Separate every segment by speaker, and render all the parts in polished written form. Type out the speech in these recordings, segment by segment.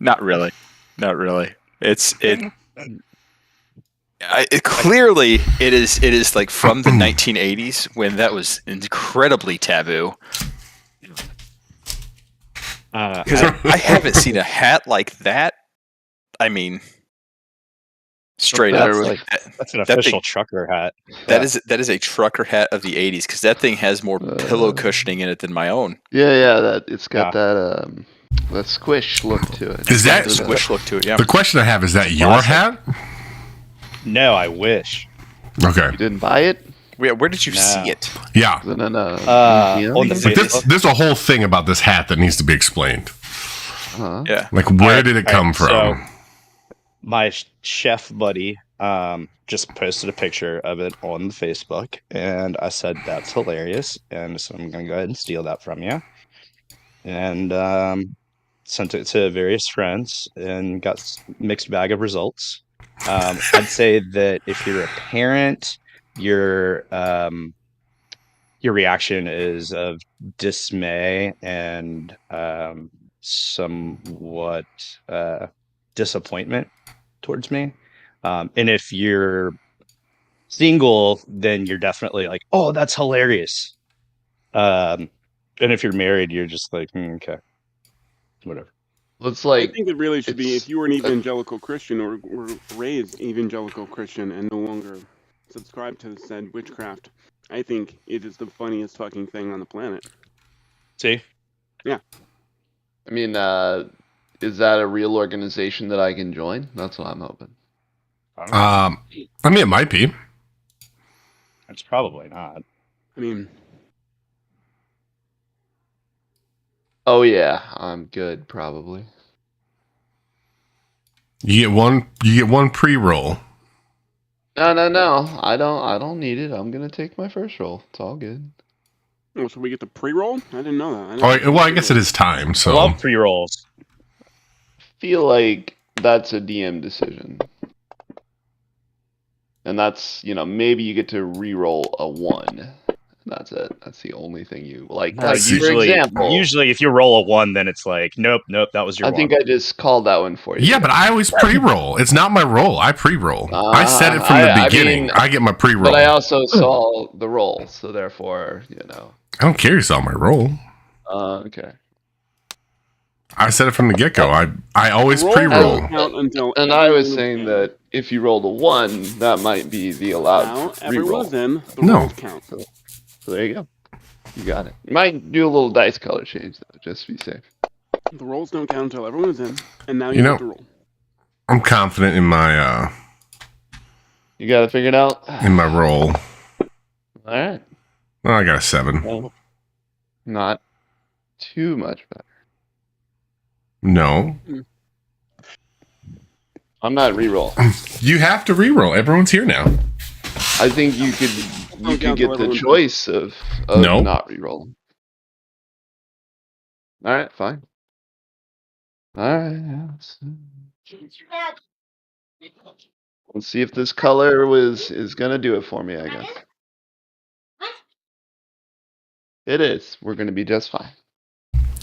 Speaker 1: Not really. Not really. Clearly it is like from the 1980s when that was incredibly taboo. Because I haven't seen a hat like that. I mean, straight up.
Speaker 2: That's an official trucker hat.
Speaker 1: That is a trucker hat of the 80s because that thing has more pillow cushioning in it than my own.
Speaker 3: Yeah. It's got that squish look to it.
Speaker 4: Is that
Speaker 1: squish look to it? Yeah.
Speaker 4: The question I have is that your hat?
Speaker 2: No, I wish.
Speaker 4: Okay.
Speaker 3: You didn't buy it?
Speaker 1: Where did you see it?
Speaker 4: Yeah.
Speaker 3: On
Speaker 2: the
Speaker 4: but there's a whole thing about this hat that needs to be explained.
Speaker 1: Yeah.
Speaker 4: Like, where did it come from?
Speaker 2: So my chef buddy just posted a picture of it on Facebook, and I said, that's hilarious, and so I'm going to go ahead and steal that from you. And sent it to various friends and got a mixed bag of results. I'd say that if you're a parent, your reaction is of dismay and somewhat disappointment towards me. And if you're single, then you're definitely like, oh, that's hilarious. And if you're married, you're just like, okay, whatever.
Speaker 3: Looks like
Speaker 5: I think it really should be if you were an evangelical Christian or were raised evangelical Christian and no longer subscribe to said witchcraft. I think it is the funniest fucking thing on the planet.
Speaker 2: See?
Speaker 5: Yeah.
Speaker 3: I mean, is that a real organization that I can join? That's what I'm hoping.
Speaker 4: I mean, it might be.
Speaker 2: It's probably not.
Speaker 5: I mean,
Speaker 3: oh yeah, I'm good. Probably.
Speaker 4: You get one pre-roll.
Speaker 3: No. I don't need it. I'm gonna take my first roll. It's all good.
Speaker 5: oh, so we get the pre-roll? I didn't know that.
Speaker 4: Well, I guess it is time.
Speaker 2: I
Speaker 4: So
Speaker 2: love pre-rolls.
Speaker 3: Feel like that's a DM decision. And that's, maybe you get to re-roll a 1. That's it. That's the only thing you like. For example,
Speaker 2: usually if you roll a 1, then it's like, nope, that was your.
Speaker 3: I think I just called that one for you.
Speaker 4: Yeah, but I always pre-roll. It's not my roll. I pre-roll. I said it from the beginning. I get my pre-roll.
Speaker 3: But I also saw the roll, so therefore,
Speaker 4: I don't care. You saw my roll.
Speaker 3: Okay.
Speaker 4: I said it from the get-go. I always pre-roll.
Speaker 3: And I was saying that if you rolled a 1, that might be the allowed
Speaker 5: everyone's in. The
Speaker 4: No.
Speaker 5: rolls count.
Speaker 3: So there you go. You got it. You might do a little dice color change, though, just to be safe.
Speaker 5: The rolls don't count until everyone's in, and now you have to roll.
Speaker 4: I'm confident in my
Speaker 3: You got it figured out?
Speaker 4: in my roll.
Speaker 3: All right.
Speaker 4: Well, I got a 7.
Speaker 3: Well, not too much better.
Speaker 4: No.
Speaker 3: I'm not re-roll.
Speaker 4: You have to re-roll. Everyone's here now.
Speaker 3: I think you could get the choice of not re-rolling. All right, fine. All right. Let's see if this color is gonna do it for me, I guess. It is. We're gonna be just fine.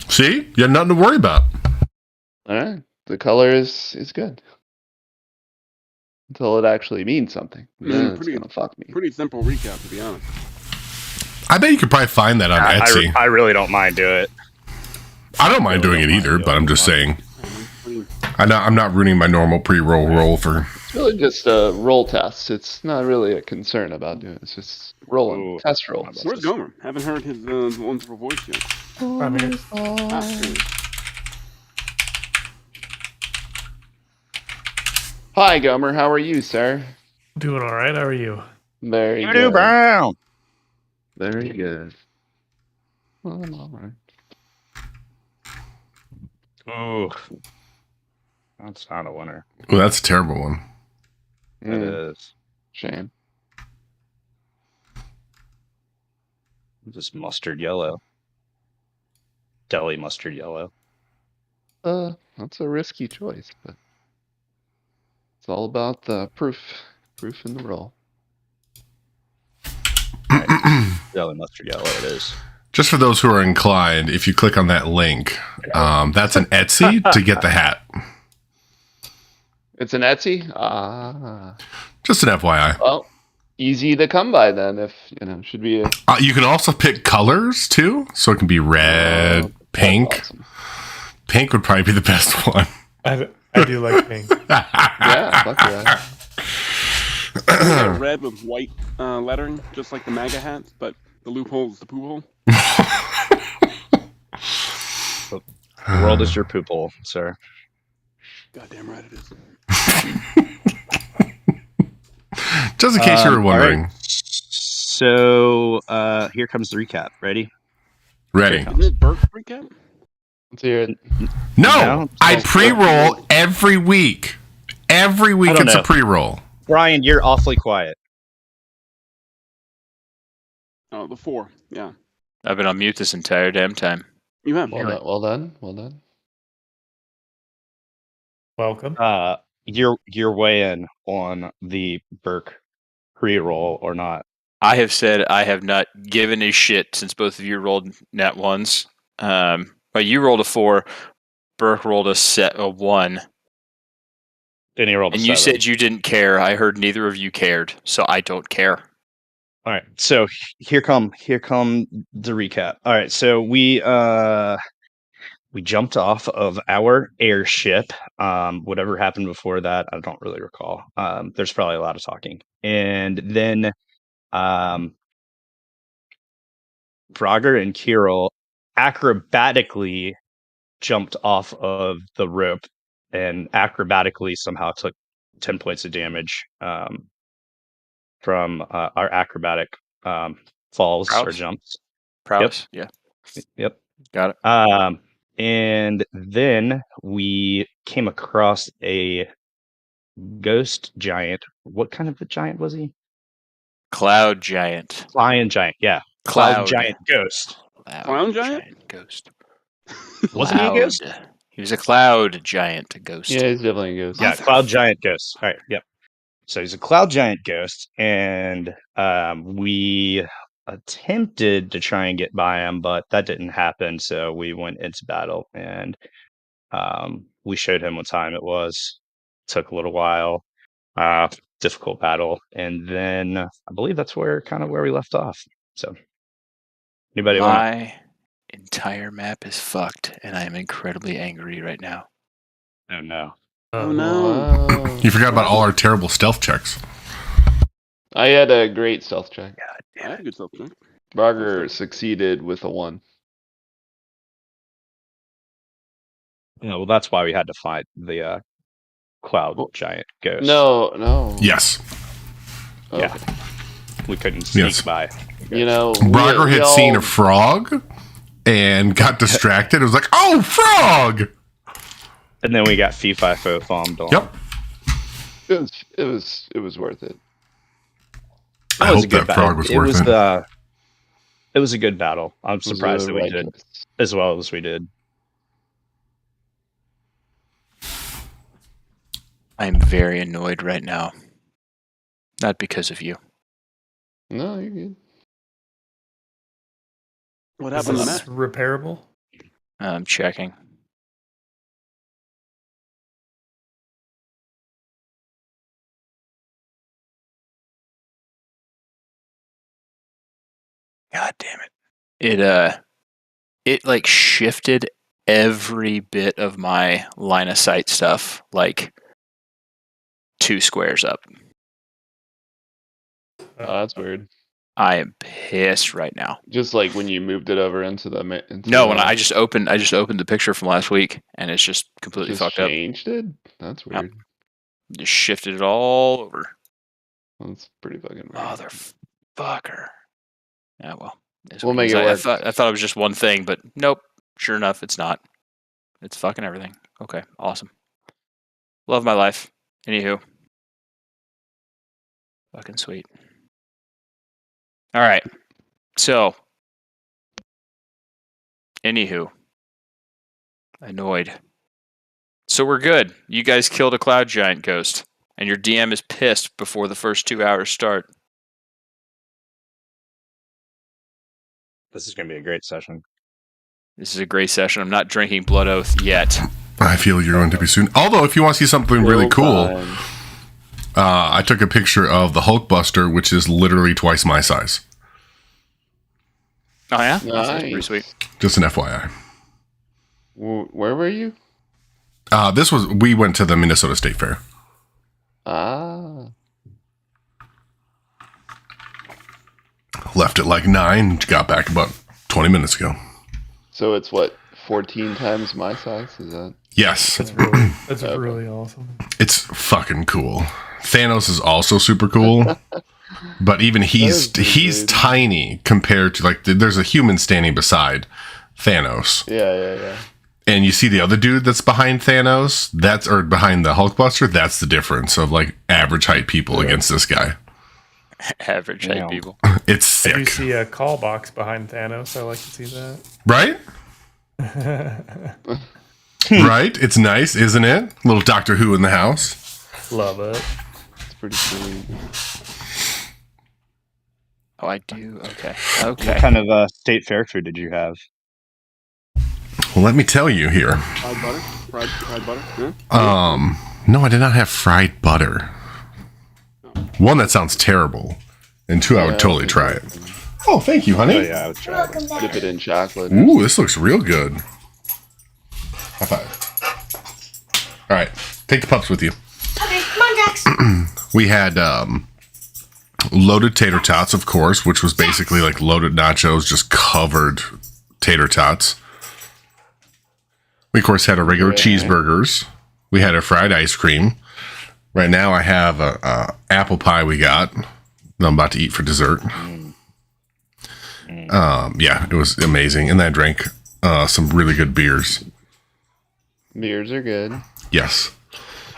Speaker 4: See? You have nothing to worry about.
Speaker 3: All right. The color is good. Until it actually means something. Then it's gonna fuck me.
Speaker 5: Pretty simple recap, to be honest.
Speaker 4: I bet you could probably find that on Etsy.
Speaker 2: I really don't mind doing it.
Speaker 4: I don't mind doing it either, but I'm just saying. I'm not ruining my normal pre-roll roll for.
Speaker 3: It's really just a roll test. It's not really a concern about doing it. It's just rolling. Test roll.
Speaker 5: Where's Gomer? Haven't heard his wonderful voice yet.
Speaker 6: I'm here.
Speaker 3: Hi, Gomer. How are you, sir?
Speaker 6: Doing all right. How are you?
Speaker 3: Very
Speaker 2: You
Speaker 3: good.
Speaker 2: do brown.
Speaker 3: Very good. Well, I'm all right.
Speaker 2: Oh, that's not a winner.
Speaker 4: Well, that's a terrible one.
Speaker 2: It is.
Speaker 3: Shame.
Speaker 2: Just mustard yellow. Deli mustard yellow.
Speaker 3: That's a risky choice, but it's all about the proof in the roll.
Speaker 2: Deli mustard yellow it is.
Speaker 4: Just for those who are inclined, if you click on that link, that's an Etsy to get the hat.
Speaker 3: It's an Etsy?
Speaker 4: Just an FYI.
Speaker 3: Well, easy to come by then if, should be a...
Speaker 4: You can also pick colors, too. So it can be red, pink.
Speaker 3: Awesome.
Speaker 4: Pink would probably be the best one.
Speaker 6: I do like pink.
Speaker 3: Yeah, fuck yeah.
Speaker 5: Red with white lettering, just like the MAGA hats, but the loophole is the poo hole.
Speaker 2: The world is your poop hole, sir.
Speaker 5: Goddamn right it is.
Speaker 4: Just in case you were wondering.
Speaker 2: All right. So here comes the recap. Ready?
Speaker 4: Ready.
Speaker 5: Isn't it Burke's recap?
Speaker 3: Let's hear it.
Speaker 4: No, I pre-roll every week. Every week
Speaker 2: don't
Speaker 4: it's
Speaker 2: know.
Speaker 4: a pre-roll.
Speaker 2: Brian, you're awfully quiet.
Speaker 5: Oh, the 4. Yeah.
Speaker 1: I've been on mute this entire damn time.
Speaker 5: You have.
Speaker 3: Well done.
Speaker 6: Welcome.
Speaker 2: You're weighing on the Burke pre-roll or not?
Speaker 1: I have said I have not given a shit since both of you rolled nat ones. But you rolled a 4, Burke rolled a 1,
Speaker 2: Then he rolled a
Speaker 1: and you
Speaker 2: 7.
Speaker 1: said you didn't care. I heard neither of you cared, so I don't care.
Speaker 2: All right, so here come the recap. All right, so we jumped off of our airship. Whatever happened before that, I don't really recall. There's probably a lot of talking, and then Brager and Kirill acrobatically jumped off of the rope and acrobatically somehow took 10 points of damage from our acrobatic falls or
Speaker 1: Prowess?
Speaker 2: jumps.
Speaker 1: Prowess? Yeah.
Speaker 2: Yep.
Speaker 1: Got it.
Speaker 2: And then we came across a ghost giant. What kind of a giant was he?
Speaker 1: Cloud giant.
Speaker 2: Lion giant, yeah. Cloud giant ghost.
Speaker 5: Clown giant?
Speaker 1: Ghost.
Speaker 2: Wasn't he a ghost?
Speaker 1: Cloud. He was a cloud giant ghost.
Speaker 3: Yeah, he's definitely a ghost.
Speaker 2: Yeah, cloud giant ghost. All right, yep. So he's a cloud giant ghost, and we attempted to try and get by him, but that didn't happen. So we went into battle, and we showed him what time it was. Took a little while, difficult battle, and then I believe that's where we left off. So, anybody want?
Speaker 1: My entire map is fucked, and I am incredibly angry right now.
Speaker 2: Oh no!
Speaker 5: Oh no.
Speaker 3: Wow.
Speaker 4: You forgot about all our terrible stealth checks.
Speaker 3: I had a great stealth check.
Speaker 5: I had a good self check.
Speaker 3: Brager succeeded with a 1.
Speaker 2: Yeah, well, that's why we had to fight the cloud giant ghost.
Speaker 3: No.
Speaker 4: Yes.
Speaker 3: Okay.
Speaker 2: Yeah. We couldn't sneak
Speaker 4: Yes.
Speaker 2: by.
Speaker 4: Brager had seen a frog and got distracted. It was like, oh, frog!
Speaker 2: And then we got fee-fi-fo bombed on.
Speaker 4: Yep.
Speaker 3: It was worth it.
Speaker 4: I hope that frog was worth it.
Speaker 2: It was a good battle. I'm
Speaker 3: It was
Speaker 2: surprised
Speaker 3: a
Speaker 2: that we
Speaker 3: right
Speaker 2: did
Speaker 3: choice.
Speaker 2: as well as we did.
Speaker 1: I'm very annoyed right now. Not because of you.
Speaker 3: No, you're good.
Speaker 5: What
Speaker 6: Is
Speaker 5: happened to
Speaker 6: this
Speaker 5: Matt?
Speaker 6: repairable?
Speaker 1: I'm checking. God damn it. It like shifted every bit of my line of sight stuff like 2 squares up.
Speaker 3: Oh, that's weird.
Speaker 1: I am pissed right now.
Speaker 3: Just like when you moved it over into the
Speaker 1: No, when I just opened the picture from last week and it's just completely
Speaker 3: just
Speaker 1: fucked up.
Speaker 3: changed it. That's
Speaker 1: Yep.
Speaker 3: weird.
Speaker 1: Just shifted it all over.
Speaker 3: That's pretty fucking weird.
Speaker 1: Motherfucker. Yeah, well.
Speaker 3: We'll make it
Speaker 1: I
Speaker 3: work.
Speaker 1: thought it was just one thing, but nope. Sure enough, it's not. It's fucking everything. Okay, awesome. Love my life. Anywho. Fucking sweet. All right. So. Anywho. Annoyed. So we're good. You guys killed a cloud giant ghost, and your DM is pissed before the first 2 hours start.
Speaker 2: This is gonna be a great session.
Speaker 1: This is a great session. I'm not drinking Blood Oath yet.
Speaker 4: I feel you're going to be soon. Although, if you want to see something really
Speaker 3: Still
Speaker 4: cool,
Speaker 3: time.
Speaker 4: I took a picture of the Hulkbuster, which is literally twice my size.
Speaker 1: Oh yeah, that's pretty
Speaker 3: Nice.
Speaker 1: sweet.
Speaker 4: Just an FYI.
Speaker 3: Where were you?
Speaker 4: We went to the Minnesota State Fair.
Speaker 3: Ah.
Speaker 4: Left at like 9, got back about 20 minutes ago.
Speaker 3: So it's what, 14 times my size? Is that?
Speaker 4: Yes,
Speaker 6: That's
Speaker 3: Okay.
Speaker 6: really awesome.
Speaker 4: it's fucking cool. Thanos is also super cool, but even he's
Speaker 3: That is
Speaker 4: he's
Speaker 3: weird.
Speaker 4: tiny compared to like there's a human standing beside Thanos,
Speaker 3: Yeah.
Speaker 4: and you see the other dude that's behind Thanos, or behind the Hulkbuster. That's the difference of like average height people against this guy.
Speaker 1: Average height
Speaker 2: Yeah.
Speaker 1: people.
Speaker 4: It's
Speaker 6: I do
Speaker 4: sick,
Speaker 6: see a call box behind Thanos. I like to see that.
Speaker 4: right? Right? It's nice, isn't it? Little Doctor Who in the house.
Speaker 6: Love it.
Speaker 3: It's pretty sweet.
Speaker 1: Oh, I do. Okay.
Speaker 2: What
Speaker 1: Okay.
Speaker 2: kind of state fair food did you have?
Speaker 4: Well, let me tell you here.
Speaker 5: Fried butter? Fried butter? Yeah?
Speaker 4: No, I did not have fried butter. One, that sounds terrible, and two, I would totally try it. Oh, thank you, honey.
Speaker 2: Oh yeah, I was trying.
Speaker 3: Dip it in chocolate.
Speaker 4: Ooh, this looks real good. High five. All right, take the pups with you.
Speaker 7: Okay, come on, Jax.
Speaker 4: We had loaded tater tots, of course, which was basically like loaded nachos, just covered tater tots. We, of course, had our regular
Speaker 3: Yeah.
Speaker 4: cheeseburgers. We had our fried ice cream. Right now, I have a apple pie we got that I'm about to eat for dessert. Yeah, it was amazing. And then I drank some really good beers.
Speaker 3: Beers are good.
Speaker 4: Yes.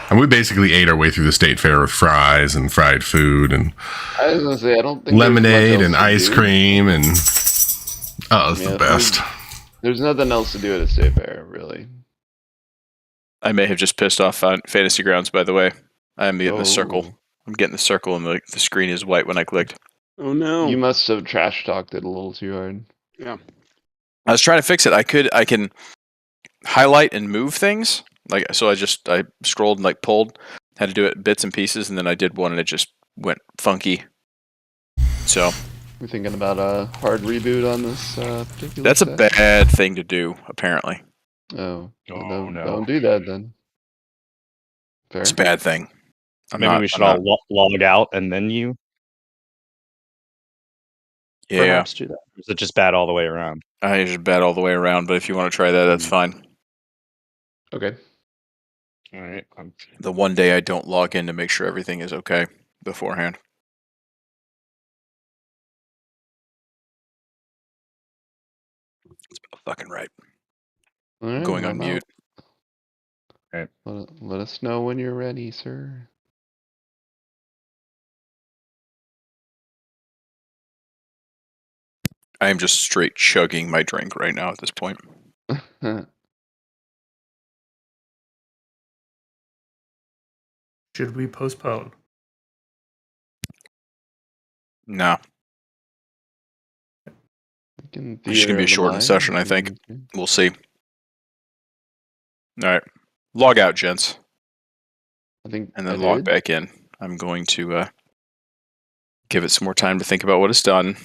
Speaker 4: And we basically ate our way through the state fair with fries and fried food and
Speaker 3: I was gonna say I don't think
Speaker 4: lemonade
Speaker 3: there's
Speaker 4: and
Speaker 3: much else
Speaker 4: ice
Speaker 3: to do.
Speaker 4: cream and oh, it's
Speaker 3: Yeah,
Speaker 4: the best.
Speaker 3: There's nothing else to do at a state fair, really.
Speaker 1: I may have just pissed off Fantasy Grounds, by the way. I am getting the circle.
Speaker 3: Oh.
Speaker 1: I'm getting the circle, and the screen is white when I clicked.
Speaker 5: Oh no.
Speaker 3: You must have trash talked it a little too hard.
Speaker 5: Yeah.
Speaker 1: I was trying to fix it. I can highlight and move things. Like so, I scrolled and like pulled. Had to do it in bits and pieces, and then I did one, and it just went funky. So
Speaker 3: We're thinking about a hard reboot on this particular.
Speaker 1: that's a
Speaker 3: session.
Speaker 1: bad thing to do. Apparently,
Speaker 3: Oh,
Speaker 2: Oh, no.
Speaker 3: Don't do that then. Fair.
Speaker 1: it's a bad thing.
Speaker 2: Maybe we should all log out and then you
Speaker 1: Yeah,
Speaker 2: perhaps do that. Or is it just bad all the way around?
Speaker 1: I just bad all the way around. But if you want to try that, that's fine.
Speaker 3: Okay.
Speaker 2: All right.
Speaker 1: The one day I don't log in to make sure everything is okay beforehand. It's about fucking right.
Speaker 3: All right,
Speaker 1: Going on
Speaker 3: I'm out.
Speaker 1: mute.
Speaker 3: Let us know when you're ready, sir.
Speaker 1: I am just straight chugging my drink right now at this point.
Speaker 6: Should we postpone?
Speaker 1: No,
Speaker 3: It's
Speaker 1: It's just gonna be a shortened session, I think. we'll see. All right, log out, gents,
Speaker 3: I think.
Speaker 1: and then
Speaker 3: I
Speaker 1: log
Speaker 3: did.
Speaker 1: back in. I'm going to give it some more time to think about what it's done.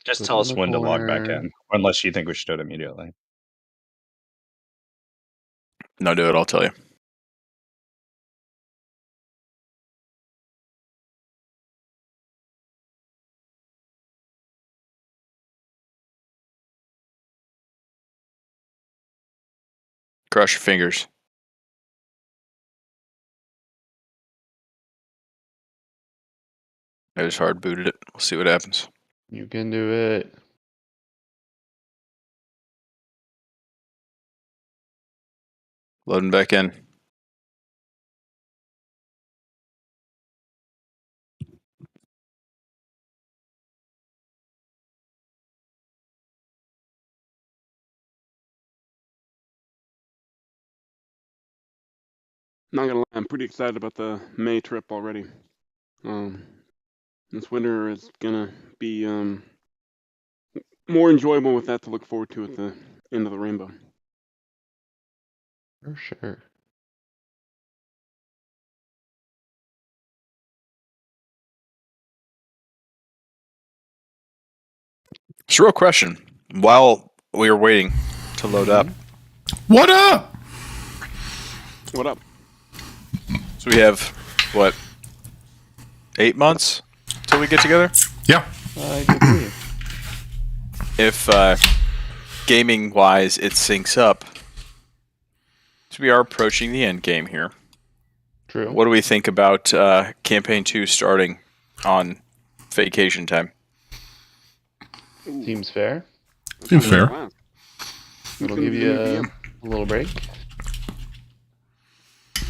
Speaker 2: Just
Speaker 3: Click
Speaker 2: tell
Speaker 3: on
Speaker 2: us
Speaker 3: the
Speaker 2: when to log back
Speaker 3: corner.
Speaker 2: in, unless you think we should do it immediately.
Speaker 1: No, do it. I'll tell you. Cross your fingers. I just hard booted it. We'll see what happens.
Speaker 3: You can do it.
Speaker 1: Loading back in.
Speaker 5: Not gonna lie, I'm pretty excited about the May trip already. This winter is gonna be more enjoyable with that to look forward to at the end of the rainbow.
Speaker 3: For sure.
Speaker 1: It's a real question. While we were waiting to load up,
Speaker 4: What up?
Speaker 5: What up?
Speaker 1: so we have what 8 months till we get together.
Speaker 4: Yeah.
Speaker 3: I agree.
Speaker 1: If gaming wise it syncs up, so we are approaching the end game here.
Speaker 3: True.
Speaker 1: What do we think about campaign 2 starting on vacation time?
Speaker 3: Seems fair.
Speaker 4: Seems fair.
Speaker 5: Wow.
Speaker 3: It'll
Speaker 5: gonna
Speaker 3: give
Speaker 5: be
Speaker 3: you
Speaker 5: the new
Speaker 3: a
Speaker 5: DM?
Speaker 3: little break.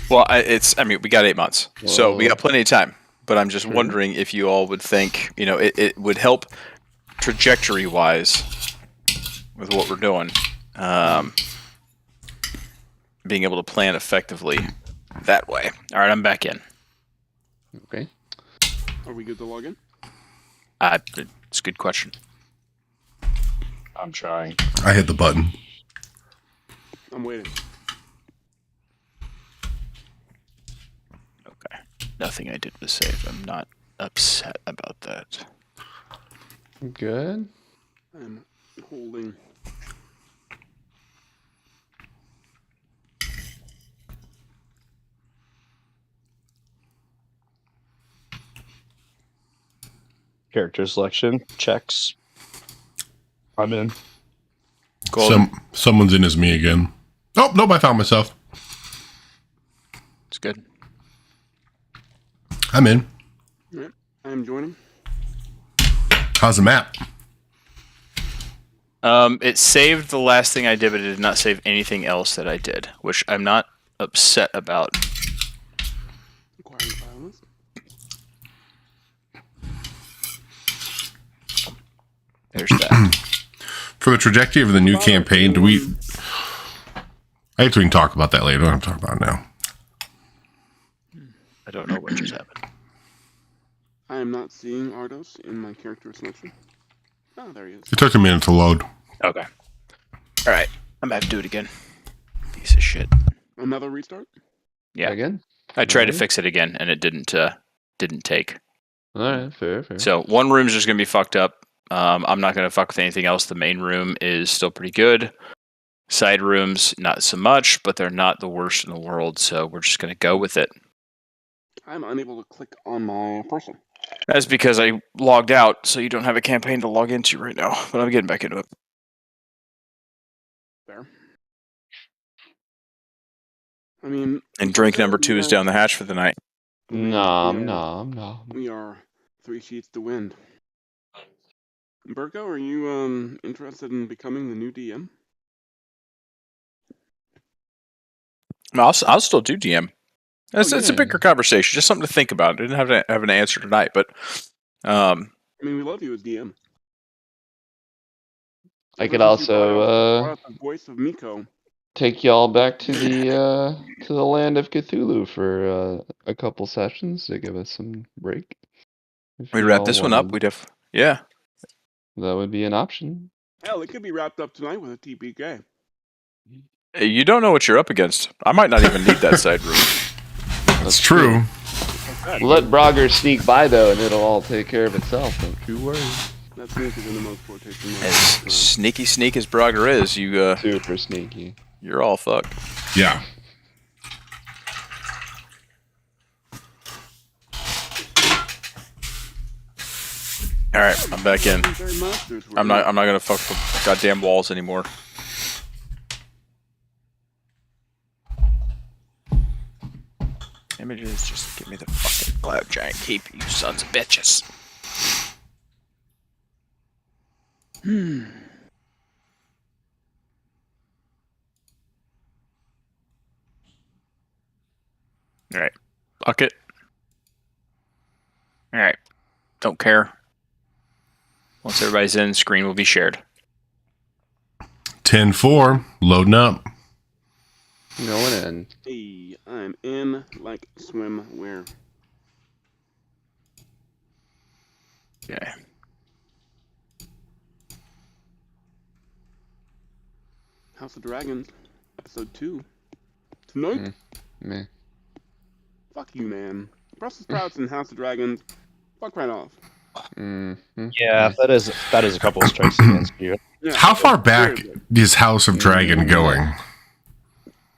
Speaker 1: Well, I mean, we got 8 months, so we
Speaker 3: Whoa.
Speaker 1: got plenty of time. But I'm just
Speaker 3: True.
Speaker 1: wondering if you all would think, it would help trajectory-wise with what we're doing, being able to plan effectively that way. All right, I'm back in.
Speaker 3: Okay.
Speaker 5: Are we good to log in?
Speaker 1: It's a good question.
Speaker 2: I'm trying.
Speaker 4: I hit the button.
Speaker 5: I'm waiting.
Speaker 1: Okay. Nothing I did was saved. I'm not upset about that.
Speaker 3: Good.
Speaker 5: I'm holding.
Speaker 2: Character selection checks. I'm in.
Speaker 1: Golden.
Speaker 4: Someone's in as me again. Oh, nope, I found myself.
Speaker 1: It's good.
Speaker 4: I'm in.
Speaker 5: All right. I'm joining.
Speaker 4: How's the map?
Speaker 1: It saved the last thing I did, but it did not save anything else that I did, which I'm not upset about.
Speaker 5: Acquiring file list.
Speaker 1: There's that.
Speaker 4: For the trajectory of the new campaign, do we... I guess we can talk about that later. We don't have to talk about it now.
Speaker 1: I don't know what just happened.
Speaker 5: I am not seeing Ardos in my character selection. Oh, there he is.
Speaker 4: It took a minute to load.
Speaker 1: Okay. All right. I'm gonna have to do it again. Piece of shit.
Speaker 5: Another restart?
Speaker 1: Yeah.
Speaker 3: Again.
Speaker 1: I tried to
Speaker 3: Alright.
Speaker 1: fix it again, and it didn't take.
Speaker 3: All right. Fair. Fair.
Speaker 1: So one room's just gonna be fucked up. I'm not gonna fuck with anything else. The main room is still pretty good. Side rooms, not so much, but they're not the worst in the world. So we're just gonna go with it.
Speaker 5: I'm unable to click on my person.
Speaker 1: That's because I logged out, so you don't have a campaign to log into right now. But I'm getting back into it.
Speaker 5: There. I mean,
Speaker 1: And drink number 2 is down the hatch for the night.
Speaker 3: Nom.
Speaker 5: we are 3 sheets to wind. Burko, are you interested in becoming the new DM?
Speaker 1: I'll still do DM. It's a
Speaker 3: yeah.
Speaker 1: bigger conversation, just something to think about. I didn't have to have an answer tonight, but
Speaker 5: I mean, we love you as DM.
Speaker 3: I could
Speaker 5: Brought
Speaker 3: also
Speaker 5: out the voice of Miko.
Speaker 3: take y'all back to the land of Cthulhu for a couple sessions to give us some break. If
Speaker 1: we'd wrap
Speaker 3: y'all
Speaker 1: this one up.
Speaker 3: wanted.
Speaker 1: We'd have, yeah.
Speaker 3: That would be an option.
Speaker 5: Hell, it could be wrapped up tonight with a TPK.
Speaker 1: You don't know what you're up against. I might not even need that side room.
Speaker 4: That's true.
Speaker 3: Let Brogger sneak by though, and it'll all take care of itself. Don't you worry.
Speaker 5: That sneak is in the most quotation
Speaker 1: As
Speaker 5: marks.
Speaker 1: sneaky sneak as Brogger is,
Speaker 3: Super sneaky.
Speaker 1: you're all fucked.
Speaker 4: Yeah.
Speaker 1: All right, I'm back in.
Speaker 5: Legendary monsters were
Speaker 1: I'm not gonna fuck with goddamn walls anymore. Images, just give me the fucking cloud giant keep, you sons of bitches. All right, bucket. All right, don't care. Once everybody's in, screen will be shared.
Speaker 4: 10-4, loading up.
Speaker 3: Going in.
Speaker 5: Hey, I'm in like swimwear.
Speaker 1: Okay.
Speaker 5: House of Dragons, episode 2. Tonight?
Speaker 3: Meh.
Speaker 5: Fuck you, man. Brussels sprouts and House of Dragons. Fuck right off.
Speaker 2: Yeah, that is a couple of strikes against you.
Speaker 5: Yeah,
Speaker 4: How far back
Speaker 5: seriously.
Speaker 4: is House of Dragon going?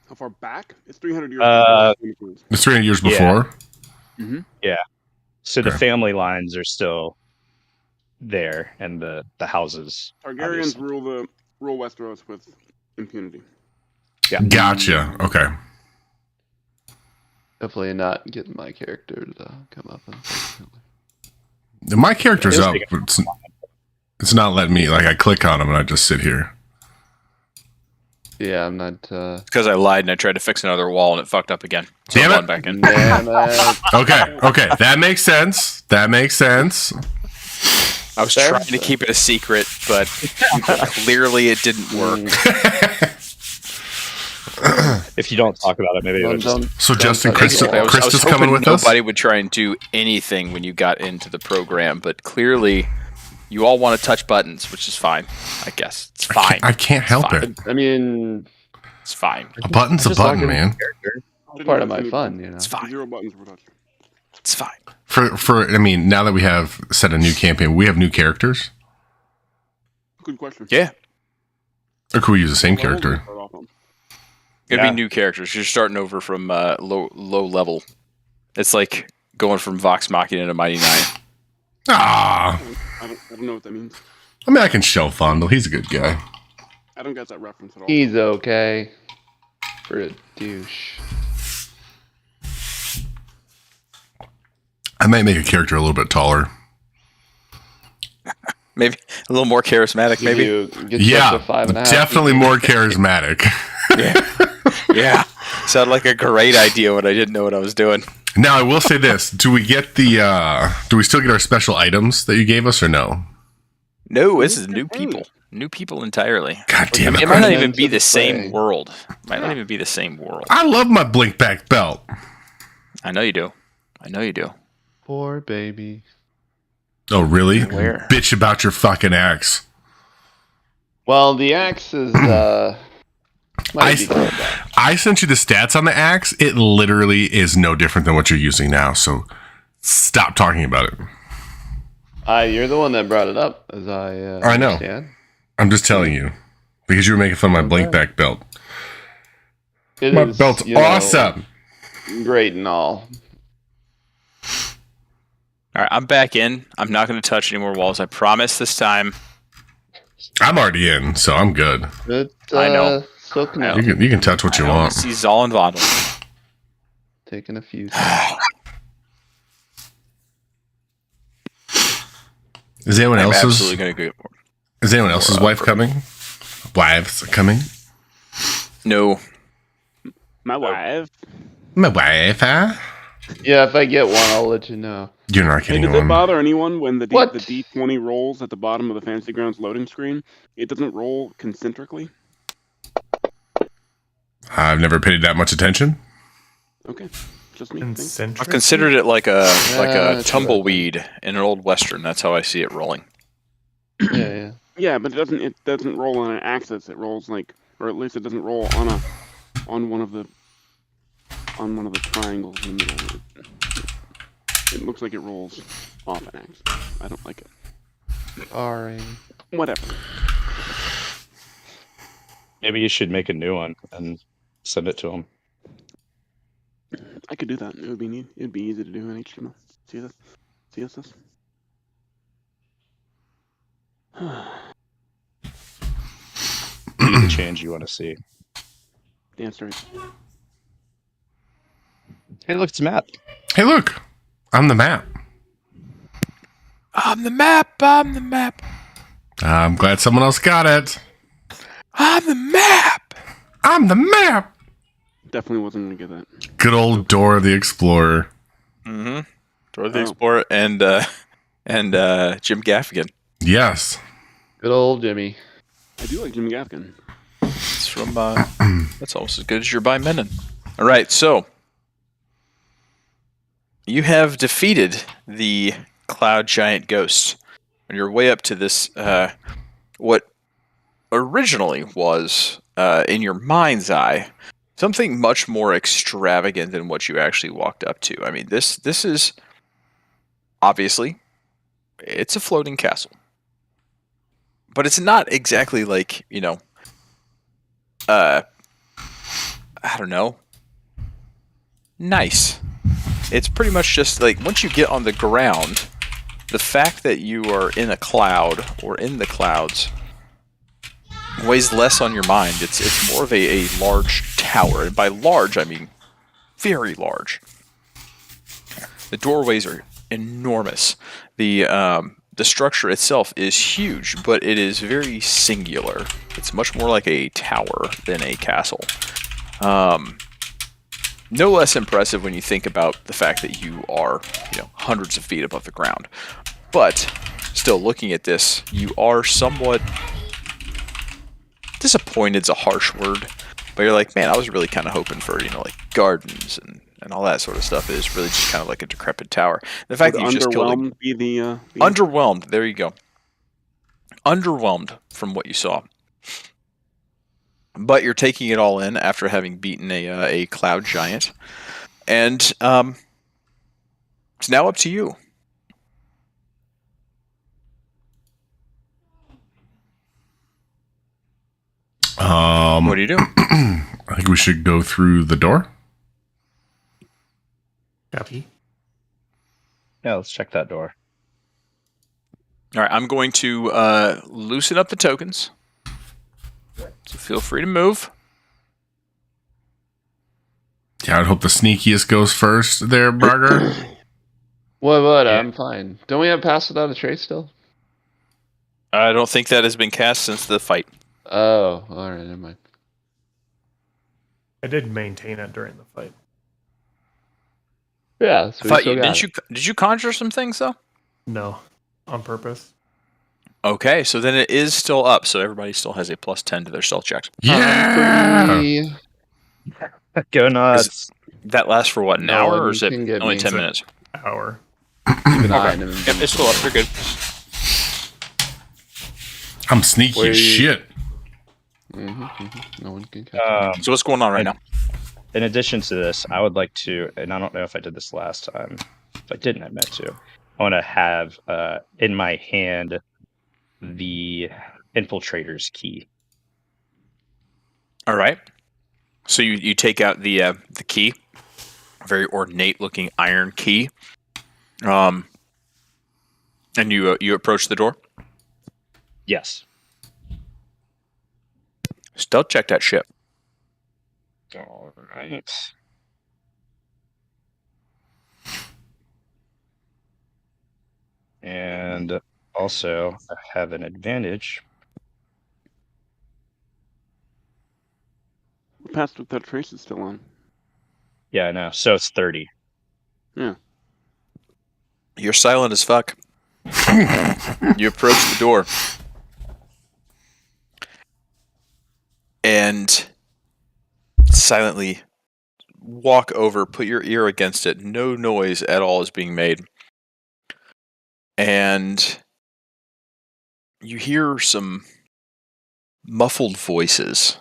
Speaker 5: How far back? It's 300 years. before.
Speaker 4: It's 300 years
Speaker 2: Yeah.
Speaker 4: before.
Speaker 2: So the
Speaker 4: Okay.
Speaker 2: family lines are still there, and the houses.
Speaker 5: Targaryens
Speaker 2: obviously.
Speaker 5: rule Westeros with impunity.
Speaker 4: Gotcha. Okay.
Speaker 3: Definitely not getting my character to come up. Unfortunately.
Speaker 4: My character's
Speaker 2: It's
Speaker 4: up,
Speaker 2: taking-
Speaker 4: but it's not letting me. Like I click on him and I just sit here.
Speaker 3: Yeah, I'm not.
Speaker 1: Because I lied and I tried to fix another wall and it fucked up again. So
Speaker 4: Damn
Speaker 1: I'm
Speaker 4: it.
Speaker 1: going back in.
Speaker 3: Damn it.
Speaker 4: Okay. That makes sense. That makes sense.
Speaker 1: I was
Speaker 3: Fair.
Speaker 1: trying to keep it a secret, but clearly it didn't work.
Speaker 2: If you don't talk about it, maybe it'll just.
Speaker 4: So Justin,
Speaker 3: tell me.
Speaker 4: Krista,
Speaker 1: I was
Speaker 4: Krista's
Speaker 1: hoping
Speaker 4: coming with us.
Speaker 1: nobody would try and do anything when you got into the program, but clearly you all want to touch buttons, which is fine. I guess it's fine.
Speaker 4: I can't help
Speaker 1: fine.
Speaker 4: it.
Speaker 3: I mean,
Speaker 1: It's fine.
Speaker 4: A button's a
Speaker 3: Just
Speaker 4: button,
Speaker 3: talking-
Speaker 4: man.
Speaker 3: it's part of my fun, you know.
Speaker 1: It's fine.
Speaker 5: 0 buttons were touched.
Speaker 1: It's fine.
Speaker 4: I mean, now that we have set a new campaign, we have new characters.
Speaker 5: Good question.
Speaker 1: Yeah.
Speaker 4: Or could we use the same
Speaker 5: What level do we
Speaker 4: character?
Speaker 5: start off on?
Speaker 1: It'd
Speaker 2: Yeah.
Speaker 1: be new characters. You're starting over from low level. It's like going from Vox Machina to Mighty Nine.
Speaker 4: Ah,
Speaker 5: I don't know what that means.
Speaker 4: I mean, I can shell fondle. He's a good guy.
Speaker 5: I don't get that reference at all.
Speaker 3: He's okay. For a douche.
Speaker 4: I might make a character a little bit taller.
Speaker 1: Maybe a little more charismatic. Maybe.
Speaker 3: Get you
Speaker 4: Yeah,
Speaker 3: up to 5.5.
Speaker 4: definitely more charismatic.
Speaker 1: Yeah. Sounded like a great idea when I didn't know what I was doing.
Speaker 4: Now, I will say this: do we get the? Do we still get our special items that you gave us, or no?
Speaker 1: No, this is new people. New people entirely.
Speaker 4: God damn
Speaker 1: It
Speaker 4: it!
Speaker 1: might not
Speaker 3: Bring
Speaker 1: even
Speaker 3: them
Speaker 1: be
Speaker 3: to
Speaker 1: the
Speaker 3: the
Speaker 1: same
Speaker 3: play.
Speaker 1: world. Might not even be the same world.
Speaker 4: I love my blink back belt.
Speaker 1: I know you do. I know you do.
Speaker 3: Poor baby.
Speaker 4: Oh, really?
Speaker 1: Where?
Speaker 4: Bitch about your fucking axe.
Speaker 3: Well, the axe is might be good.
Speaker 4: I sent you the stats on the axe. It literally is no different than what you're using now. So stop talking about it.
Speaker 3: You're the one that brought it up, as I
Speaker 4: I know.
Speaker 3: understand.
Speaker 4: I'm just telling you because you were making fun of my blink back belt.
Speaker 3: It
Speaker 4: My
Speaker 3: is,
Speaker 4: belt's
Speaker 3: you know,
Speaker 4: awesome.
Speaker 3: great and all.
Speaker 1: All right, I'm back in. I'm not going to touch any more walls. I promise this time.
Speaker 4: I'm already in, so I'm good.
Speaker 3: But,
Speaker 1: I know.
Speaker 3: Silk now.
Speaker 4: You can touch what you
Speaker 1: I want
Speaker 4: want.
Speaker 1: to see Zal and Vondel.
Speaker 3: Taking a few.
Speaker 4: Is anyone
Speaker 1: I'm
Speaker 4: else's?
Speaker 1: absolutely going to go.
Speaker 4: Is anyone else's wife coming? Wives coming?
Speaker 1: No.
Speaker 5: My wife.
Speaker 4: My wife, huh?
Speaker 3: Yeah, if I get one, I'll let you know.
Speaker 4: You're not
Speaker 5: Hey,
Speaker 4: getting
Speaker 5: does it
Speaker 4: one.
Speaker 5: bother anyone when the
Speaker 3: What?
Speaker 5: D20 rolls at the bottom of the Fantasy Grounds loading screen? It doesn't roll concentrically?
Speaker 4: I've never paid that much attention.
Speaker 5: Okay. Just me. Thanks.
Speaker 6: Concentric.
Speaker 1: I've considered it like a
Speaker 3: that's what I
Speaker 1: tumbleweed in an old western. That's how I see it rolling.
Speaker 3: Yeah.
Speaker 5: Yeah, but it doesn't roll on an axis. It rolls like, or at least it doesn't roll on one of the triangles in the middle. It looks like it rolls off an axis. I don't like it.
Speaker 3: Sorry.
Speaker 5: Whatever.
Speaker 2: Maybe you should make a new one and send it to him.
Speaker 5: I could do that. It would be neat. It'd be easy to do in HTML. CSS.
Speaker 2: The change you want to see.
Speaker 5: Damn straight.
Speaker 2: Hey, look, it's Matt.
Speaker 4: Hey, look, I'm the map.
Speaker 1: I'm the map. I'm the map.
Speaker 4: I'm glad someone else got it.
Speaker 1: I'm the map.
Speaker 4: I'm the map.
Speaker 5: Definitely wasn't gonna get that.
Speaker 4: Good old Dora the Explorer.
Speaker 1: Mm-hmm. Dora the
Speaker 5: Oh.
Speaker 1: Explorer and Jim Gaffigan.
Speaker 4: Yes.
Speaker 3: Good old Jimmy.
Speaker 5: I do like Jim Gaffigan.
Speaker 1: It's from. That's almost as good as your by Menon. All right, so you have defeated the Cloud Giant Ghost on your way up to this. What originally was in your mind's eye, something much more extravagant than what you actually walked up to. I mean, this is obviously it's a floating castle, but it's not exactly like I don't know, nice. It's pretty much just like once you get on the ground, the fact that you are in a cloud or in the clouds weighs less on your mind. It's more of a large tower, and by large I mean very large. The doorways are enormous. The structure itself is huge, but it is very singular. It's much more like a tower than a castle. No less impressive when you think about the fact that you are, hundreds of feet above the ground. But still, looking at this, you are somewhat disappointed's a harsh word, but you're like, man, I was really kind of hoping for, like gardens and all that sort of stuff. It is really just kind of like a decrepit tower. The fact that you just killed
Speaker 5: underwhelmed be the
Speaker 1: underwhelmed. There you go. Underwhelmed from what you saw. But you're taking it all in after having beaten a cloud giant, and it's now up to you. What do you do?
Speaker 4: I think we should go through the door.
Speaker 6: Copy.
Speaker 2: Yeah, let's check that door.
Speaker 1: All right, I'm going to loosen up the tokens. So feel free to move.
Speaker 4: Yeah, I'd hope the sneakiest goes first there, Barger.
Speaker 3: What?
Speaker 2: Yeah.
Speaker 3: I'm fine. Don't we have Pass Without a Trace still?
Speaker 1: I don't think that has been cast since the fight.
Speaker 3: Oh, alright, never mind.
Speaker 6: I did maintain it during the fight.
Speaker 3: Yeah, so
Speaker 1: I
Speaker 3: we
Speaker 1: thought
Speaker 3: still
Speaker 1: you
Speaker 3: got
Speaker 1: did you conjure some things though?
Speaker 6: No, on purpose.
Speaker 1: Okay, so then it is still up. So everybody still has a +10 to their stealth checks.
Speaker 4: Yeah.
Speaker 3: Pretty-
Speaker 2: Go nuts.
Speaker 1: That lasts for what, an
Speaker 3: No
Speaker 1: hour,
Speaker 3: one
Speaker 1: or is it
Speaker 3: can get
Speaker 1: only
Speaker 3: me.
Speaker 1: 10 minutes?
Speaker 6: Hour.
Speaker 3: Keep an eye on him.
Speaker 1: Yep, it's still up. You're good.
Speaker 4: I'm sneaky
Speaker 3: Where
Speaker 4: as
Speaker 3: you-
Speaker 4: shit.
Speaker 3: No one can catch me.
Speaker 1: So what's going on right now?
Speaker 2: In addition to this, I would like to, and I don't know if I did this last time. If I didn't, I meant to. I want to have in my hand the infiltrator's key.
Speaker 1: All right. So you take out the key, very ornate looking iron key, and you approach the door.
Speaker 2: Yes.
Speaker 1: Stealth check that ship.
Speaker 2: All right. And also, I have an advantage.
Speaker 5: Passed Without Trace is still on.
Speaker 2: Yeah, I know. So it's 30.
Speaker 1: You're silent as fuck. You approach the door. And silently walk over, put your ear against it. No noise at all is being made. And you hear some muffled voices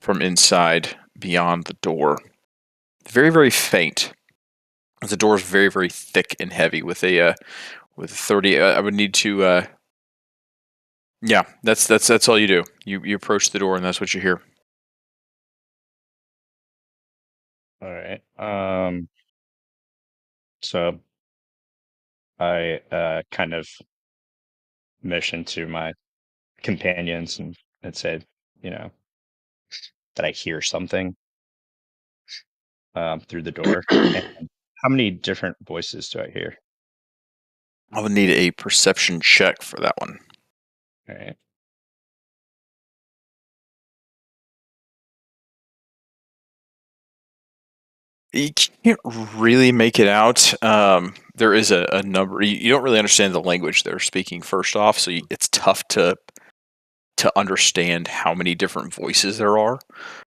Speaker 1: from inside beyond the door. Very, very faint. The door is very, very thick and heavy with a 30. I would need to. Yeah, that's all you do. You approach the door and that's what you hear.
Speaker 2: All right. So I kind of motioned to my companions and said, that I hear something through the door. And how many different voices do I hear?
Speaker 1: I would need a perception check for that one.
Speaker 2: All right.
Speaker 1: You can't really make it out. There is a number. You don't really understand the language they're speaking first off, so it's tough to understand how many different voices there are.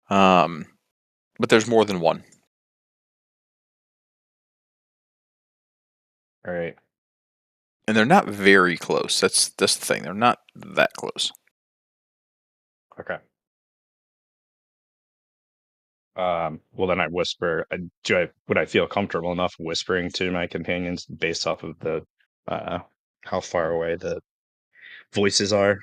Speaker 1: But there's more than one.
Speaker 2: All right.
Speaker 1: And they're not very close. That's the thing. They're not that close.
Speaker 2: Okay. Well, then I whisper. Would I feel comfortable enough whispering to my companions based off of the how far away the voices are?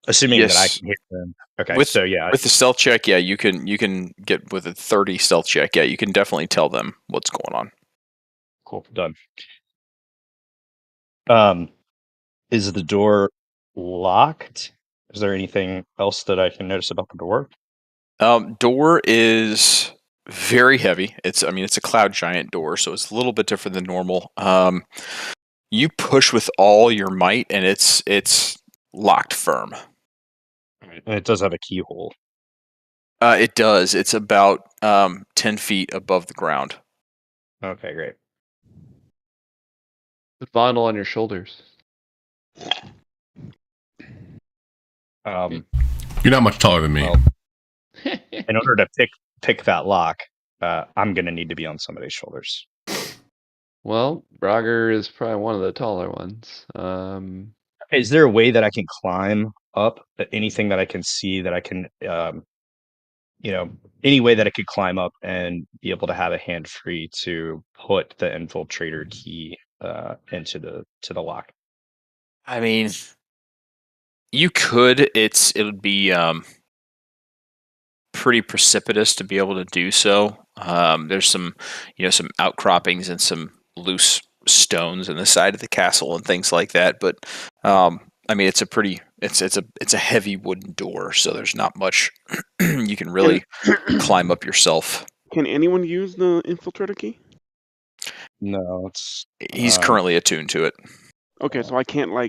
Speaker 2: Assuming that I
Speaker 1: Yes.
Speaker 2: can hear them. Okay,
Speaker 1: With
Speaker 2: so yeah,
Speaker 1: with the stealth check, yeah, you can get with a 30 stealth check. Yeah, you can definitely tell them what's going on.
Speaker 2: cool, done. Is the door locked? Is there anything else that I can notice about the door?
Speaker 1: Door is very heavy. It's a cloud giant door, so it's a little bit different than normal. You push with all your might, and it's locked firm.
Speaker 2: And it does have a keyhole.
Speaker 1: It does. It's about 10 feet above the ground.
Speaker 2: Okay, great.
Speaker 3: The vinyl on your shoulders.
Speaker 2: Um,
Speaker 4: You're not much taller than me.
Speaker 2: Well, in order to pick that lock, I'm gonna need to be on somebody's shoulders.
Speaker 3: Well, Brogger is probably one of the taller ones.
Speaker 2: Is there a way that I can climb up? Anything that I can see that I can, any way that I could climb up and be able to have a hand free to put the infiltrator key into the lock?
Speaker 1: I mean, you could. It would be pretty precipitous to be able to do so. There's some outcroppings and some loose stones in the side of the castle and things like that. But I mean, it's a heavy wooden door, so there's not much you can really climb up yourself.
Speaker 5: Can anyone use the infiltrator key?
Speaker 2: No, it's
Speaker 1: He's currently attuned to it.
Speaker 5: Okay, so I can't I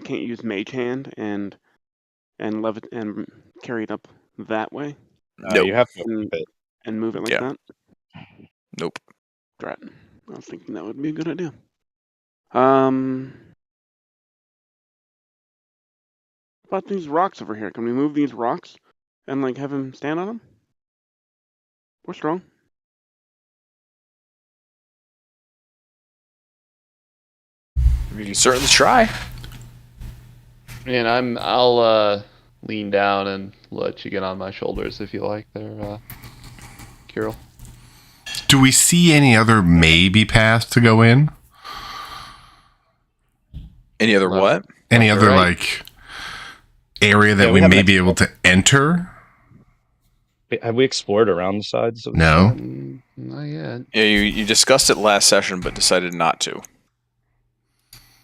Speaker 5: can't use Mage Hand and carry it up that way
Speaker 1: Nope.
Speaker 2: you have to keep it.
Speaker 5: and move it like
Speaker 1: Yeah.
Speaker 5: that.
Speaker 1: Nope.
Speaker 5: Drat. I was thinking that would be a good idea. About these rocks over here? Can we move these rocks and have him stand on them? We're strong.
Speaker 1: You can certainly try.
Speaker 3: And I'll lean down and let you get on my shoulders if you like there, Kirill.
Speaker 4: Do we see any other maybe path to go in?
Speaker 1: Any other
Speaker 3: Left.
Speaker 1: what?
Speaker 4: Any
Speaker 3: Left or
Speaker 4: other
Speaker 3: right?
Speaker 4: area that
Speaker 2: Yeah, we
Speaker 4: we
Speaker 2: haven't
Speaker 4: may be able to enter?
Speaker 2: Have we explored around the sides of
Speaker 4: No.
Speaker 3: Not yet.
Speaker 1: Yeah, you discussed it last session, but decided not to.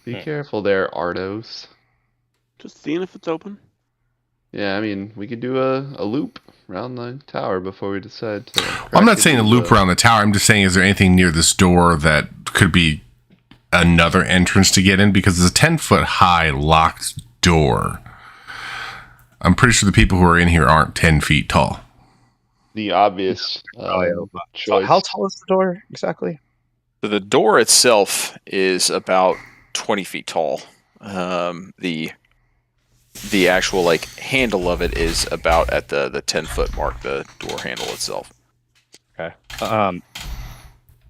Speaker 3: Be careful there, Ardos.
Speaker 5: Just seeing if it's open.
Speaker 3: Yeah, I mean, we could do a loop around the tower before we decide to.
Speaker 4: I'm not
Speaker 3: crack
Speaker 4: saying a
Speaker 3: into
Speaker 4: loop around the tower. I'm just saying, is there anything near this door that could be another entrance to get in? Because it's a 10-foot high locked door. I'm pretty sure the people who are in here aren't 10 feet tall.
Speaker 3: the obvious choice.
Speaker 2: How tall is the door exactly?
Speaker 1: So the door itself is about 20 feet tall. The actual handle of it is about at the 10-foot mark. The door handle itself.
Speaker 2: Okay.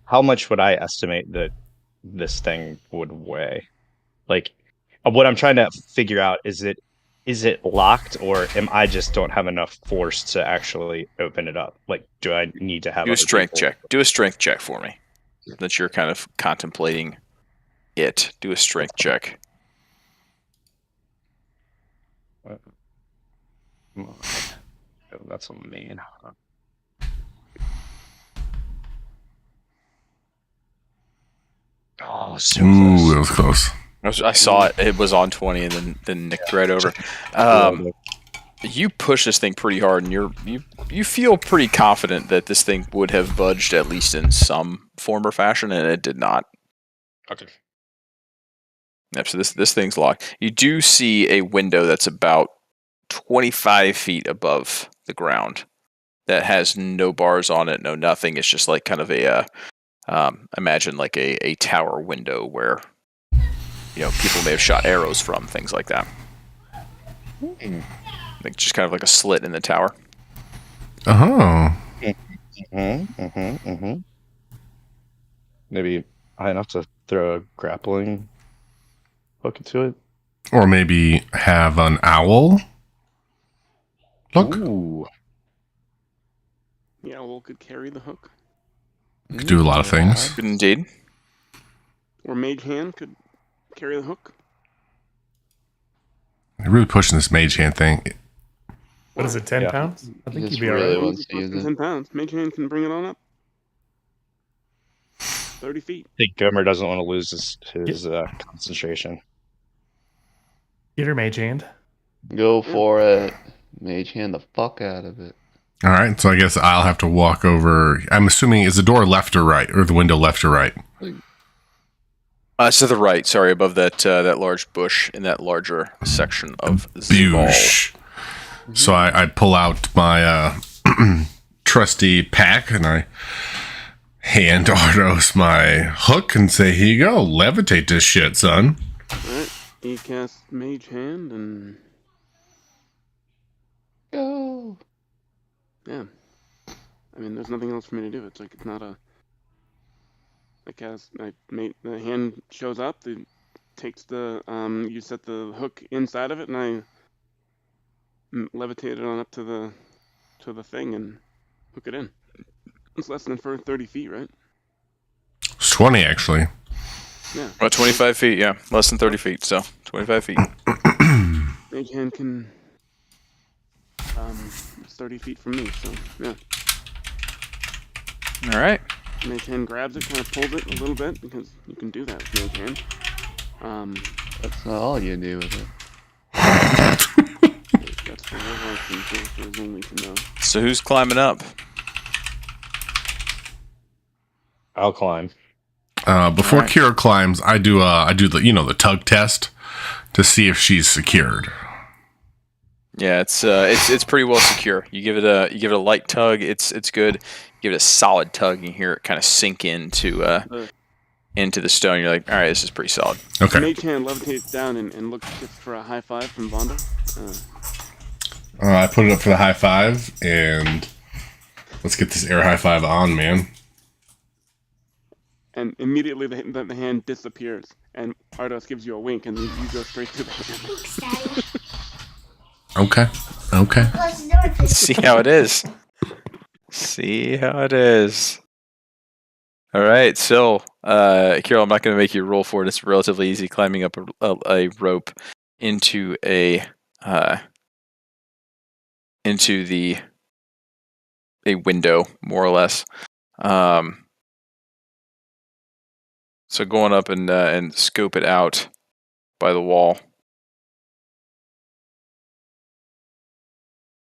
Speaker 2: How much would I estimate that this thing would weigh? What I'm trying to figure out is it locked, or am I just don't have enough force to actually open it up? Do I need to have
Speaker 1: Do a
Speaker 2: other
Speaker 1: strength
Speaker 2: people-
Speaker 1: check. Do a strength check for me. That you're kind of contemplating it. Do a strength check.
Speaker 2: Oh, that's what I mean. Oh, so
Speaker 4: Ooh, that was close.
Speaker 1: I saw it. It was on 20 and then nicked right over. You push this thing pretty hard, and you feel pretty confident that this thing would have budged at least in some form or fashion, and it did not.
Speaker 2: Okay.
Speaker 1: Yep, so this thing's locked. You do see a window that's about 25 feet above the ground that has no bars on it, no nothing. It's just kind of a imagine a tower window where people may have shot arrows from, things like that. Just kind of like a slit in the tower.
Speaker 4: Oh.
Speaker 2: Maybe high enough to throw a grappling hook into it.
Speaker 4: Or maybe have an owl. Hook?
Speaker 2: Ooh.
Speaker 5: Yeah, well, could carry the hook.
Speaker 4: Could do a lot of things.
Speaker 1: Good indeed.
Speaker 5: Or Mage Hand could carry the hook.
Speaker 4: You're really pushing this mage hand thing.
Speaker 6: What is it, 10
Speaker 2: Yeah.
Speaker 6: pounds? I think
Speaker 3: Just
Speaker 6: you'd be
Speaker 3: really
Speaker 6: alright.
Speaker 3: wants
Speaker 5: It's
Speaker 3: to
Speaker 5: less
Speaker 3: use
Speaker 5: than
Speaker 3: it.
Speaker 5: 10 pounds. Mage Hand can bring it on up. 30 feet.
Speaker 2: I think Gomer doesn't want to lose his concentration.
Speaker 6: Get her mage hand.
Speaker 3: Go for it. Mage hand the fuck out of it.
Speaker 4: All right, so I guess I'll have to walk over. I'm assuming, is the door left or right, or the window left or right?
Speaker 1: It's to the right. Sorry, above that that large bush in that larger section of the wall.
Speaker 4: Boosh. So I pull out my trusty pack and I hand Ardos my hook and say, "Here you go, levitate this shit, son."
Speaker 5: Alright. He casts Mage Hand and.
Speaker 3: Go.
Speaker 5: Yeah. I mean, there's nothing else for me to do. It's like, it's not a. The hand shows up, takes the, you set the hook inside of it, and I levitate it on up to the thing and hook it in. It's less than 30 feet, right?
Speaker 4: It's 20, actually.
Speaker 5: Yeah.
Speaker 1: About 25 feet, yeah. Less than 30 feet, so 25 feet.
Speaker 5: Mage Hand can, it's 30 feet from me, so, yeah.
Speaker 1: All right.
Speaker 5: Mage Hand grabs it, kind of pulls it a little bit, because you can do that with Mage Hand.
Speaker 3: That's not all you do with it.
Speaker 5: That's the whole option, so there's only to know.
Speaker 1: So who's climbing up?
Speaker 2: I'll climb.
Speaker 4: Before
Speaker 1: Alright.
Speaker 4: Kira climbs, I do the tug test to see if she's secured.
Speaker 1: Yeah, it's pretty well secure. You give it a light tug, it's good. Give it a solid tug, and you hear it kind of sink into the stone. You're like, all right, this is pretty solid.
Speaker 4: Okay.
Speaker 5: Mage Hand levitates down and looks for a high five from Vonda.
Speaker 4: I put it up for the high five, and let's get this air high five on, man.
Speaker 5: And immediately the hand disappears, and Ardos gives you a wink, and you go straight to the hand.
Speaker 7: Thanks, Daddy.
Speaker 4: Okay. Okay.
Speaker 7: Close the door, please.
Speaker 1: See how it is. See how it is. All right, so Carol, I'm not going to make you roll for it. It's relatively easy climbing up a rope into a window, more or less. So going up and scope it out by the wall.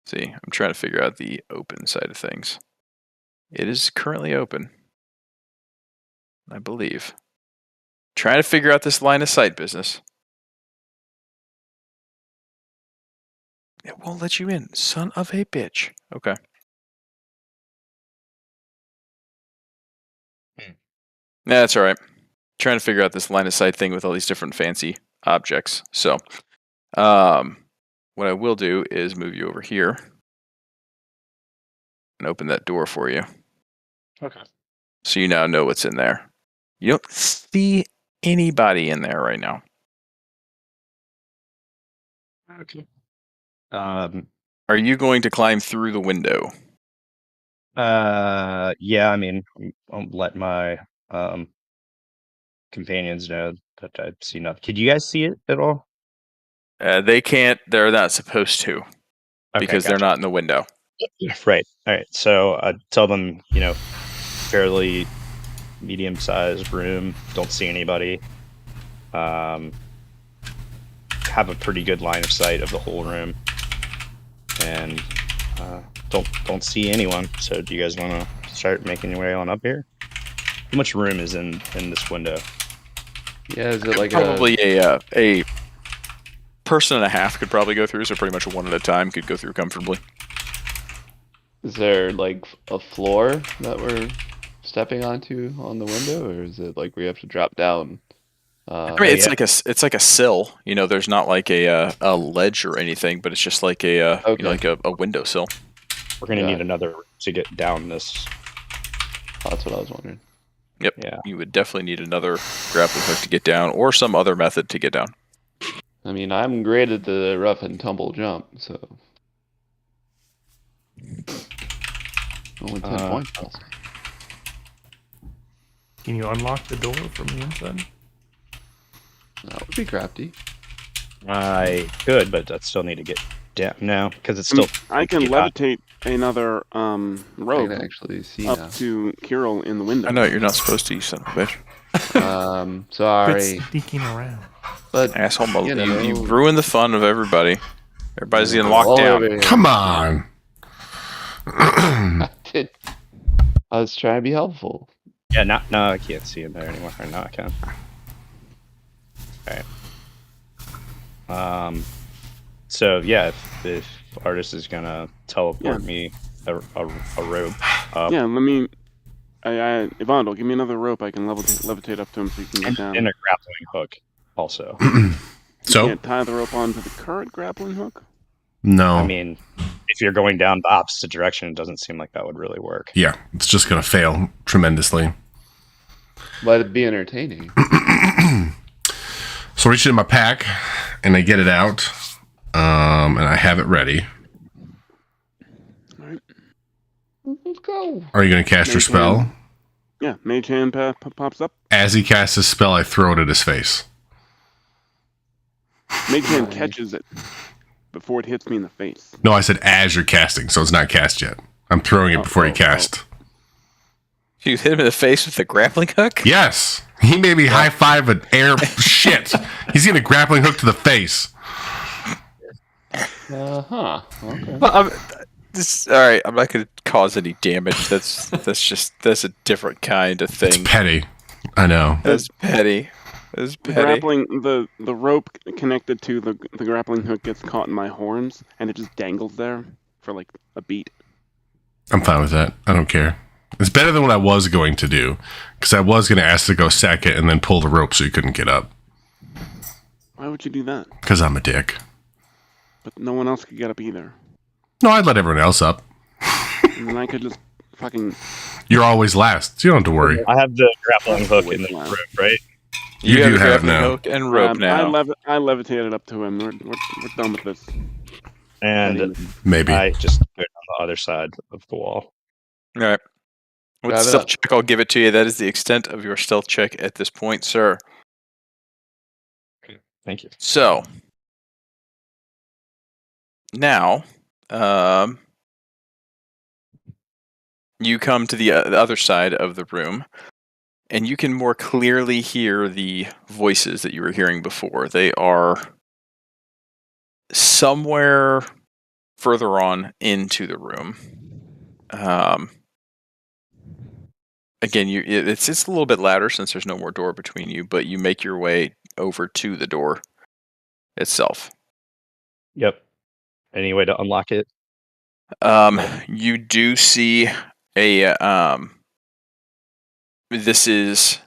Speaker 1: See, I'm trying to figure out the open side of things. It is currently open, I believe. Trying to figure out this line of sight business. It won't let you in, son of a bitch. Okay. Yeah, that's all right. Trying to figure out this line of sight thing with all these different fancy objects. So, what I will do is move you over here and open that door for you.
Speaker 2: Okay.
Speaker 1: So you now know what's in there. You don't see anybody in there right now.
Speaker 2: Okay.
Speaker 1: Are you going to climb through the window?
Speaker 2: Yeah, I mean, I'll let my companions know that I've seen up. Could you guys see it at all?
Speaker 1: They can't. They're not supposed to because they're not in the window.
Speaker 2: Right. All right. So tell them, fairly medium-sized room. Don't see anybody. Have a pretty good line of sight of the whole room, and don't see anyone. So do you guys want to start making your way on up here? How much room is in this window?
Speaker 3: Yeah, is it like
Speaker 1: Probably a person and a half could probably go through. So pretty much one at a time could go through comfortably.
Speaker 3: is there like a floor that we're stepping onto on the window, or is it like we have to drop down?
Speaker 1: I mean, it's like a sill. There's not like a ledge or anything, but it's just like a like a windowsill.
Speaker 2: We're gonna
Speaker 3: Yeah.
Speaker 2: need another room to get down this.
Speaker 3: That's what I was wondering.
Speaker 1: Yep.
Speaker 2: Yeah.
Speaker 1: You would definitely need another grappling hook to get down, or some other method to get down.
Speaker 3: I mean, I'm great at the rough and tumble jump, so Only 10 points.
Speaker 6: Can you unlock the door from the inside?
Speaker 3: That would be crafty.
Speaker 2: I could, but I still need to get down. No, because it's
Speaker 5: I mean,
Speaker 2: still.
Speaker 5: I can
Speaker 2: feet high.
Speaker 5: levitate another
Speaker 3: I
Speaker 5: rope
Speaker 3: can actually see
Speaker 5: up
Speaker 3: now.
Speaker 5: to Kirill in the window.
Speaker 1: I know you're not supposed to, you son of a bitch.
Speaker 3: Sorry,
Speaker 6: Quit sneaking around.
Speaker 3: but
Speaker 1: Asshole,
Speaker 3: You
Speaker 1: you
Speaker 3: know.
Speaker 1: ruined the fun of everybody. Everybody's getting locked
Speaker 3: all
Speaker 1: down.
Speaker 3: over here.
Speaker 4: Come on.
Speaker 3: I did. I was trying to be helpful.
Speaker 2: Yeah, no, I can't see him there anymore. Or no, I can. Alright. So yeah, if Artist is gonna teleport me a rope up
Speaker 5: Yeah, let me. Ivandel, give me another rope. I can levitate up to him so he can get down.
Speaker 2: and a grappling hook also.
Speaker 5: You
Speaker 4: So,
Speaker 5: can't tie the rope onto the current grappling hook.
Speaker 4: no.
Speaker 2: I mean, if you're going down the opposite direction, it doesn't seem like that would really work.
Speaker 4: Yeah, it's just going to fail tremendously.
Speaker 3: Let it be entertaining.
Speaker 4: So I reach in my pack and I get it out, and I have it ready.
Speaker 5: All right.
Speaker 3: Let's go.
Speaker 4: Are you going to cast your
Speaker 5: Mage
Speaker 4: spell?
Speaker 5: hand. Yeah, Mage Hand pops up.
Speaker 4: As he casts his spell, I throw it at his face.
Speaker 5: Mage Hand catches it before it hits me in the face.
Speaker 4: No, I said as you're casting, so it's not cast yet. I'm throwing it before you cast.
Speaker 1: You hit him in the face with the grappling hook?
Speaker 4: Yes. He made me high five an air shit. He's getting a grappling hook to the face.
Speaker 3: Huh. Okay.
Speaker 1: Well, all right, I'm not going to cause any damage. That's a different kind of thing.
Speaker 4: Petty. I know.
Speaker 1: That's petty. That's
Speaker 5: The
Speaker 1: petty.
Speaker 5: grappling, the rope connected to the grappling hook gets caught in my horns, and it just dangles there for like a beat.
Speaker 4: I'm fine with that. I don't care. It's better than what I was going to do, because I was going to ask to go second and then pull the rope so you couldn't get up,
Speaker 5: Why would you do that?
Speaker 4: because I'm a dick.
Speaker 5: But no one else could get up either.
Speaker 4: No, I'd let everyone else up.
Speaker 5: And then I could just fucking.
Speaker 4: You're always last. You don't have to worry.
Speaker 2: I have the grappling hook in the
Speaker 5: Wow.
Speaker 2: rope, right?
Speaker 4: You do
Speaker 1: a
Speaker 4: have
Speaker 1: grappling
Speaker 4: now.
Speaker 1: hook and rope now.
Speaker 5: I levitated up to him. We're done with this.
Speaker 2: And
Speaker 4: Maybe.
Speaker 2: I just go down the other side of the wall.
Speaker 1: All right. With
Speaker 3: Grab it
Speaker 1: stealth
Speaker 3: up.
Speaker 1: check, I'll give it to you. That is the extent of your stealth check at this point, sir.
Speaker 2: Thank you.
Speaker 1: So now, you come to the other side of the room, and you can more clearly hear the voices that you were hearing before. They are somewhere further on into the room. Again, it's a little bit louder since there's no more door between you, but you make your way over to the door itself.
Speaker 2: Yep. Any way to unlock it?
Speaker 1: You do see a this is,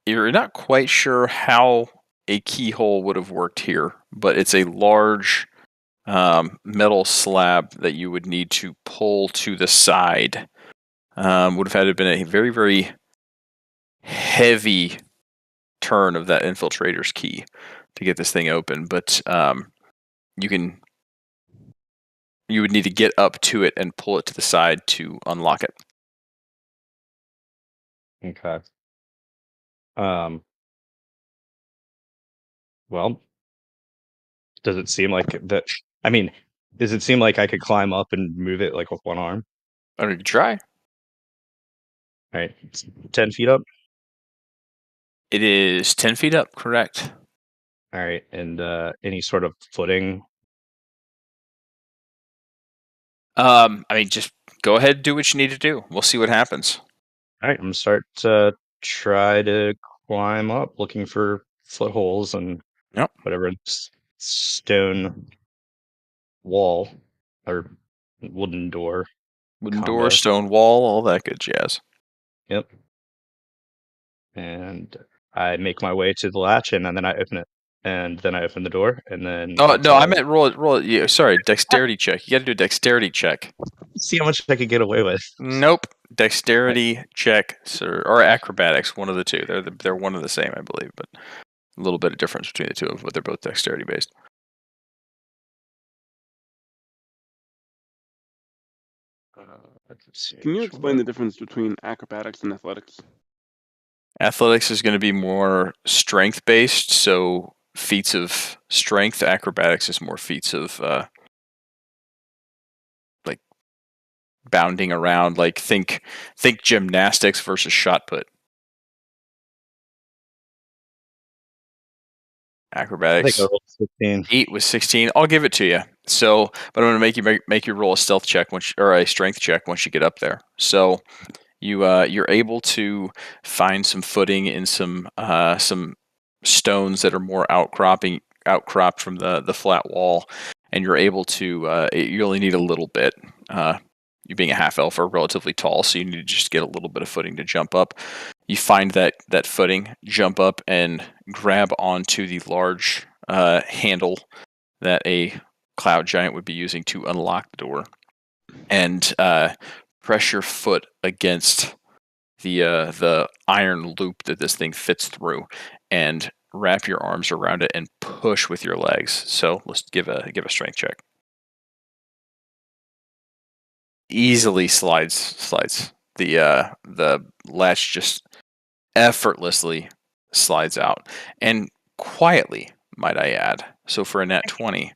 Speaker 1: you're not quite sure how a keyhole would have worked here, but it's a large metal slab that you would need to pull to the side. Would have had to have been a very, very heavy turn of that infiltrator's key to get this thing open, but you would need to get up to it and pull it to the side to unlock it.
Speaker 2: Okay. Well, does it seem like that? I mean, does it seem like I could climb up and move it like with one arm?
Speaker 1: I mean, try.
Speaker 2: All right, it's 10 feet up.
Speaker 1: It is 10 feet up, correct.
Speaker 2: All right, and any sort of footing?
Speaker 1: I mean, just go ahead and do what you need to do. We'll see what happens.
Speaker 2: All right, I'm gonna start to try to climb up, looking for footholes and
Speaker 1: Yep.
Speaker 2: whatever stone wall or wooden door.
Speaker 1: Wooden
Speaker 2: Combo.
Speaker 1: door, stone wall, all that good jazz.
Speaker 2: Yep. And I make my way to the latch, and then I open it, and then I open the door, and then.
Speaker 1: Oh no, I meant roll. Yeah, sorry, dexterity check. You got to do a dexterity check.
Speaker 2: See how much I could get away with.
Speaker 1: Nope, dexterity check, sir, or acrobatics. One of the two. They're one of the same, I believe, but a little bit of difference between the two of them. But they're both dexterity based.
Speaker 5: Can you explain the difference between acrobatics and athletics?
Speaker 1: Athletics is going to be more strength based, so feats of strength. Acrobatics is more feats of like bounding around. Like think gymnastics versus shot put.
Speaker 2: I think
Speaker 1: Acrobatics.
Speaker 2: I rolled 16.
Speaker 1: 8 was 16. I'll give it to you. So, but I'm going to make you roll a stealth check or a strength check once you get up there. So, you're able to find some footing in some stones that are more outcropped from the flat wall, and you're able to. You only need a little bit. You being a half elf are relatively tall, so you need to just get a little bit of footing to jump up. You find that footing, jump up, and grab onto the large handle that a cloud giant would be using to unlock the door, and press your foot against the iron loop that this thing fits through, and wrap your arms around it and push with your legs. So let's give a strength check. Easily slides the latch just effortlessly slides out, and quietly, might I add. So for a nat 20,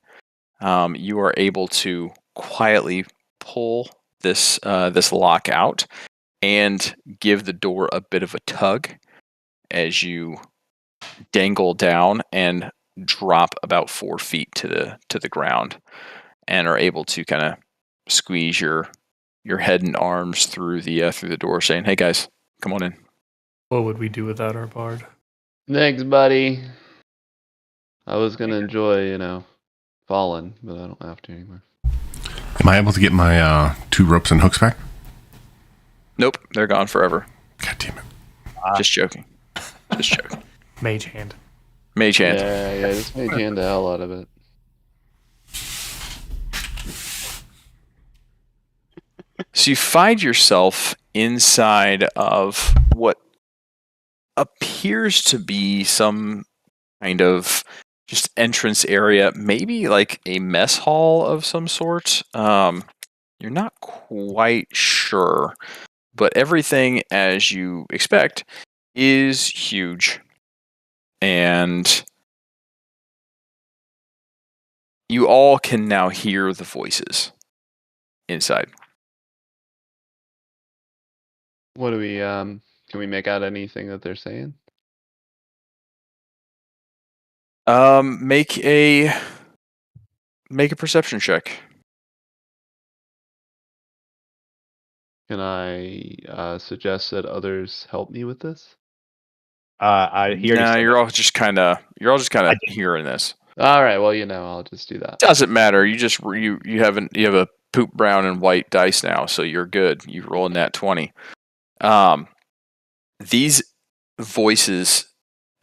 Speaker 1: you are able to quietly pull this lock out and give the door a bit of a tug as you dangle down and drop about 4 feet to the ground, and are able to kind of squeeze your head and arms through the door, saying, "Hey guys, come on in."
Speaker 6: What would we do without our bard?
Speaker 3: Thanks, buddy. I was gonna enjoy, falling, but I don't have to anymore.
Speaker 4: Am I able to get my 2 ropes and hooks back?
Speaker 1: Nope, they're gone forever.
Speaker 4: God damn it.
Speaker 1: Just joking. Just joking.
Speaker 6: Mage hand.
Speaker 1: Mage hand.
Speaker 3: Yeah, just mage hand the hell out of it.
Speaker 1: So you find yourself inside of what appears to be some kind of just entrance area, maybe like a mess hall of some sort. You're not quite sure, but everything, as you expect, is huge. And you all can now hear the voices inside.
Speaker 3: What do we, can we make out anything that they're saying?
Speaker 1: Make a perception check.
Speaker 3: Can I suggest that others help me with this?
Speaker 2: I hear
Speaker 1: Nah,
Speaker 2: you.
Speaker 1: you're all just kind of hearing this.
Speaker 3: All right, well, I'll just do that.
Speaker 1: Doesn't matter. You just you have a poop brown and white dice now, so you're good. You roll in that 20. These voices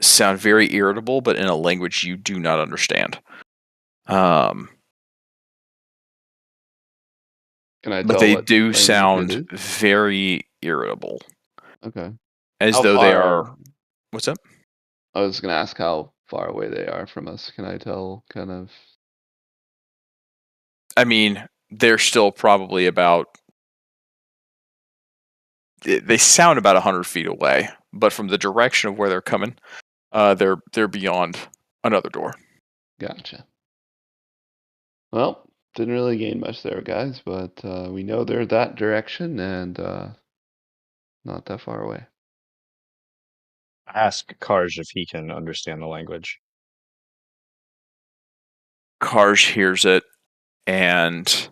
Speaker 1: sound very irritable, but in a language you do not understand.
Speaker 3: Can I tell
Speaker 1: But they
Speaker 3: what
Speaker 1: do
Speaker 3: language it
Speaker 1: sound
Speaker 3: is?
Speaker 1: very irritable,
Speaker 3: Okay.
Speaker 1: as
Speaker 3: How
Speaker 1: though they
Speaker 3: far-
Speaker 1: are. What's up?
Speaker 3: I was going to ask how far away they are from us. Can I tell kind of?
Speaker 1: I mean, they're still probably about. They sound about 100 feet away, but from the direction of where they're coming, they're beyond another door.
Speaker 3: Gotcha. Well, didn't really gain much there, guys, but we know they're that direction and not that far away.
Speaker 2: Ask Karj if he can understand the language.
Speaker 1: Karj hears it and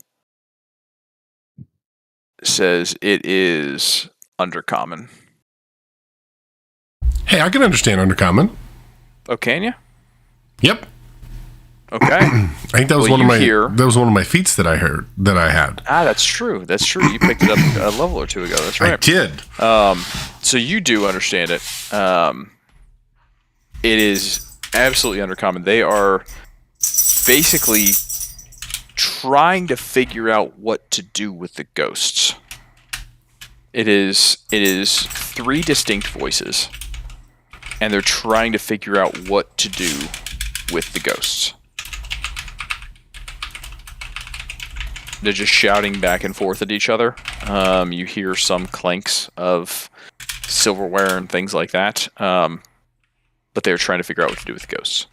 Speaker 1: says it is Undercommon.
Speaker 4: Hey, I can understand Undercommon.
Speaker 1: Oh, can you?
Speaker 4: Yep.
Speaker 1: Okay.
Speaker 4: I think that was
Speaker 1: Well,
Speaker 4: that was one of my feats that I had.
Speaker 1: That's true. That's true. You picked it up a level or two ago. That's
Speaker 4: I
Speaker 1: right.
Speaker 4: did.
Speaker 1: So you do understand it. It is absolutely Undercommon. They are basically trying to figure out what to do with the ghosts. It is 3 distinct voices, and they're trying to figure out what to do with the ghosts. They're just shouting back and forth at each other. You hear some clanks of silverware and things like that. But they're trying to figure out what to do with the ghosts.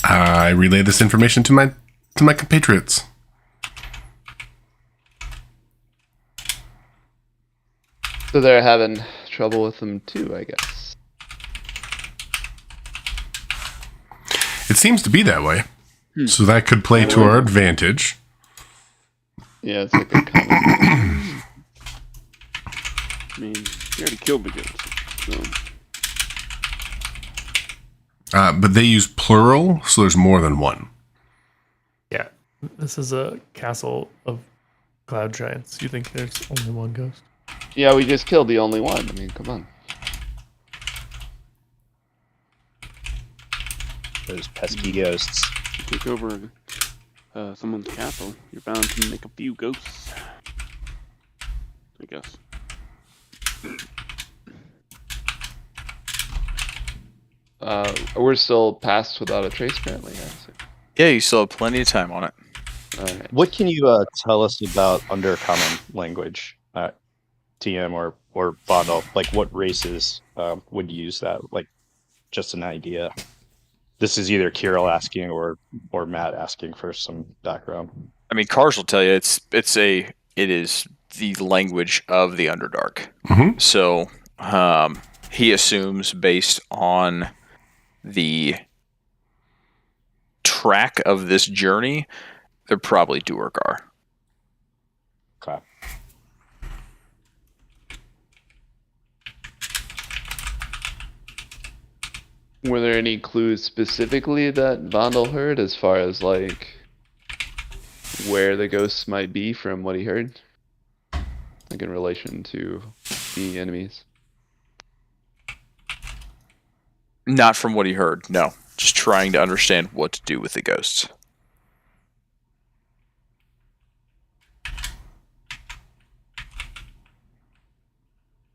Speaker 4: I relay this information to my compatriots.
Speaker 3: So they're having trouble with them too, I guess.
Speaker 4: It seems to be that way. So that could play to our advantage.
Speaker 3: Yeah, it's like a common.
Speaker 5: I mean, you already killed the ghost. So.
Speaker 4: But they use plural, so there's more than one.
Speaker 6: Yeah, this is a castle of cloud giants. You think there's only one ghost?
Speaker 3: Yeah, we just killed the only one. I mean, come on.
Speaker 2: Those pesky ghosts.
Speaker 5: You take over someone's castle, you're bound to make a few ghosts. I guess.
Speaker 3: We're still passed without a trace, apparently.
Speaker 1: Yeah, you still have plenty of time on it.
Speaker 3: All right.
Speaker 2: What can you tell us about Undercommon language, TM or Vondel? Like, what races would use that? Like, just an idea. This is either Kirill asking or Matt asking for some background.
Speaker 1: I mean, Kars will tell you it is the language of the Underdark.
Speaker 4: Mm-hmm.
Speaker 1: So he assumes based on the track of this journey, they're probably Duergar.
Speaker 2: Okay.
Speaker 3: Were there any clues specifically that Vondel heard as far as like where the ghosts might be from what he heard? Like in relation to the enemies?
Speaker 1: Not from what he heard, no. Just trying to understand what to do with the ghosts.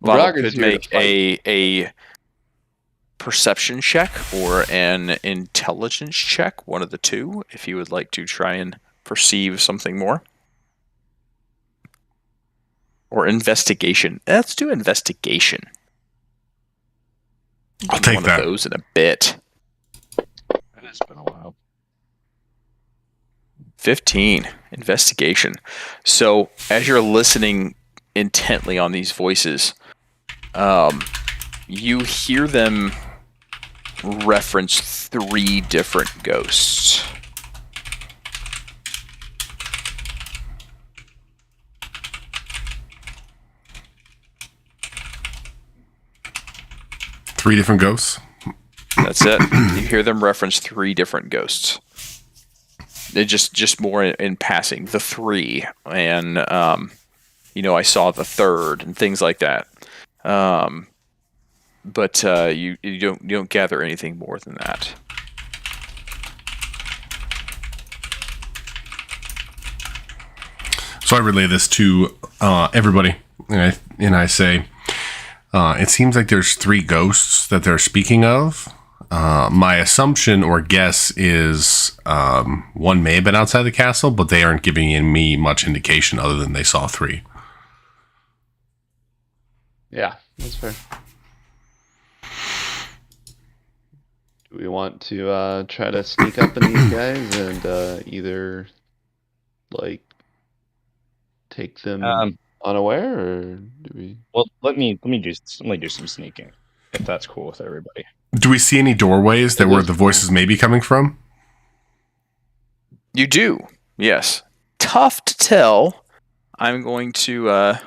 Speaker 1: Vondel
Speaker 3: Braga's
Speaker 1: could
Speaker 3: here to
Speaker 1: make
Speaker 3: fight.
Speaker 1: a perception check or an intelligence check, one of the two, if you would like to try and perceive something more. Or investigation. Let's do investigation.
Speaker 4: I'll take
Speaker 1: one
Speaker 4: that.
Speaker 1: of those in a bit.
Speaker 2: It's been a while.
Speaker 1: 15. Investigation. So, as you're listening intently on these voices, you hear them reference 3 different ghosts.
Speaker 4: Three different ghosts.
Speaker 1: That's it. You hear them reference 3 different ghosts. They just more in passing. The 3, and I saw the 3rd, and things like that. But you don't gather anything more than that.
Speaker 4: So I relay this to everybody, and I say, it seems like there's 3 ghosts that they're speaking of. My assumption or guess is one may have been outside the castle, but they aren't giving me much indication other than they saw 3.
Speaker 3: Yeah, that's fair. Do we want to try to sneak up on these guys and either like take them unaware, or do we?
Speaker 2: Well, let me do some sneaking, if that's cool with everybody.
Speaker 4: Do we see any doorways that where the voices may be coming from?
Speaker 1: You do, yes. Tough to tell. I'm going to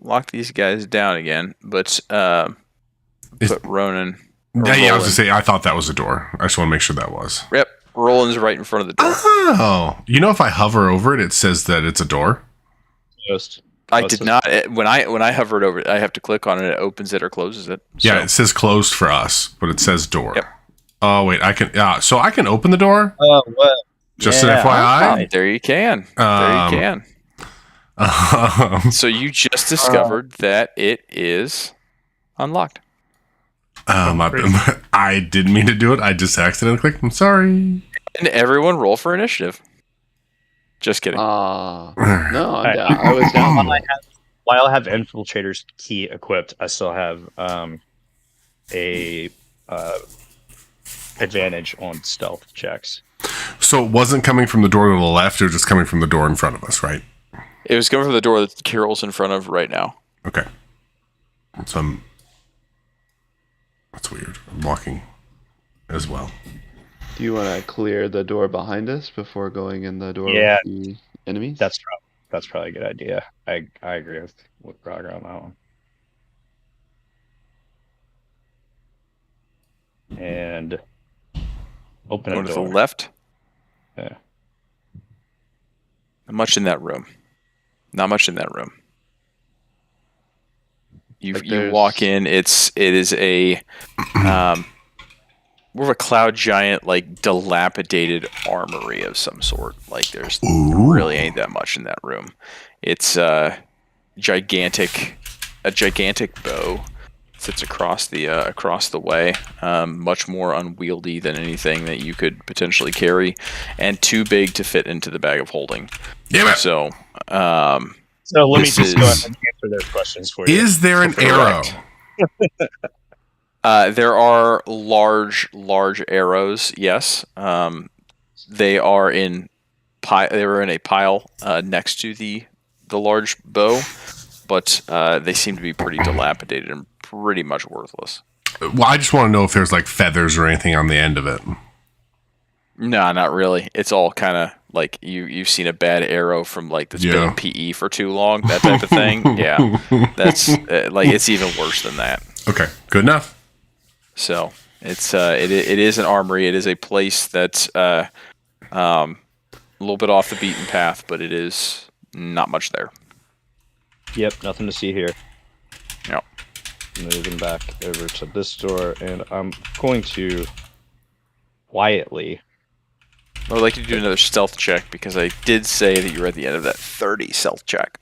Speaker 1: lock these guys down again, but put Ronan.
Speaker 4: Yeah, I was gonna say I thought that was a door. I just want to make sure that was.
Speaker 1: Yep, Roland's right in front of the door.
Speaker 4: Oh, if I hover over it, it says that it's a door.
Speaker 2: Ghost.
Speaker 1: I did not. When I hovered over it, I have to click on it. It opens it or closes it. So.
Speaker 4: Yeah, it says closed for us, but it says door.
Speaker 1: Yep.
Speaker 4: Oh wait, I can. So I can open the door.
Speaker 2: Oh, what?
Speaker 4: Just an FYI.
Speaker 1: There you can. So you just discovered that it is unlocked.
Speaker 6: crazy.
Speaker 4: I didn't mean to do it. I just accidentally clicked. I'm sorry.
Speaker 1: And everyone roll for initiative. Just kidding.
Speaker 3: No, I'm
Speaker 2: Alright.
Speaker 3: down. I was down.
Speaker 2: While I have Infiltrator's key equipped, I still have a advantage on stealth checks.
Speaker 4: So it wasn't coming from the door to the left, it was just coming from the door in front of us, right?
Speaker 1: It was coming from the door that Carol's in front of right now.
Speaker 4: Okay. So that's weird. I'm walking as well.
Speaker 3: Do you want to clear the door behind us before going in the door
Speaker 2: Yeah.
Speaker 3: with the enemies?
Speaker 2: That's probably a good idea. I agree with Roger on that one. And open
Speaker 1: Going
Speaker 2: a
Speaker 1: to the
Speaker 2: door.
Speaker 1: left.
Speaker 2: Yeah.
Speaker 1: Not much in that room. Not much in that room. You
Speaker 3: Like
Speaker 1: you walk in. It is a more of a cloud giant, like dilapidated armory of some sort. Like there really ain't that much in that room. It's a gigantic bow sits across the way, much more unwieldy than anything that you could potentially carry, and too big to fit into the bag of holding.
Speaker 4: Damn it.
Speaker 1: So,
Speaker 2: So let me
Speaker 1: This
Speaker 2: just go
Speaker 1: is-
Speaker 2: ahead and answer those questions for you.
Speaker 4: Is there an arrow?
Speaker 1: there are large arrows. Yes, they are in They were in a pile next to the large bow, but they seem to be pretty dilapidated and pretty much worthless.
Speaker 4: Well, I just want to know if there's like feathers or anything on the end of it.
Speaker 1: No, not really. It's all kind of like you've seen a bad arrow from like that's been in PE for too long, that type of thing. Yeah, that's like it's even worse than that.
Speaker 4: Okay, good enough.
Speaker 1: So it's it is an armory. It is a place that's a little bit off the beaten path, but it is not much there.
Speaker 2: Yep, nothing to see here.
Speaker 1: Yep.
Speaker 2: Moving back over to this door, and I'm going to quietly.
Speaker 1: I would like you to do another stealth check because I did say that you were at the end of that 30 stealth check.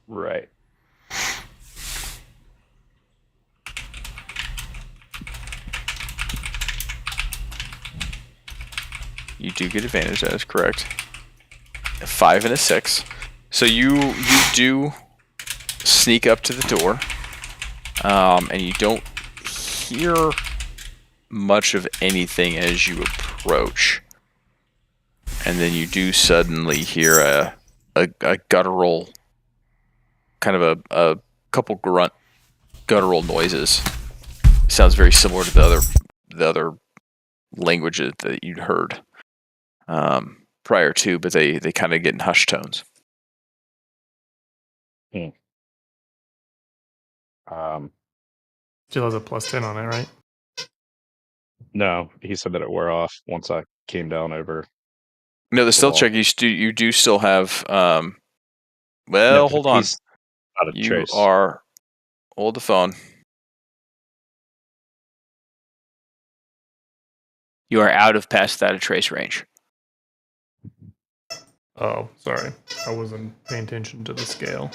Speaker 2: Right.
Speaker 1: You do get advantage. That is correct. A 5 and a 6. So you do sneak up to the door, and you don't hear much of anything as you approach. And then you do suddenly hear a guttural, kind of a couple guttural noises. Sounds very similar to the other languages that you'd heard prior to, but they kind of get in hushed tones.
Speaker 6: Still has a +10 on it, right?
Speaker 2: No, he said that it wore off once I came down over.
Speaker 1: No, the stealth
Speaker 2: Well-
Speaker 1: check you do still have. Well,
Speaker 2: No,
Speaker 1: hold on.
Speaker 2: he's out of
Speaker 1: You
Speaker 2: trace.
Speaker 1: are. Hold the phone. You are out of past that trace range.
Speaker 6: Oh, sorry. I wasn't paying attention to the scale.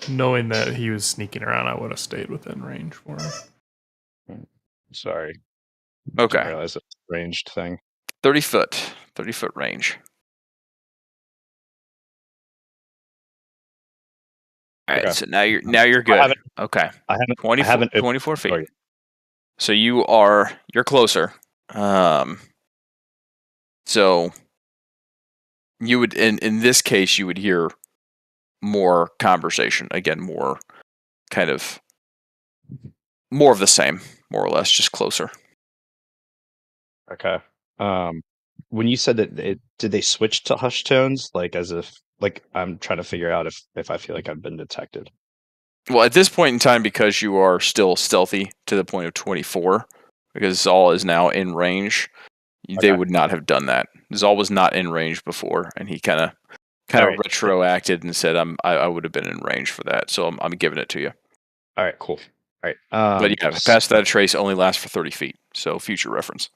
Speaker 6: Knowing that he was sneaking around, I would have stayed within range for him.
Speaker 2: Sorry.
Speaker 1: Okay.
Speaker 2: I realized it's a ranged thing.
Speaker 1: 30 foot range. All right,
Speaker 2: Okay.
Speaker 1: so now you're good.
Speaker 2: haven't-
Speaker 1: Okay.
Speaker 2: I haven't.
Speaker 1: 24,
Speaker 2: haven't opened
Speaker 1: 24 feet.
Speaker 2: the door yet.
Speaker 1: So you're closer. So you would in this case you would hear more conversation. Again, more of the same, more or less, just closer.
Speaker 2: Okay. When you said that, did they switch to hush tones? Like as if, like I'm trying to figure out if I feel like I've been detected.
Speaker 1: Well, at this point in time, because you are still stealthy to the point of 24, because Zal is now in range, they
Speaker 2: Okay.
Speaker 1: would not have done that. Zal was not in range before, and he kind of
Speaker 2: Alright.
Speaker 1: retroacted and said, I would have been in range for that, so I'm giving it to you.
Speaker 2: All right, cool. All right.
Speaker 1: But yeah, past that trace only lasts for 30 feet, so future reference.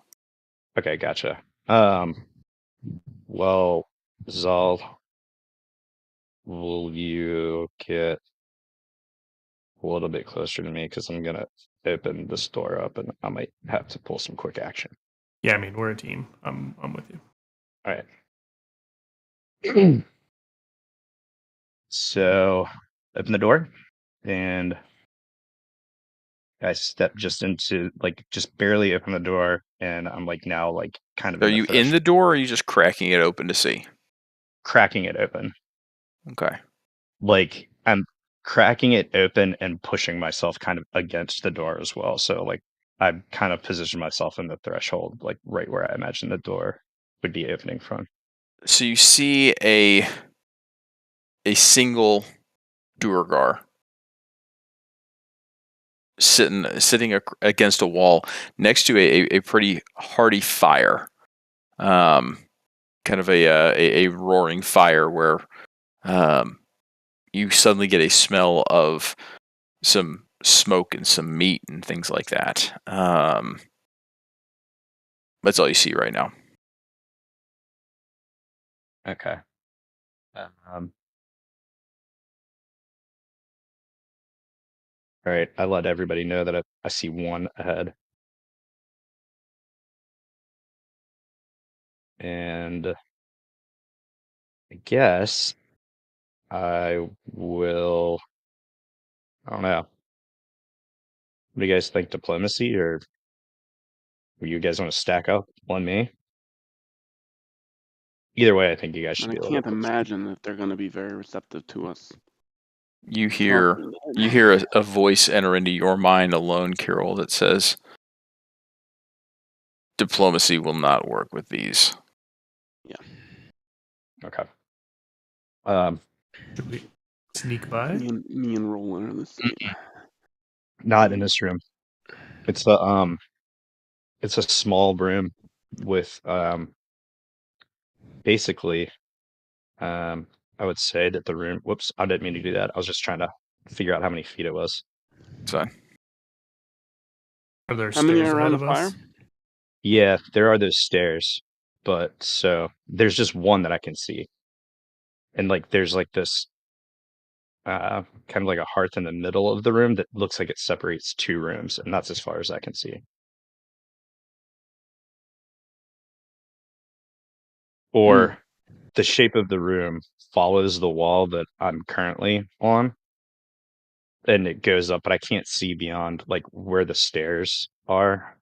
Speaker 2: Okay, gotcha. Well, Zal, will you get a little bit closer to me? Because I'm gonna open this door up, and I might have to pull some quick action.
Speaker 6: Yeah, I mean, we're a team. I'm with you.
Speaker 2: All right. So, open the door, and I step just into, like, just barely open the door, and I'm, like, now, like, kind of
Speaker 1: Are you in the door, or are you just cracking it open to see?
Speaker 2: cracking it open.
Speaker 1: Okay.
Speaker 2: Like, I'm cracking it open and pushing myself kind of against the door as well. So, like, I've kind of positioned myself in the threshold, like, right where I imagine the door would be opening from.
Speaker 1: So you see a single Duergar sitting against a wall next to a pretty hearty fire, kind of a roaring fire where you suddenly get a smell of some smoke and some meat and things like that. That's all you see right now.
Speaker 2: Okay. All right. I let everybody know that I see one ahead. And I guess I will. I don't know. What do you guys think? Diplomacy, or you guys want to stack up on me? Either way, I think you guys should
Speaker 5: And
Speaker 2: be
Speaker 5: I
Speaker 2: a little
Speaker 5: can't imagine that they're going to be very receptive to us.
Speaker 1: You hear a voice enter into your mind alone, Carol, that says, "Diplomacy will not work with these."
Speaker 2: Okay.
Speaker 6: Should we sneak by?
Speaker 5: Me and Roland are in the same.
Speaker 2: Not in this room. It's a small room with basically I would say that the room. Whoops, I didn't mean to do that. I was just trying to figure out how many feet it was.
Speaker 1: So
Speaker 6: Are there
Speaker 5: How many
Speaker 6: stairs
Speaker 5: are around
Speaker 6: ahead
Speaker 5: the
Speaker 6: of
Speaker 5: fire?
Speaker 6: us?
Speaker 2: Yeah, there are those stairs, but so there's just one that I can see, and like there's like this kind of like a hearth in the middle of the room that looks like it separates two rooms, and that's as far as I can see. Or the shape of the room follows the wall that I'm currently on, and it goes up, but I can't see beyond like where the stairs are.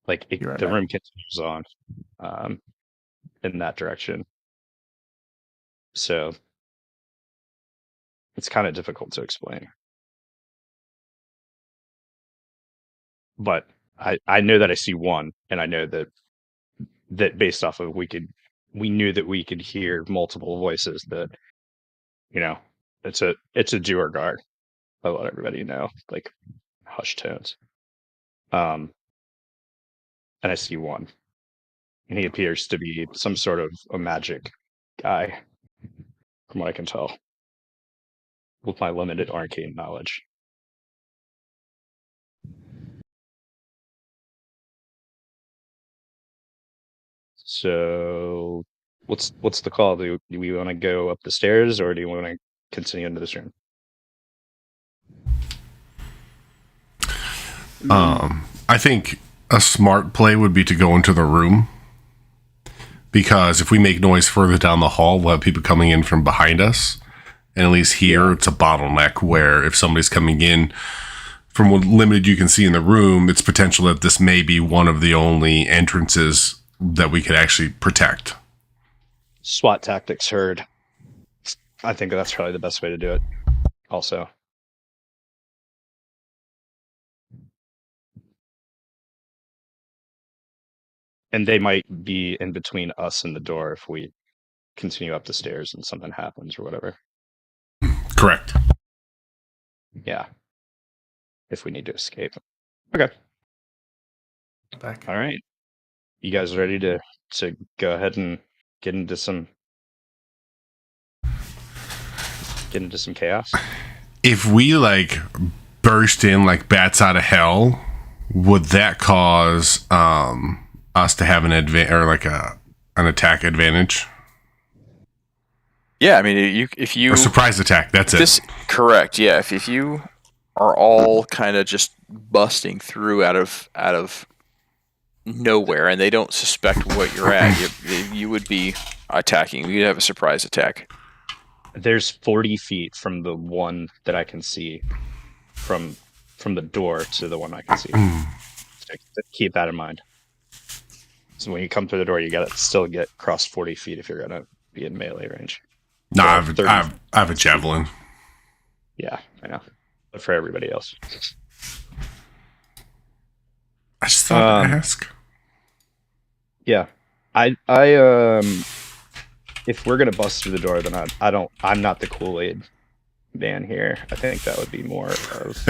Speaker 2: Like
Speaker 6: You're right
Speaker 2: the
Speaker 6: back.
Speaker 2: room continues on in that direction. So it's kind of difficult to explain. But I know that I see one, and I know that based off of we knew that we could hear multiple voices, that it's a Duergar. I let everybody know, like, hushed tones. And I see one, and he appears to be some sort of a magic guy, from what I can tell, with my limited arcane knowledge. So, what's the call? Do we want to go up the stairs, or do you want to continue into this room?
Speaker 4: I think a smart play would be to go into the room, because if we make noise further down the hall, we'll have people coming in from behind us. And at least here, it's a bottleneck where if somebody's coming in from what limited you can see in the room, it's potential that this may be one of the only entrances that we could actually protect.
Speaker 2: SWAT tactics heard. I think that's probably the best way to do it. Also. And they might be in between us and the door if we continue up the stairs and something happens or whatever.
Speaker 4: Correct.
Speaker 2: Yeah. If we need to escape. Okay.
Speaker 6: Back.
Speaker 2: All right. You guys ready to go ahead and get into some chaos?
Speaker 4: If we like burst in like bats out of hell, would that cause us to have an an attack advantage?
Speaker 1: yeah, I mean, if you
Speaker 4: Or surprise attack. That's it.
Speaker 1: Correct. Yeah, if you are all kind of just busting through out of nowhere, and they don't suspect what you're at. You would be attacking. You'd have a surprise attack.
Speaker 2: There's 40 feet from the one that I can see, from the door to the one I can see. So keep that in mind. So when you come through the door, you got to still get across 40 feet if you're gonna be in melee range.
Speaker 4: No,
Speaker 2: Or
Speaker 4: I
Speaker 2: 30.
Speaker 4: have a javelin.
Speaker 2: Yeah, I know. But for everybody else.
Speaker 4: I just thought to ask.
Speaker 2: Yeah, I if we're gonna bust through the door, then I'm not the Kool-Aid man here. I think that would be more of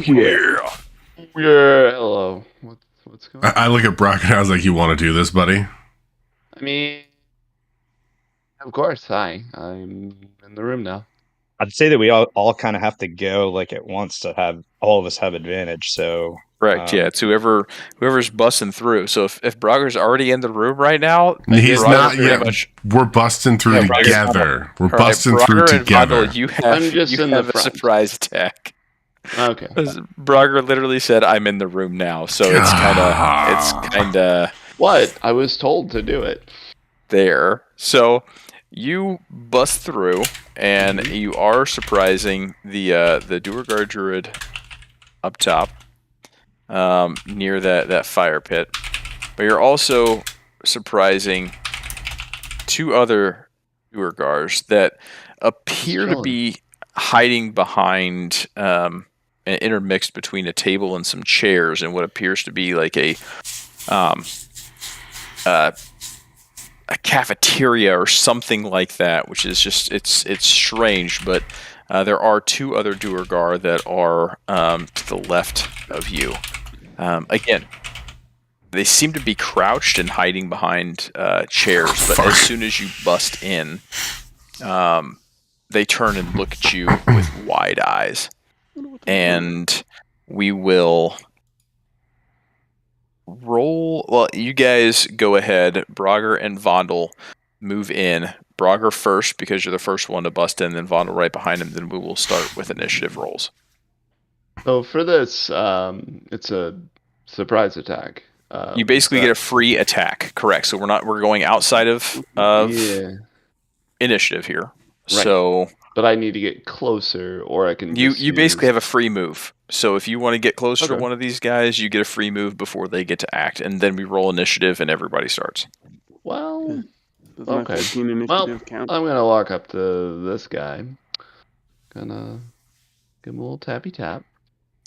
Speaker 3: Yeah. Hello. What's going on?
Speaker 4: I look at Brock and I was like, "You want to do this, buddy?"
Speaker 3: I mean, of course. Hi, I'm in the room now.
Speaker 2: I'd say that we all kind of have to go like at once to have all of us have advantage. So
Speaker 1: Correct. Yeah, it's whoever's busting through. So if Brogger's already in the room right now,
Speaker 4: He's
Speaker 1: Brogger's
Speaker 4: not
Speaker 1: pretty
Speaker 4: yet.
Speaker 1: much.
Speaker 4: We're busting through
Speaker 1: Yeah, Brogger's
Speaker 4: together. We're
Speaker 1: All right,
Speaker 4: busting through
Speaker 1: Brogger and
Speaker 4: together.
Speaker 1: Vondel, you
Speaker 3: I'm
Speaker 1: have
Speaker 3: just
Speaker 1: you
Speaker 3: in the
Speaker 1: have a
Speaker 3: front.
Speaker 1: surprise attack.
Speaker 3: Okay.
Speaker 1: Because Brogger literally said, "I'm in the room now," so it's kind of
Speaker 3: What? I was told to do it.
Speaker 1: there. So you bust through, and you are surprising the Duergar Druid up top, near that fire pit. But you're also surprising two other Duergars that appear to be hiding behind and intermixed between a table and some chairs and what appears to be like a cafeteria or something like that, which is just it's strange. But there are two other Duergar that are to the left of you. Again, they seem to be crouched and hiding behind chairs, but as soon as you bust in, they turn and look at you with wide eyes. And we will roll. Well, you guys go ahead. Brogger and Vondel move in. Brogger first because you're the first one to bust in, then Vondel right behind him. Then we will start with initiative rolls.
Speaker 3: So for this, it's a surprise attack.
Speaker 1: You basically get a free attack. Correct. So we're going outside of
Speaker 3: yeah.
Speaker 1: initiative here.
Speaker 3: Right.
Speaker 1: So
Speaker 3: But I need to get closer, or I can.
Speaker 1: you basically have a free move. So if you want to get closer to
Speaker 3: Okay.
Speaker 1: one of these guys, you get a free move before they get to act, and then we roll initiative and everybody starts.
Speaker 3: Well,
Speaker 5: Does my
Speaker 3: Okay.
Speaker 5: 14 initiative
Speaker 3: well,
Speaker 5: count?
Speaker 3: I'm gonna walk up to this guy. Gonna give him a little tappy tap.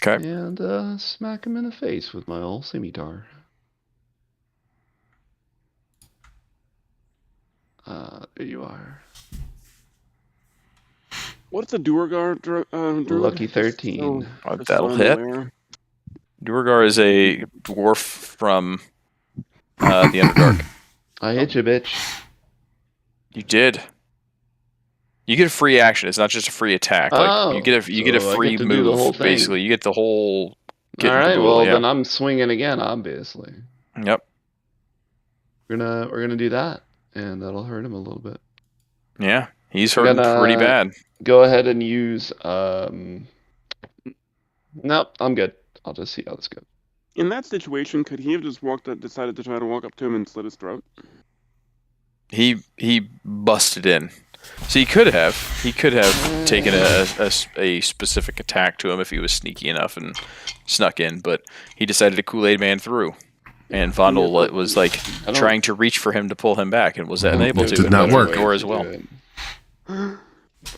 Speaker 1: Okay.
Speaker 3: And smack him in the face with my old scimitar. There you are.
Speaker 5: What's a Duergar druid?
Speaker 3: Lucky
Speaker 5: Just
Speaker 3: 13.
Speaker 5: just
Speaker 1: That'll
Speaker 5: I'm
Speaker 1: hit.
Speaker 5: aware.
Speaker 1: Duergar is a dwarf from the Underdark.
Speaker 3: I hit you, bitch.
Speaker 1: You did. You get a free action. It's not just a free attack. Like you get a
Speaker 3: so
Speaker 1: you get a
Speaker 3: I
Speaker 1: free
Speaker 3: get to do the whole
Speaker 1: move.
Speaker 3: thing.
Speaker 1: Basically, you get the whole. kit
Speaker 3: All
Speaker 1: and
Speaker 3: right.
Speaker 1: caboodle,
Speaker 3: Well,
Speaker 1: yeah.
Speaker 3: then I'm swinging again. Obviously,
Speaker 1: Yep.
Speaker 3: we're gonna do that, and that'll hurt him a little bit.
Speaker 1: Yeah. He's hurting
Speaker 3: Gonna-
Speaker 1: pretty bad.
Speaker 3: Go ahead and use. Nope, I'm good. I'll just see how this goes.
Speaker 5: In that situation, could he have just decided to try to walk up to him and slit his throat?
Speaker 1: He busted in. So he could have taken a specific attack to him if he was sneaky enough and snuck in, but he decided to Kool-Aid man through. And Vondel was like
Speaker 3: I don't-
Speaker 1: trying to reach for him to pull him back and was unable to.
Speaker 4: Did
Speaker 1: and
Speaker 4: not
Speaker 1: went
Speaker 4: work.
Speaker 1: for the door as well.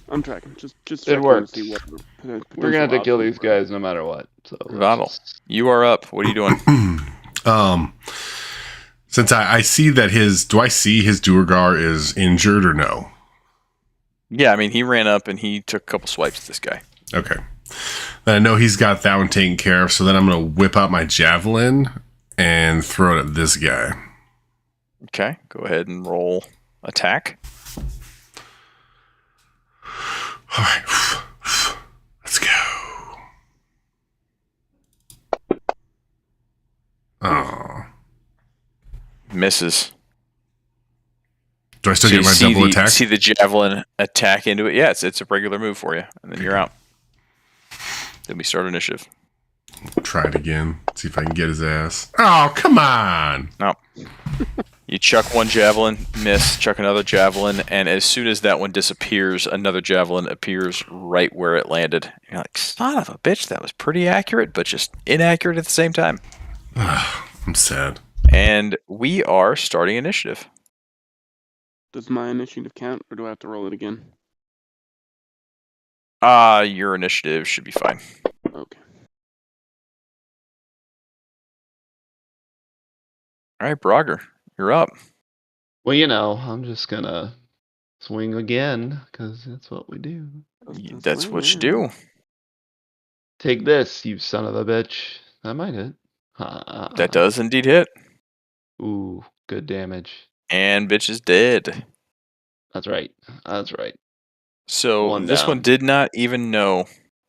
Speaker 5: I'm tracking. Just
Speaker 3: It
Speaker 5: checking
Speaker 3: worked.
Speaker 5: to see what
Speaker 3: We're gonna have to kill these guys no matter what. So let's
Speaker 1: Vondel,
Speaker 3: just-
Speaker 1: you are up. What are you doing?
Speaker 4: Since I see that do I see his Duergar is injured or no?
Speaker 1: Yeah, I mean, he ran up and he took a couple swipes at this guy.
Speaker 4: Okay. Then I know he's got that one taken care of, so then I'm going to whip out my javelin and throw it at this guy.
Speaker 1: Okay, go ahead and roll attack.
Speaker 4: All right. Let's go. Oh.
Speaker 1: Misses.
Speaker 4: Do I still
Speaker 1: So
Speaker 4: get
Speaker 1: you
Speaker 4: my double attack?
Speaker 1: See the javelin attack into it. Yeah, it's a regular move for you, and then you're out. Then we start initiative.
Speaker 4: Try it again. See if I can get his ass. Oh, come on!
Speaker 1: No. You chuck one javelin, miss, chuck another javelin, and as soon as that one disappears, another javelin appears right where it landed. You're like, son of a bitch, that was pretty accurate, but just inaccurate at the same time.
Speaker 4: I'm sad.
Speaker 1: And we are starting initiative.
Speaker 5: Does my initiative count, or do I have to roll it again?
Speaker 1: Your initiative should be fine.
Speaker 5: Okay.
Speaker 1: All right, Brogger, you're up.
Speaker 3: Well, you know, I'm just gonna swing again because that's what we do.
Speaker 1: That's what you do.
Speaker 3: Take this, you son of a bitch. That might hit.
Speaker 1: That does indeed hit.
Speaker 3: Ooh, good damage.
Speaker 1: And bitch is dead.
Speaker 3: That's right. That's right.
Speaker 1: So
Speaker 3: One
Speaker 1: this
Speaker 3: down.
Speaker 1: one did not even know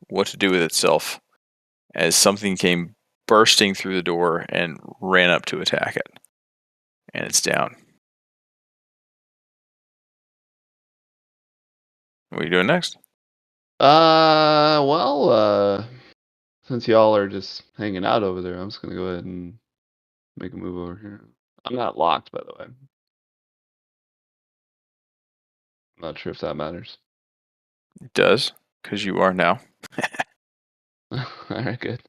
Speaker 1: what to do with itself as something came bursting through the door and ran up to attack it. And it's down. What are you doing next?
Speaker 3: Well, since y'all are just hanging out over there, I'm just gonna go ahead and make a move over here. I'm not locked, by the way. I'm not sure if that matters.
Speaker 1: It does, because you are now.
Speaker 3: Alright, good.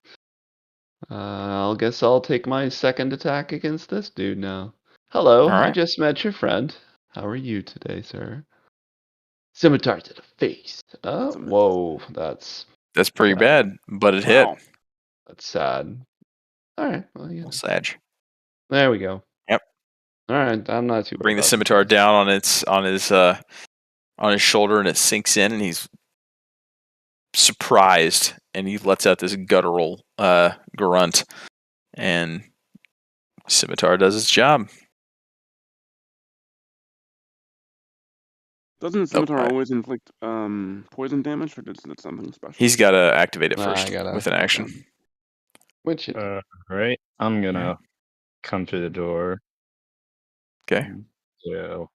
Speaker 3: I'll guess I'll take my second attack against this dude now. Hello, I
Speaker 1: Alright.
Speaker 3: just met your friend. How are you today, sir? Scimitar to the face. Oh, whoa, that's
Speaker 1: Pretty bad, but it hit.
Speaker 3: that's sad. Alright, well, yeah.
Speaker 1: Little Sag.
Speaker 3: There we go.
Speaker 1: Yep.
Speaker 3: Alright, I'm not too
Speaker 1: Bring
Speaker 3: worried
Speaker 1: the
Speaker 3: about
Speaker 1: scimitar down on his shoulder, and it sinks in, and he's surprised, and he lets out this guttural grunt, and scimitar does its job.
Speaker 5: Doesn't scimitar
Speaker 1: I-
Speaker 5: always inflict poison damage, or does that something special?
Speaker 1: He's got to activate it
Speaker 3: Nah, I
Speaker 1: first
Speaker 3: gotta-
Speaker 1: with an action.
Speaker 3: Which
Speaker 2: Right. I'm gonna come through the door.
Speaker 1: Okay.
Speaker 2: So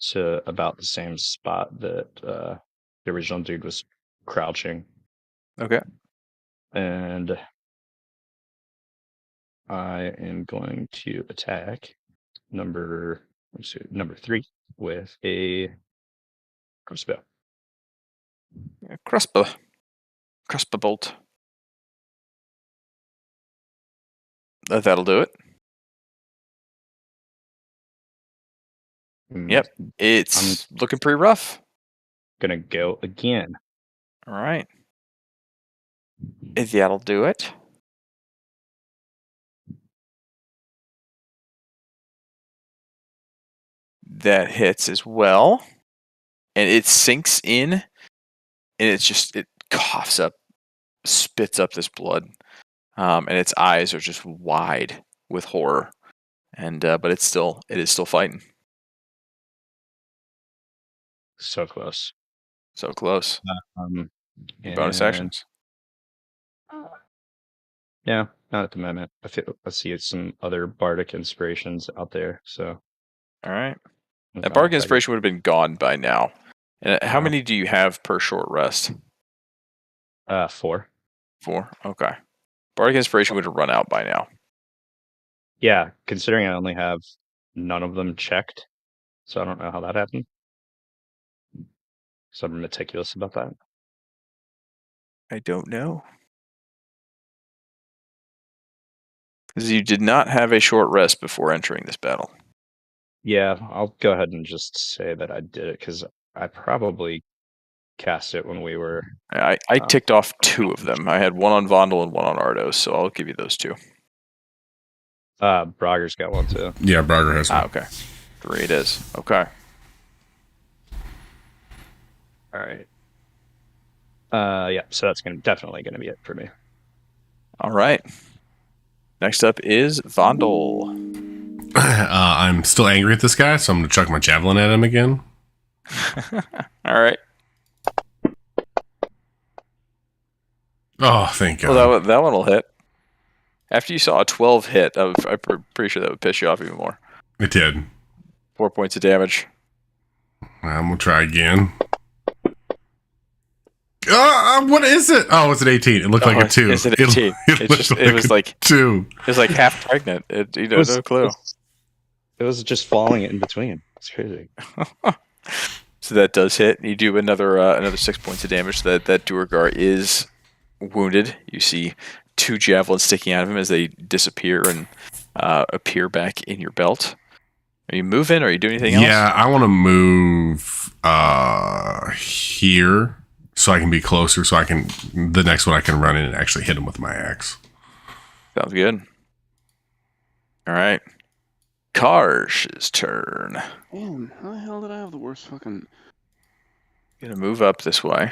Speaker 2: to about the same spot that the original dude was crouching,
Speaker 1: Okay.
Speaker 2: and I am going to attack number 3 with a crossbow.
Speaker 1: Crossbow bolt. That'll do it. Yep. It's looking pretty rough.
Speaker 2: Gonna go again.
Speaker 1: All right. That'll do it. That hits as well. And it sinks in, and it coughs up, spits up this blood. And its eyes are just wide with horror. And but it is still fighting.
Speaker 2: So close.
Speaker 1: So close. Bonus
Speaker 2: and-
Speaker 1: actions.
Speaker 2: Yeah, not at the moment. I see some other bardic inspirations out there. So
Speaker 1: All right.
Speaker 2: I'm
Speaker 1: That
Speaker 2: fine
Speaker 1: bardic
Speaker 2: if I
Speaker 1: inspiration would have been gone by now. And how
Speaker 2: Oh.
Speaker 1: many do you have per short rest?
Speaker 2: get, 4.
Speaker 1: 4. Okay. Bardic inspiration would have run out by now.
Speaker 2: Yeah, considering I only have none of them checked, so I don't know how that happened. So I'm meticulous about that.
Speaker 1: I don't know. Because you did not have a short rest before entering this battle.
Speaker 2: Yeah, I'll go ahead and just say that I did it because I probably cast it when we were.
Speaker 1: I ticked off 2 of them. I had one on Vondel and one on Ardos, so I'll give you those 2.
Speaker 2: Brogger's got one too.
Speaker 4: Yeah, Brogger has one.
Speaker 1: Okay. 3 it is. Okay.
Speaker 2: All right. Yeah, so that's definitely gonna be it for me.
Speaker 1: All right. Next up is Vondel.
Speaker 4: I'm still angry at this guy, so I'm going to chuck my javelin at him again.
Speaker 1: All right.
Speaker 4: Oh, thank God.
Speaker 1: Well, that one will hit. After you saw a 12 hit, I'm pretty sure that would piss you off even more.
Speaker 4: It did.
Speaker 1: 4 points of damage.
Speaker 4: I'm gonna try again. What is it? Oh, it's an 18. It looked like a 2.
Speaker 1: It's an 18. It was like
Speaker 4: 2.
Speaker 1: It was like half pregnant. No clue.
Speaker 2: It was just falling in between. It's crazy.
Speaker 1: So that does hit. You do another 6 points of damage. That Duergar is wounded. You see 2 javelins sticking out of him as they disappear and appear back in your belt. Are you moving? Or are you doing anything else?
Speaker 4: Yeah, I want to move here so I can be closer. So the next one I can run in and actually hit him with my axe.
Speaker 1: Sounds good. All right. Karsh's turn.
Speaker 5: Man, how the hell did I have the worst fucking...
Speaker 1: Gonna move up this way.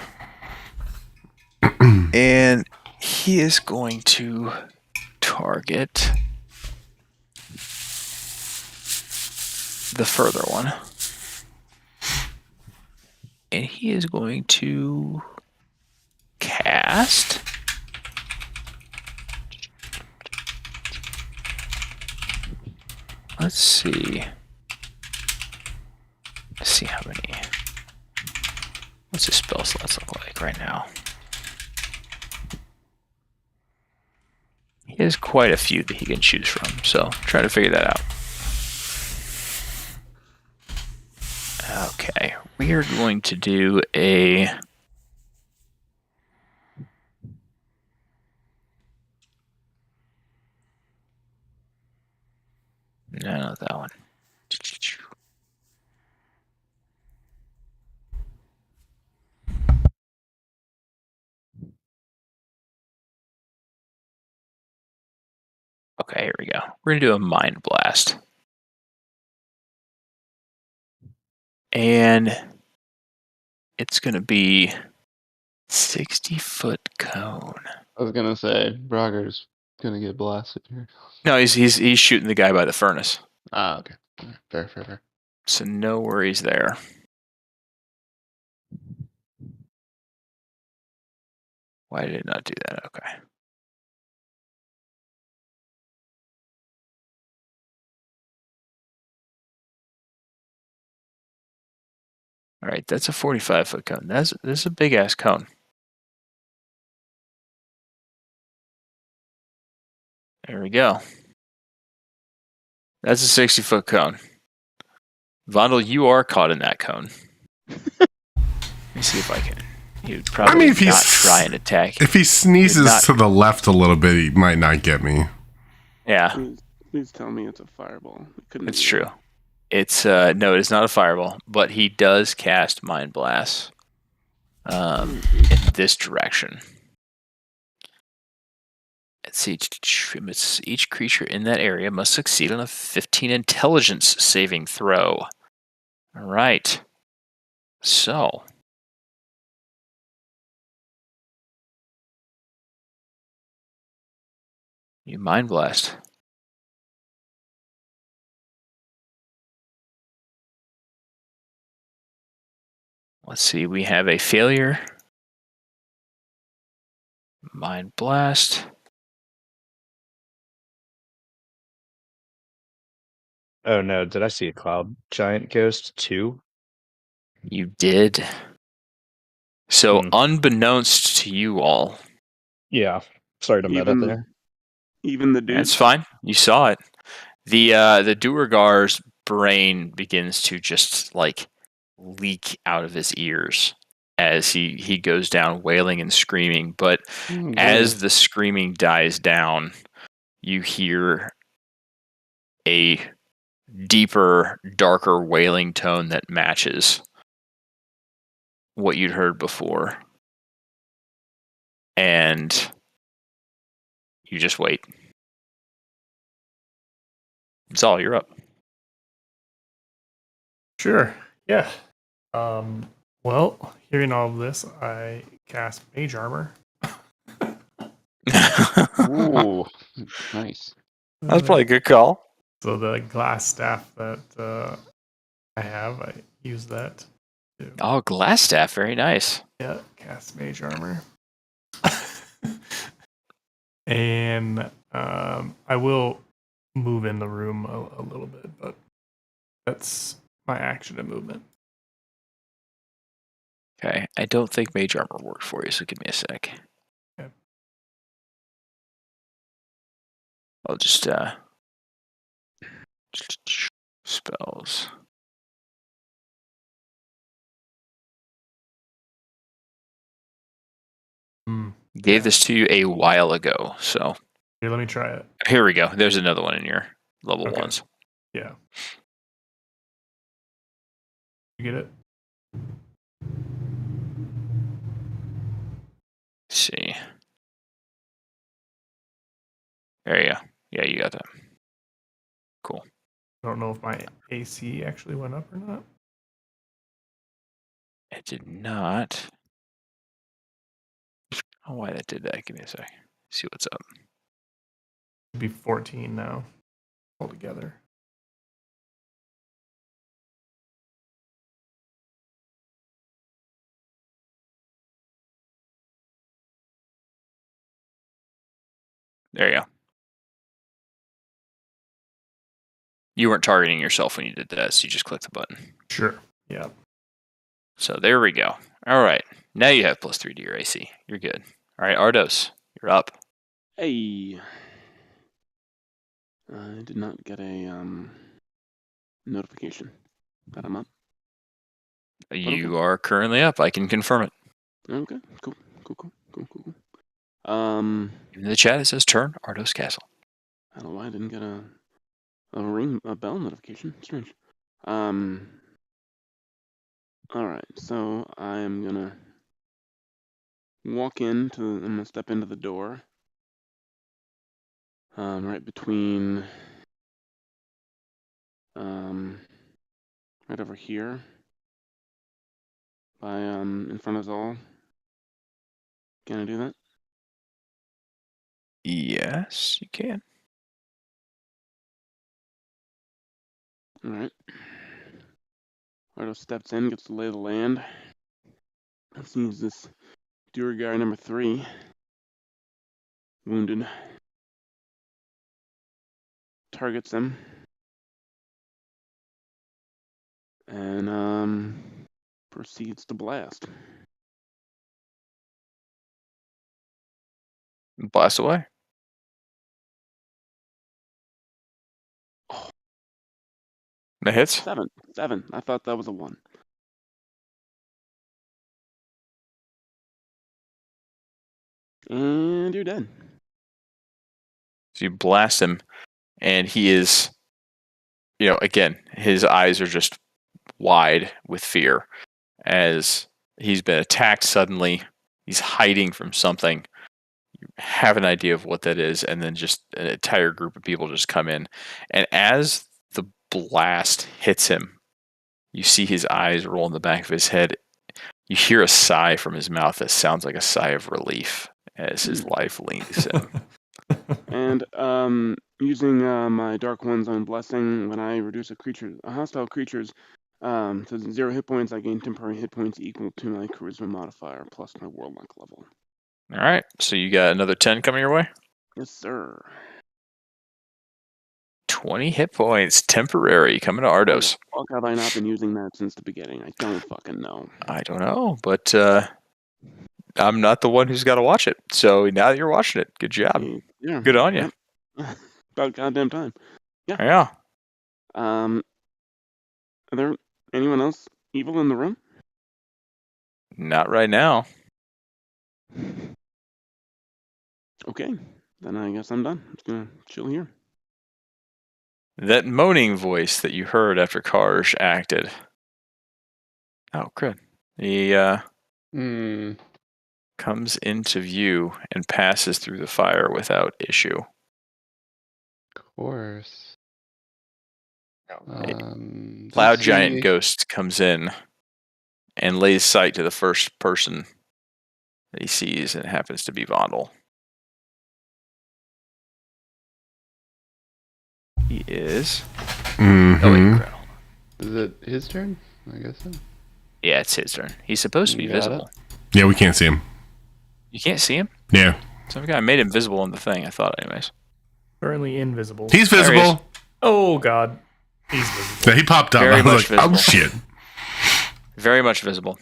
Speaker 1: And he is going to target the further one. And he is going to cast... Let's see. Let's see how many... What's his spell slots look like right now? He has quite a few that he can choose from, so try to figure that out. Okay, we are going to do a... No, not that one. Okay, here we go. We're going to do a Mind Blast. And it's going to be 60-foot cone.
Speaker 3: I was gonna say Brogger's gonna get blasted here.
Speaker 1: No, he's shooting the guy by the furnace.
Speaker 3: Ah, okay. Fair.
Speaker 1: So no worries there. Why did it not do that? Okay. All right, that's a 45-foot cone. This is a big ass cone. There we go. That's a 60-foot cone. Vondel, you are caught in that cone. Let me see if I can. You'd probably
Speaker 4: if
Speaker 1: not try and attack.
Speaker 4: If he sneezes to the left a little bit, he might not get me.
Speaker 1: Yeah,
Speaker 5: Please tell me it's a fireball.
Speaker 1: it's true. It's no, it is not a fireball, but he does cast Mind Blast in this direction. Let's see. Each creature in that area must succeed on a 15 intelligence saving throw. All right. So. You Mind Blast. Let's see. We have a failure. Mind Blast.
Speaker 2: Oh no, did I see a cloud giant ghost too?
Speaker 1: You did. So, unbeknownst to you all.
Speaker 2: Yeah. Sorry to meta there.
Speaker 5: Even the dude.
Speaker 1: That's fine. You saw it. The Duergar's brain begins to just like leak out of his ears as he goes down wailing and screaming. But as the screaming dies down, you hear a deeper, darker wailing tone that matches what you'd heard before. And you just wait. It's all, you're up.
Speaker 6: Sure. Yeah. Well, hearing all of this, I cast Mage Armor.
Speaker 3: Ooh, nice.
Speaker 1: That's probably a good call.
Speaker 6: So the glass staff that I have, I use that.
Speaker 1: Oh, glass staff, very nice.
Speaker 6: Yeah, cast Mage Armor. And I will move in the room a little bit, but That's my action and movement.
Speaker 1: Okay, I don't think mage armor worked for you, so give me a sec.
Speaker 6: Okay.
Speaker 1: I'll just spells. Gave this to you a while ago, so
Speaker 6: Here, let me try it.
Speaker 1: here we go. There's another one in your level
Speaker 6: Okay.
Speaker 1: ones.
Speaker 6: Yeah. You get it?
Speaker 1: Let's see. There you go. Yeah, you got that. Cool.
Speaker 6: I don't know if my AC actually went up or not.
Speaker 1: It did not. I don't know why that did that. Give me a sec. See what's up.
Speaker 6: It'd be 14 now altogether.
Speaker 1: There you go. You weren't targeting yourself when you did that, so you just clicked the button.
Speaker 6: Sure. Yeah.
Speaker 1: So there we go. All right. Now you have +3 to your AC. You're good. All right, Ardos, you're up.
Speaker 5: Hey. I did not get a notification that I'm up.
Speaker 1: You are currently up. I can confirm it.
Speaker 5: Okay, cool.
Speaker 1: In the chat, it says turn Ardos Castle.
Speaker 5: I don't know why I didn't get a bell notification. Strange. Alright, so I'm gonna I'm gonna step into the door. Right between right over here. By in front of Zol. Can I do that?
Speaker 1: Yes, you can.
Speaker 5: Alright. Ardo steps in, gets to lay the land. Sees this Duergar number 3. Wounded. Targets him. And proceeds to blast.
Speaker 1: Blast away. That hits.
Speaker 5: 7. I thought that was a 1. And you're dead.
Speaker 1: So you blast him, and he is, again, his eyes are just wide with fear as he's been attacked suddenly. He's hiding from something. You have an idea of what that is, and then just an entire group of people just come in. And as the blast hits him, you see his eyes roll in the back of his head. You hear a sigh from his mouth that sounds like a sigh of relief as his life leaves him.
Speaker 5: And using my Dark One's Own Blessing, when I reduce a hostile creature's to 0 hit points, I gain temporary hit points equal to my Charisma modifier plus my Warlock level.
Speaker 1: All right, so you got another 10 coming your way?
Speaker 5: Yes, sir.
Speaker 1: 20 hit points, temporary, coming to Ardos.
Speaker 5: How have I not been using that since the beginning? I don't fucking know.
Speaker 1: I don't know, but I'm not the one who's got to watch it. So now that you're watching it, good job.
Speaker 5: Yeah.
Speaker 1: Good on you.
Speaker 5: Yep. About goddamn time.
Speaker 1: Yeah.
Speaker 5: Are there anyone else evil in the room?
Speaker 1: Not right now.
Speaker 5: Okay, then I guess I'm done. I'm just gonna chill here.
Speaker 1: That moaning voice that you heard after Karj acted. Oh, crud. He comes into view and passes through the fire without issue.
Speaker 3: Of course.
Speaker 1: Cloud Giant Ghost comes in and lays sight to the first person that he sees, and it happens to be Vondel. He is.
Speaker 4: Mm-hmm.
Speaker 1: Oh, wait, crap.
Speaker 3: Is it his turn? I guess so.
Speaker 1: Yeah, it's his turn. He's supposed to be
Speaker 3: You got
Speaker 1: visible.
Speaker 4: Yeah, we can't see him.
Speaker 1: You can't see him?
Speaker 4: Yeah.
Speaker 1: Some guy made him visible on the thing, I thought, anyways.
Speaker 6: Currently invisible.
Speaker 4: He's
Speaker 1: There he is.
Speaker 4: visible.
Speaker 6: Oh, God. He's visible.
Speaker 4: Yeah, he popped up.
Speaker 1: Very
Speaker 4: I was
Speaker 1: much
Speaker 4: like, oh
Speaker 1: visible.
Speaker 4: shit.
Speaker 1: Very much visible.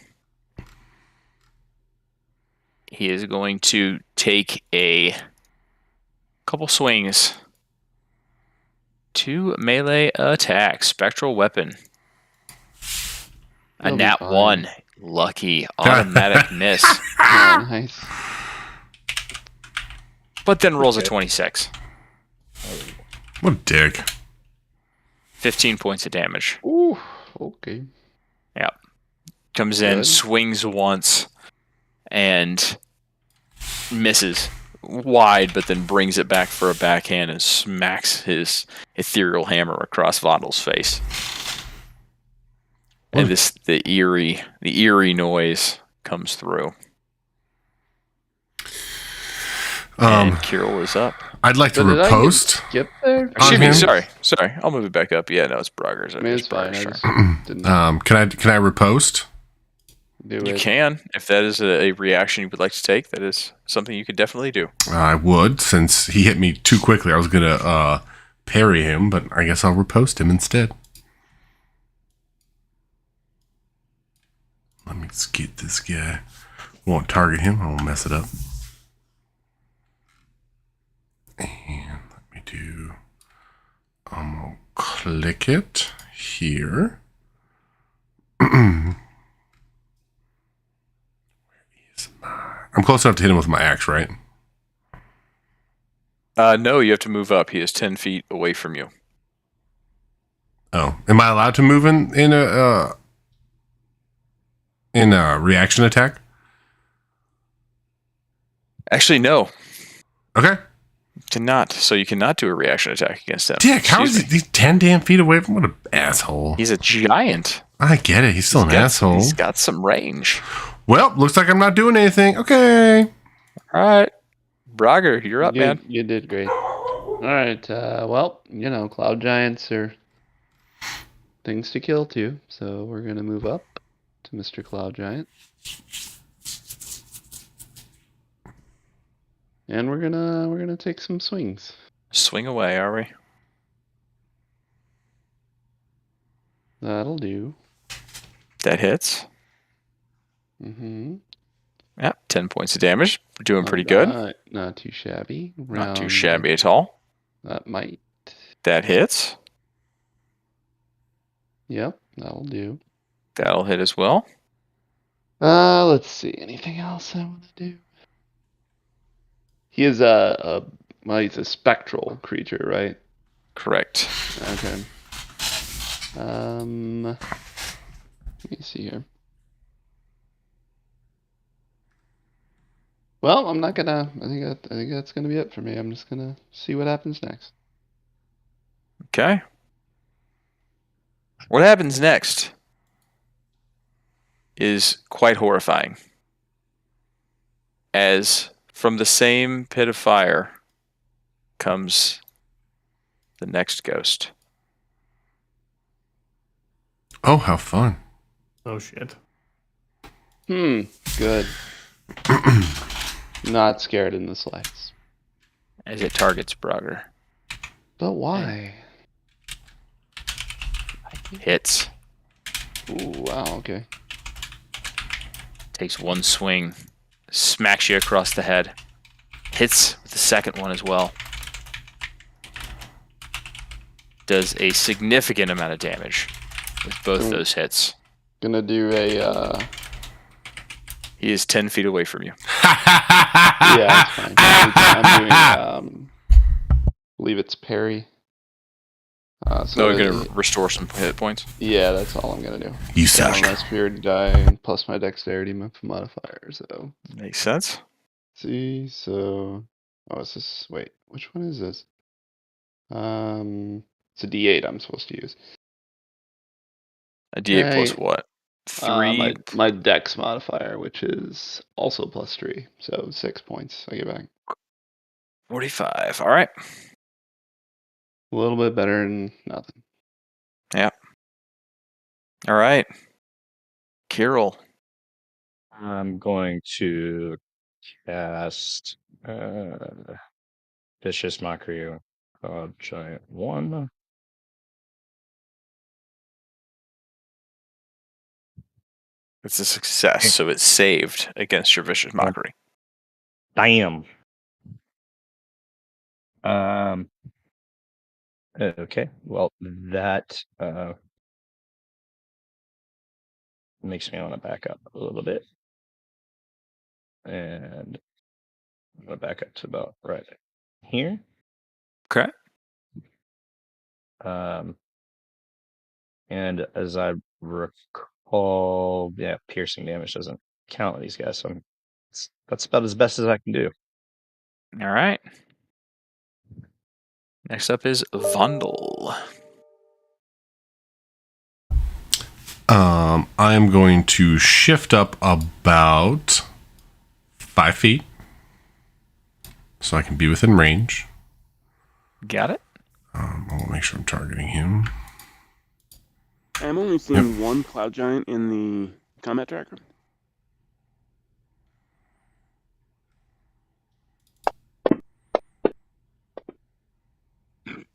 Speaker 1: He is going to take a couple swings. 2 melee attacks. Spectral weapon. A
Speaker 3: He'll be
Speaker 1: nat
Speaker 3: fine.
Speaker 1: 1. Lucky. Automatic miss.
Speaker 3: Oh, nice.
Speaker 1: But then rolls a 26.
Speaker 4: What a dick.
Speaker 1: 15 points of damage.
Speaker 3: Ooh, okay.
Speaker 1: Comes in,
Speaker 3: Good.
Speaker 1: swings once, and misses wide, but then brings it back for a backhand and smacks his ethereal hammer across Vondel's face. And the eerie noise comes through. And Kirill is up.
Speaker 4: I'd like to
Speaker 3: So did I
Speaker 4: riposte.
Speaker 3: Skip there?
Speaker 1: Excuse
Speaker 4: On
Speaker 1: me,
Speaker 4: him?
Speaker 1: sorry. I'll move it back up. Yeah, no, it's Brogger's.
Speaker 3: I mean, it's fine. I
Speaker 1: Brogger's
Speaker 3: just
Speaker 1: turn.
Speaker 3: didn't
Speaker 4: Can I riposte?
Speaker 3: do
Speaker 1: You
Speaker 3: it.
Speaker 1: can, if that is a reaction you would like to take. That is something you could definitely do.
Speaker 4: I would, since he hit me too quickly. I was gonna parry him, but I guess I'll riposte him instead. Let me just get this guy. Won't target him. I won't mess it up. And let me do. I'm gonna click it here. I'm close enough to hit him with my axe, right?
Speaker 1: No, you have to move up. He is 10 feet away from you.
Speaker 4: Oh, am I allowed to move in a reaction attack?
Speaker 1: Actually, no.
Speaker 4: Okay.
Speaker 1: Cannot. So you cannot do a reaction attack against him.
Speaker 4: Dick, how
Speaker 1: Excuse
Speaker 4: is
Speaker 1: me.
Speaker 4: he 10 damn feet away from? What an asshole.
Speaker 1: He's a giant.
Speaker 4: I get it. He's still an asshole.
Speaker 1: He's got some range.
Speaker 4: Well, looks like I'm not doing anything. Okay.
Speaker 1: All right. Brogger, you're up, man.
Speaker 3: You did great. All right. Well, cloud giants are things to kill too. So we're gonna move up to Mr. Cloud Giant, and we're gonna take some swings.
Speaker 1: Swing away, are we?
Speaker 3: That'll do.
Speaker 1: That hits.
Speaker 3: Mm-hmm.
Speaker 1: Yeah, 10 points of damage. We're doing pretty good.
Speaker 3: Not too shabby.
Speaker 1: Not too
Speaker 3: Round-
Speaker 1: shabby at all.
Speaker 3: That might.
Speaker 1: That hits.
Speaker 3: Yep, that'll do.
Speaker 1: That'll hit as well.
Speaker 3: Let's see. Anything else I want to do? He is he's a spectral creature, right?
Speaker 1: Correct.
Speaker 3: Okay. Let me see here. Well, I'm not gonna. I think that's gonna be it for me. I'm just gonna see what happens next.
Speaker 1: Okay. What happens next is quite horrifying. As from the same pit of fire comes the next ghost.
Speaker 4: Oh, how fun.
Speaker 6: Oh shit.
Speaker 3: Good. Not scared in the slightest.
Speaker 1: As it targets Brogger.
Speaker 3: But why?
Speaker 1: Hits.
Speaker 3: Ooh, wow. Okay.
Speaker 1: Takes one swing. Smacks you across the head. Hits with the second one as well. Does a significant amount of damage with both those hits.
Speaker 3: Gonna do a.
Speaker 1: He is 10 feet away from you.
Speaker 3: Yeah, it's fine. I'm doing. I believe it's parry.
Speaker 1: So we're going to restore some hit points.
Speaker 3: Yeah, that's all I'm gonna do.
Speaker 4: You
Speaker 3: Down
Speaker 4: suck.
Speaker 3: my spirit die and plus my dexterity modifier. So
Speaker 1: Makes sense.
Speaker 3: see, so is this? Wait, which one is this? It's a D8 I'm supposed to use.
Speaker 1: A D8 plus
Speaker 3: Right.
Speaker 1: what? 3.
Speaker 3: My dex modifier, which is also plus 3, so 6 points I get back.
Speaker 1: 45. All right.
Speaker 3: A little bit better than nothing.
Speaker 1: All right. Kirill.
Speaker 2: I'm going to cast Vicious Mockery, Giant 1.
Speaker 1: It's a success, so it's saved against your vicious mockery.
Speaker 2: Damn. Okay. Well, that makes me want to back up a little bit, and I'm gonna back up to about right here.
Speaker 1: Okay.
Speaker 2: And as I recall, yeah, piercing damage doesn't count with these guys, so that's about as best as I can do.
Speaker 1: All right. Next up is Vondel.
Speaker 4: I am going to shift up about 5 feet so I can be within range.
Speaker 1: Got it.
Speaker 4: I want to make sure I'm targeting him.
Speaker 5: I'm only seeing one cloud giant in the combat tracker.
Speaker 1: I'm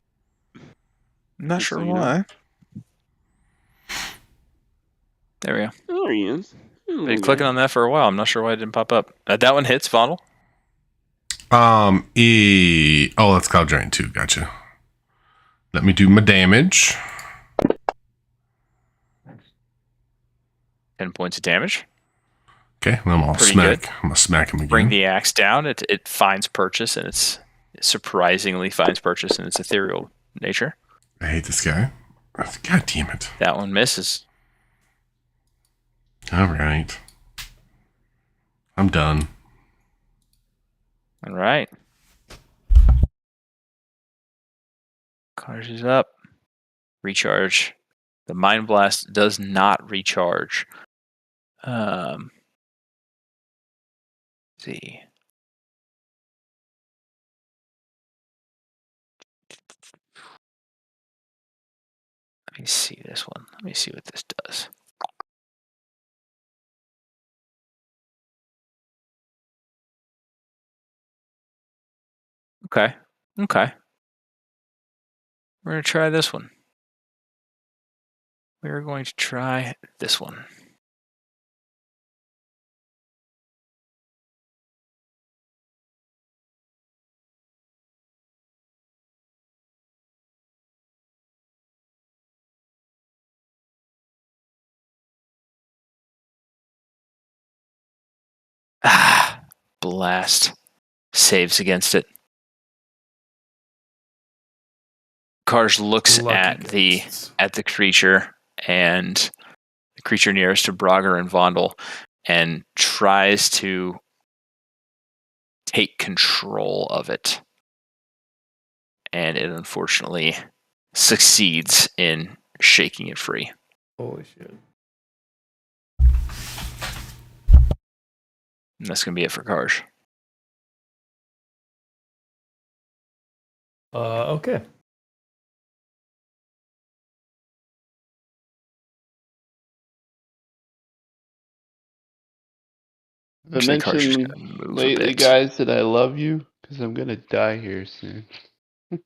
Speaker 1: not
Speaker 5: Just
Speaker 1: sure
Speaker 5: so you know.
Speaker 1: why. There we go.
Speaker 5: There he is.
Speaker 1: Been clicking on that for a while. I'm not sure why it didn't pop up. That one hits Vondel.
Speaker 4: Oh, that's Cloud Giant too. Gotcha. Let me do my damage.
Speaker 1: 10 points of damage.
Speaker 4: Okay, and I'm
Speaker 1: Pretty
Speaker 4: smack.
Speaker 1: good.
Speaker 4: I'm gonna smack him again.
Speaker 1: Bring the axe down. It finds purchase, and it's surprisingly finds purchase in its ethereal nature.
Speaker 4: I hate this guy. God damn it.
Speaker 1: That one misses.
Speaker 4: All right. I'm done.
Speaker 1: All right. Karj is up. Recharge. The Mind Blast does not recharge. Let's see. Let me see this one. Let me see what this does. Okay. Okay. We're going to try this one. We're going to try this one. Ah, blast. Saves against it. Karj looks
Speaker 6: Lucky
Speaker 1: at the creature and the creature nearest to Brogger and Vondel and tries to take control of it. And it unfortunately succeeds in shaking it free.
Speaker 6: Holy shit.
Speaker 1: And that's going to be it for Karj.
Speaker 6: Okay.
Speaker 3: I
Speaker 1: Actually, Karj is
Speaker 3: mentioned
Speaker 1: gonna move a
Speaker 3: lately,
Speaker 1: bit.
Speaker 3: guys, that I love you because I'm gonna die here soon.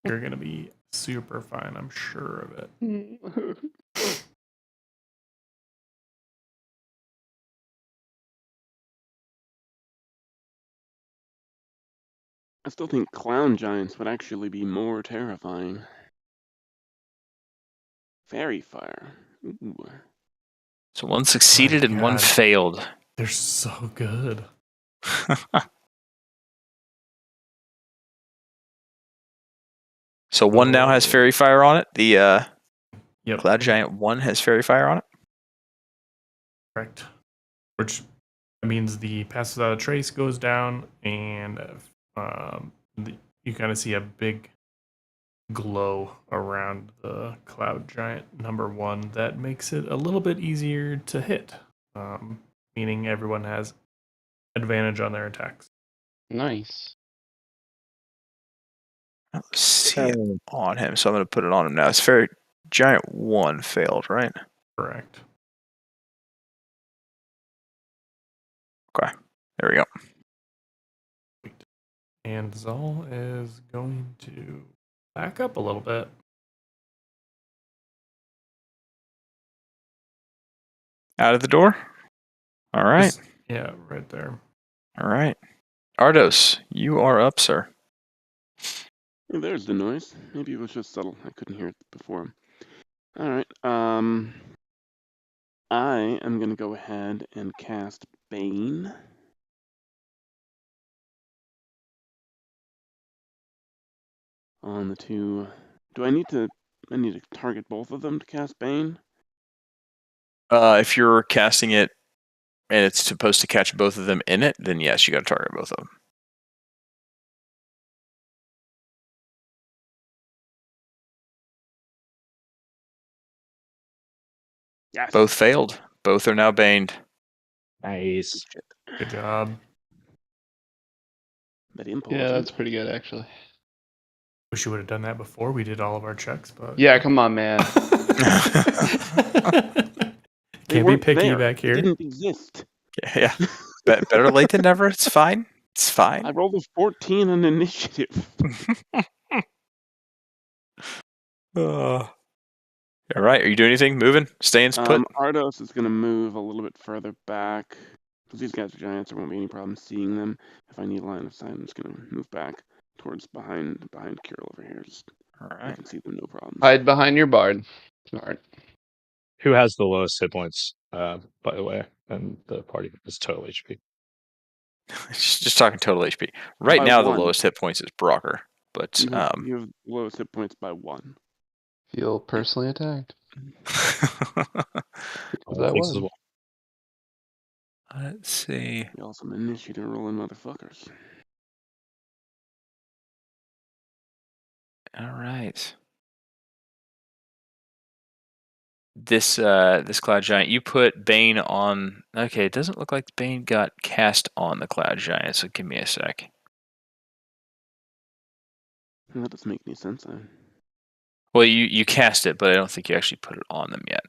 Speaker 6: You're going to be super fine, I'm sure of it.
Speaker 5: I still think clown giants would actually be more terrifying. Fairy fire. Ooh.
Speaker 1: So one succeeded and one
Speaker 6: God.
Speaker 1: failed.
Speaker 6: They're so good.
Speaker 1: So one now has fairy fire on it. The
Speaker 6: Yep.
Speaker 1: Cloud Giant 1 has fairy fire on it.
Speaker 6: Correct. Which means the passes out a trace goes down, and you kind of see a big glow around the Cloud Giant number 1 that makes it a little bit easier to hit, meaning everyone has advantage on their attacks.
Speaker 3: Nice.
Speaker 1: I don't see it on him, so I'm going to put it on him now. It's Fairy Giant 1 failed, right?
Speaker 6: Correct.
Speaker 1: Okay. There we go.
Speaker 6: And Zal is going to back up a little bit.
Speaker 1: Out of the door? All right.
Speaker 6: Just- yeah, right there.
Speaker 1: All right. Ardos, you are up, sir.
Speaker 5: Hey, there's the noise. Maybe it was just subtle. I couldn't hear it before. All right. I am gonna go ahead and cast Bane. On the two. Do I need to? I need to target both of them to cast Bane.
Speaker 1: If you're casting it and it's supposed to catch both of them in it, then yes, you got to target both of them.
Speaker 5: Yes.
Speaker 1: Both failed. Both are now baned.
Speaker 2: Nice.
Speaker 6: Good job.
Speaker 5: That impulse.
Speaker 3: Yeah, that's pretty good actually.
Speaker 6: Wish you would have done that before we did all of our checks, but
Speaker 3: Yeah, come on, man.
Speaker 5: They
Speaker 6: can't be
Speaker 5: weren't
Speaker 6: picky
Speaker 5: there.
Speaker 6: back
Speaker 5: They
Speaker 6: here.
Speaker 5: didn't exist.
Speaker 1: Yeah. Better late than never. It's fine. It's fine.
Speaker 5: I rolled a 14 on initiative.
Speaker 1: All right. Are you doing anything? Moving? Staying put?
Speaker 5: Ardos is going to move a little bit further back. Because these guys are giants, there won't be any problem seeing them. If I need line of sight, I'm just going to move back towards behind Kirill over here. Just
Speaker 1: All
Speaker 5: I
Speaker 1: right.
Speaker 5: can see them, no problem.
Speaker 3: Hide behind your bard. Smart.
Speaker 2: Who has the lowest hit points, by the way, and the party is total HP.
Speaker 1: Just talking total HP. Right
Speaker 5: By
Speaker 1: now, the
Speaker 5: one.
Speaker 1: lowest hit points is Brocker, but
Speaker 5: You have the lowest hit points by 1.
Speaker 3: Feel personally attacked. Because that
Speaker 2: Thanks as
Speaker 3: was.
Speaker 2: well.
Speaker 1: let's see.
Speaker 5: You also initiative rolling motherfuckers.
Speaker 1: All right. This Cloud Giant, you put Bane on. Okay, it doesn't look like Bane got cast on the Cloud Giant, so give me a sec.
Speaker 5: That doesn't make any sense.
Speaker 1: Well, you cast it, but I don't think you actually put it on them yet.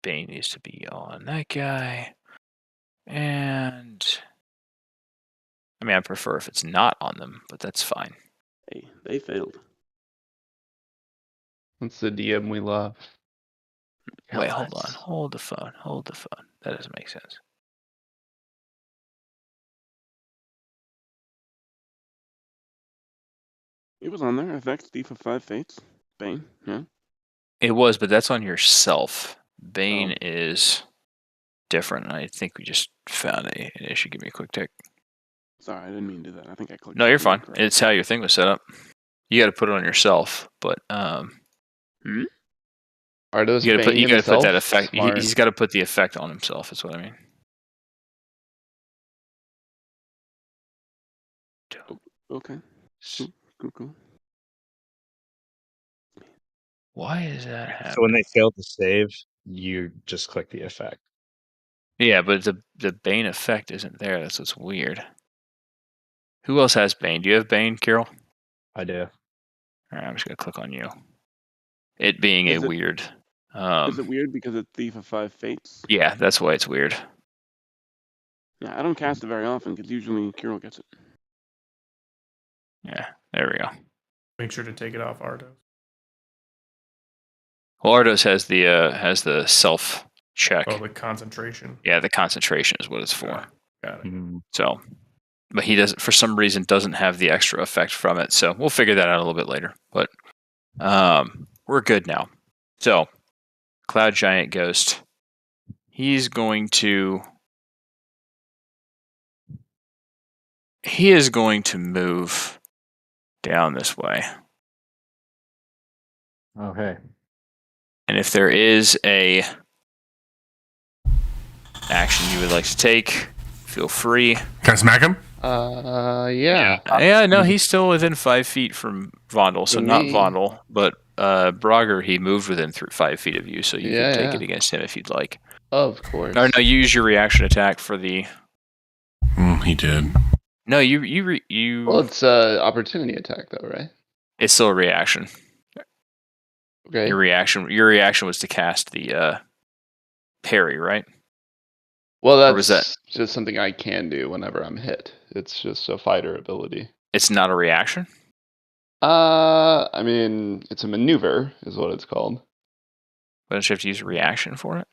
Speaker 1: Bane needs to be on that guy. And I mean, I prefer if it's not on them, but that's fine.
Speaker 5: Hey, they failed.
Speaker 3: That's the DM we love.
Speaker 1: Wait, hold on. Hold the phone. Hold the phone. That doesn't make sense.
Speaker 5: It was on there. Effects, Thief of 5 Fates. Bane, yeah.
Speaker 1: It was, but that's on yourself. Bane
Speaker 5: Oh.
Speaker 1: is different. I think we just found an issue. Give me a quick tick.
Speaker 5: Sorry, I didn't mean to do that. I think I clicked.
Speaker 1: No, you're fine.
Speaker 5: incorrect.
Speaker 1: It's how your thing was set up. You got to put it on yourself, but
Speaker 3: Are those
Speaker 1: you got to put
Speaker 3: himself?
Speaker 1: that effect.
Speaker 3: Smart.
Speaker 1: He's got to put the effect on himself. Is what I mean.
Speaker 5: Okay. Cool.
Speaker 1: Why is that happening?
Speaker 2: So when they fail to save, you just click the effect.
Speaker 1: Yeah, but the Bane effect isn't there. That's what's weird. Who else has Bane? Do you have Bane, Carol?
Speaker 2: I do.
Speaker 1: All right, I'm just gonna click on you. It being
Speaker 5: Is
Speaker 1: a
Speaker 5: it-
Speaker 1: weird.
Speaker 5: Is it weird because it's Thief of 5 Fates?
Speaker 1: Yeah, that's why it's weird.
Speaker 5: Yeah, I don't cast it very often because usually Kirill gets it.
Speaker 1: Yeah, there we go.
Speaker 6: Make sure to take it off Ardos.
Speaker 1: Well, Ardos has the self check.
Speaker 6: Oh, the concentration.
Speaker 1: Yeah, the concentration is what it's for.
Speaker 6: Got it.
Speaker 1: So, but he doesn't, for some reason, doesn't have the extra effect from it. So we'll figure that out a little bit later. But we're good now. So, Cloud Giant Ghost. He is going to move down this way.
Speaker 2: Okay.
Speaker 1: And if there is a action you would like to take, feel free.
Speaker 4: Can I smack him?
Speaker 3: Yeah.
Speaker 1: Yeah, no, he's still within 5 feet from Vondel, so
Speaker 3: For
Speaker 1: not
Speaker 3: me.
Speaker 1: Vondel, but Brogger, he moved within 5 feet of you, so you
Speaker 3: Yeah,
Speaker 1: can take
Speaker 3: yeah.
Speaker 1: it against him if you'd like.
Speaker 3: Of course.
Speaker 1: Or no, you use your reaction attack for the.
Speaker 4: He did.
Speaker 1: No, you.
Speaker 3: Well, it's opportunity attack though, right?
Speaker 1: It's still a reaction.
Speaker 3: Okay.
Speaker 1: Your reaction was to cast the parry, right?
Speaker 3: Well,
Speaker 1: or
Speaker 3: that's
Speaker 1: was that-
Speaker 3: just something I can do whenever I'm hit. It's just a fighter ability.
Speaker 1: It's not a reaction.
Speaker 3: I mean, it's a maneuver, is what it's called.
Speaker 1: But don't you have to use a reaction for it?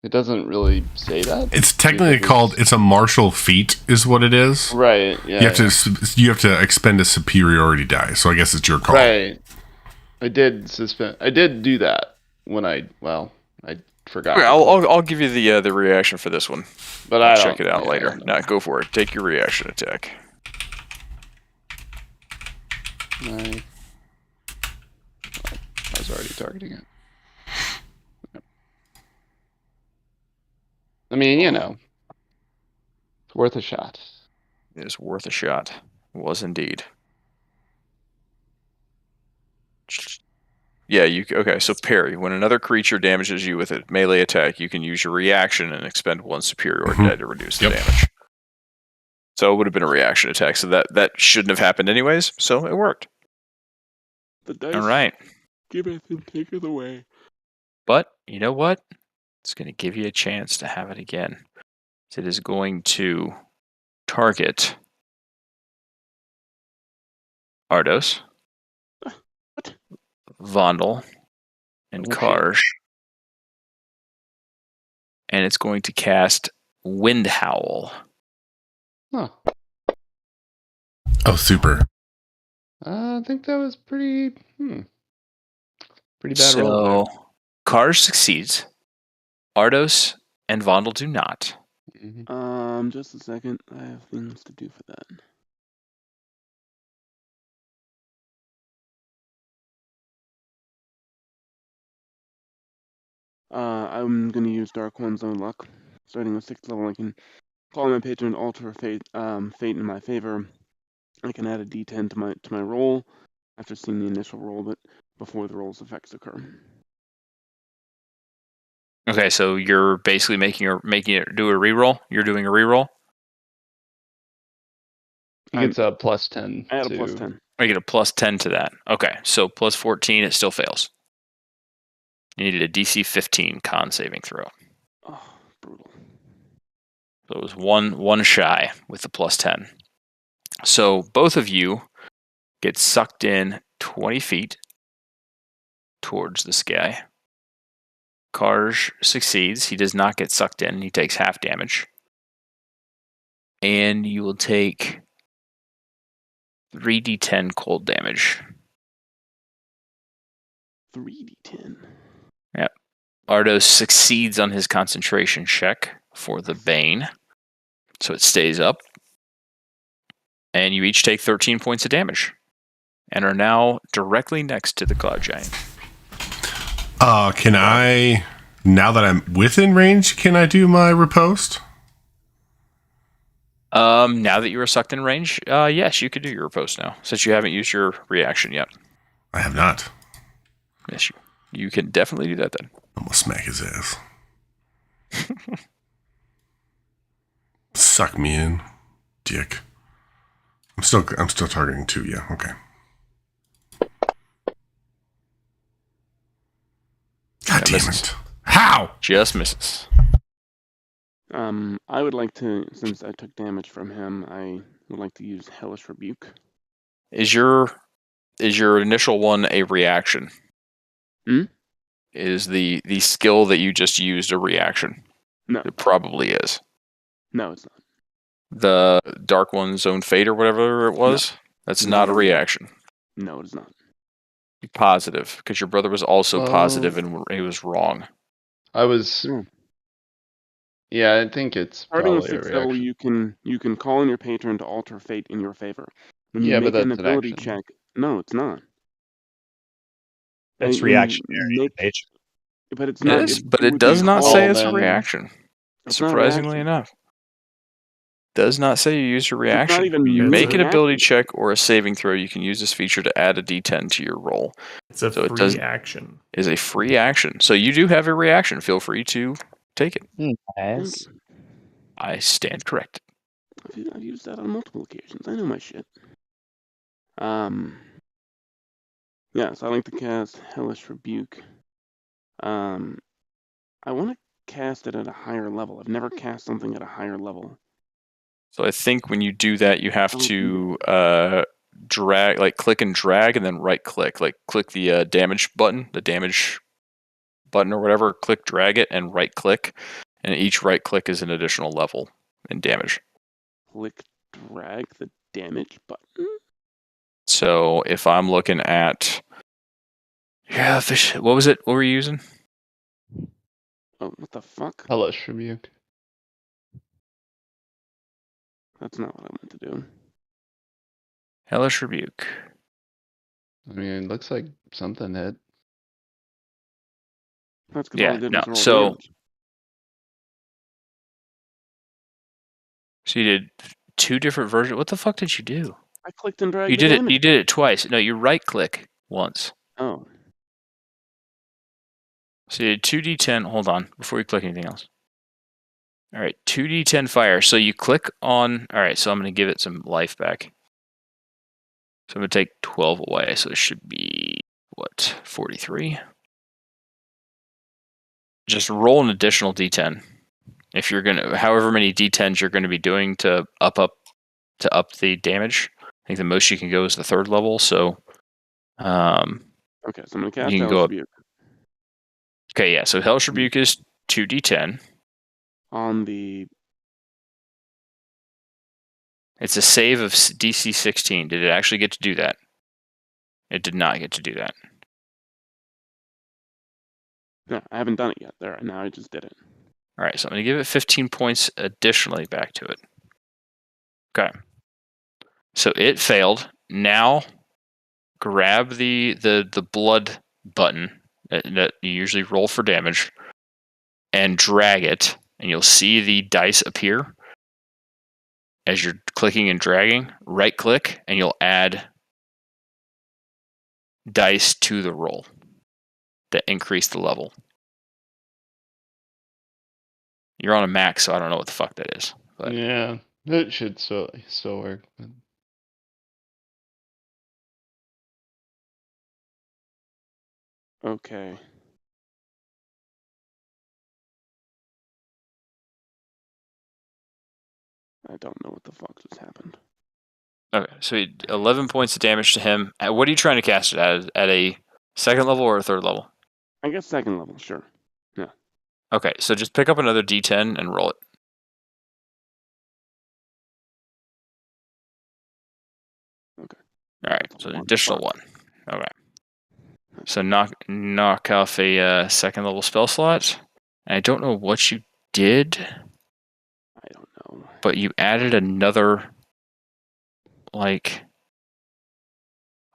Speaker 3: It doesn't really say that.
Speaker 4: It's technically
Speaker 3: because
Speaker 4: called. It's a martial feat, is what it is.
Speaker 3: Right. Yeah.
Speaker 4: You have to expend a superiority die. So I guess it's your call.
Speaker 3: Right. I did do that when I forgot.
Speaker 1: Okay, I'll give you the reaction for this one.
Speaker 3: But
Speaker 1: I'll
Speaker 3: I
Speaker 1: check
Speaker 3: don't-
Speaker 1: it out
Speaker 3: yeah,
Speaker 1: later.
Speaker 3: I don't
Speaker 1: No, go for it. Take your reaction attack.
Speaker 3: I was already targeting it. I mean, it's worth a shot.
Speaker 1: It is worth a shot. It was indeed. Yeah, okay, so parry. When another creature damages you with a melee attack, you can use your reaction and expend one superiority die to reduce the damage. So it would have been a reaction attack, so that shouldn't have happened anyways, so it worked.
Speaker 5: The dice.
Speaker 1: All right.
Speaker 5: Give it and take it away.
Speaker 1: But you know what? It's going to give you a chance to have it again. It is going to target Ardos,
Speaker 5: What?
Speaker 1: Vondel, and
Speaker 3: Oh, shit.
Speaker 1: Karsh. And it's going to cast Wind Howl.
Speaker 3: Huh.
Speaker 4: Oh, super.
Speaker 3: I think that was pretty bad roll.
Speaker 1: So Karsh succeeds. Ardos and Vondel do not.
Speaker 3: There. Mhm.
Speaker 5: Just a second. I have things to do for that. I'm gonna use Dark One's Own Luck. Starting with 6th level, I can call my patron and alter fate in my favor. I can add a D10 to my roll after seeing the initial roll, but before the roll's effects occur.
Speaker 1: Okay, so you're basically making it do a reroll. You're doing a reroll.
Speaker 3: He gets a plus 10.
Speaker 5: I add a
Speaker 3: to-
Speaker 5: plus 10.
Speaker 1: Or you get a plus 10 to that. Okay, so plus 14, it still fails. You needed a DC 15 con saving throw.
Speaker 5: Oh, brutal.
Speaker 1: So it was one shy with the plus 10. So both of you get sucked in 20 feet towards the sky. Karsh succeeds. He does not get sucked in. He takes half damage. And you will take 3d10 cold damage.
Speaker 5: 3d10.
Speaker 1: Ardos succeeds on his concentration check for the Bane. So it stays up. And you each take 13 points of damage. And are now directly next to the Cloud Giant.
Speaker 4: Can I, now that I'm within range, can I do my riposte?
Speaker 1: Now that you are sucked in range, yes, you could do your riposte now, since you haven't used your reaction yet.
Speaker 4: I have not.
Speaker 1: Yes, you can definitely do that then.
Speaker 4: I'm gonna smack his ass. Suck me in, dick. I'm still targeting 2. Yeah, okay. God damn
Speaker 1: misses.
Speaker 4: it! How?
Speaker 1: Just misses.
Speaker 5: I would like to, since I took damage from him, I would like to use Hellish Rebuke.
Speaker 1: Is your initial one a reaction?
Speaker 5: Hmm?
Speaker 1: Is the skill that you just used a reaction?
Speaker 5: No,
Speaker 1: It probably is.
Speaker 5: no, it's not.
Speaker 1: The Dark One's Own Fate or whatever it was? That's not a reaction.
Speaker 5: No, it is not.
Speaker 1: Be positive, because your brother was also
Speaker 3: Well-
Speaker 1: positive and he was wrong.
Speaker 3: I was.
Speaker 5: Yeah.
Speaker 3: Yeah, I think it's
Speaker 5: Starting at
Speaker 3: probably a
Speaker 5: 6th level,
Speaker 3: reaction.
Speaker 5: you can call on your patron to alter fate in your favor. When you
Speaker 3: Yeah,
Speaker 5: make
Speaker 3: but
Speaker 5: an
Speaker 3: that's an
Speaker 5: ability
Speaker 3: action.
Speaker 5: check, no, it's not.
Speaker 2: It's
Speaker 5: You
Speaker 2: reactionary
Speaker 5: make-
Speaker 2: nature.
Speaker 5: but it's
Speaker 1: It
Speaker 5: not.
Speaker 1: is,
Speaker 5: it-
Speaker 1: but
Speaker 5: it
Speaker 1: it
Speaker 5: would be
Speaker 1: does not
Speaker 5: called-
Speaker 1: say it's a
Speaker 3: then-
Speaker 1: reaction.
Speaker 5: It's not a
Speaker 1: Surprisingly
Speaker 5: reaction.
Speaker 1: enough. Does not say you use your reaction.
Speaker 5: even
Speaker 1: You
Speaker 6: use
Speaker 1: make
Speaker 6: a
Speaker 1: an ability
Speaker 5: reaction.
Speaker 1: check or a saving throw, you can use this feature to add a d10 to your roll.
Speaker 6: It's a
Speaker 1: So it
Speaker 6: free
Speaker 1: doesn't-
Speaker 6: action.
Speaker 1: It is a free action. So you do have a reaction. Feel free to take it.
Speaker 2: Yes.
Speaker 1: I stand corrected.
Speaker 5: I've used that on multiple occasions. I know my shit. Yeah, so I like to cast Hellish Rebuke. I want to cast it at a higher level. I've never cast something at a higher level.
Speaker 1: So I think when you do that, you have
Speaker 5: Oh,
Speaker 1: to drag, like click and drag, and then right click. Like click the damage button, or whatever. Click, drag it, and right click. And each right click is an additional level in damage.
Speaker 5: Click, drag the damage button.
Speaker 1: So if I'm looking at, fish. What was it? What were you using?
Speaker 5: Oh, what the fuck?
Speaker 3: Hellish Rebuke.
Speaker 5: That's not what I meant to do.
Speaker 1: Hellish Rebuke.
Speaker 3: I mean, it looks like something hit.
Speaker 5: That's because
Speaker 1: Yeah,
Speaker 5: all I did
Speaker 1: no,
Speaker 5: was roll
Speaker 1: so-
Speaker 5: damage.
Speaker 1: So you did 2 different versions. What the fuck did you do?
Speaker 5: I clicked and dragged
Speaker 1: You
Speaker 5: the
Speaker 1: did it.
Speaker 5: damage.
Speaker 1: You did it twice. No, you right click once.
Speaker 5: Oh,
Speaker 1: So you did 2d10. Hold on, before you click anything else. All right, 2d10 fire. So you click on. All right, so I'm going to give it some life back. So I'm going to take 12 away. So it should be, what, 43? Just roll an additional d10. If you're going to, however many d10s you're going to be doing to up the damage. I think the most you can go is the 3rd level. So,
Speaker 5: okay. So I'm gonna cast
Speaker 1: You can
Speaker 5: Hellish
Speaker 1: go up-
Speaker 5: Rebuke
Speaker 1: okay, yeah. So Hellish Rebuke is 2d10.
Speaker 5: on the.
Speaker 1: It's a save of DC 16. Did it actually get to do that? It did not get to do that.
Speaker 5: No, I haven't done it yet. There, now I just did it.
Speaker 1: All right, so I'm going to give it 15 points additionally back to it. Okay. So it failed. Now, grab the blood button that you usually roll for damage and drag it, and you'll see the dice appear as you're clicking and dragging. Right click, and you'll add dice to the roll that increase the level. You're on a max, so I don't know what the fuck that is. But
Speaker 3: Yeah, it should still work. But...
Speaker 5: Okay. I don't know what the fuck just happened.
Speaker 1: okay, so 11 points of damage to him. What are you trying to cast it at a 2nd level or a 3rd level?
Speaker 5: I guess 2nd level, sure.
Speaker 1: Okay, so just pick up another d10 and roll it.
Speaker 5: Okay.
Speaker 1: All right,
Speaker 5: That's
Speaker 1: so an
Speaker 5: one.
Speaker 1: additional
Speaker 5: Fuck.
Speaker 1: 1. Okay. So knock off a 2nd level spell slot. I don't know what you did,
Speaker 5: I don't know.
Speaker 1: but you added another, like,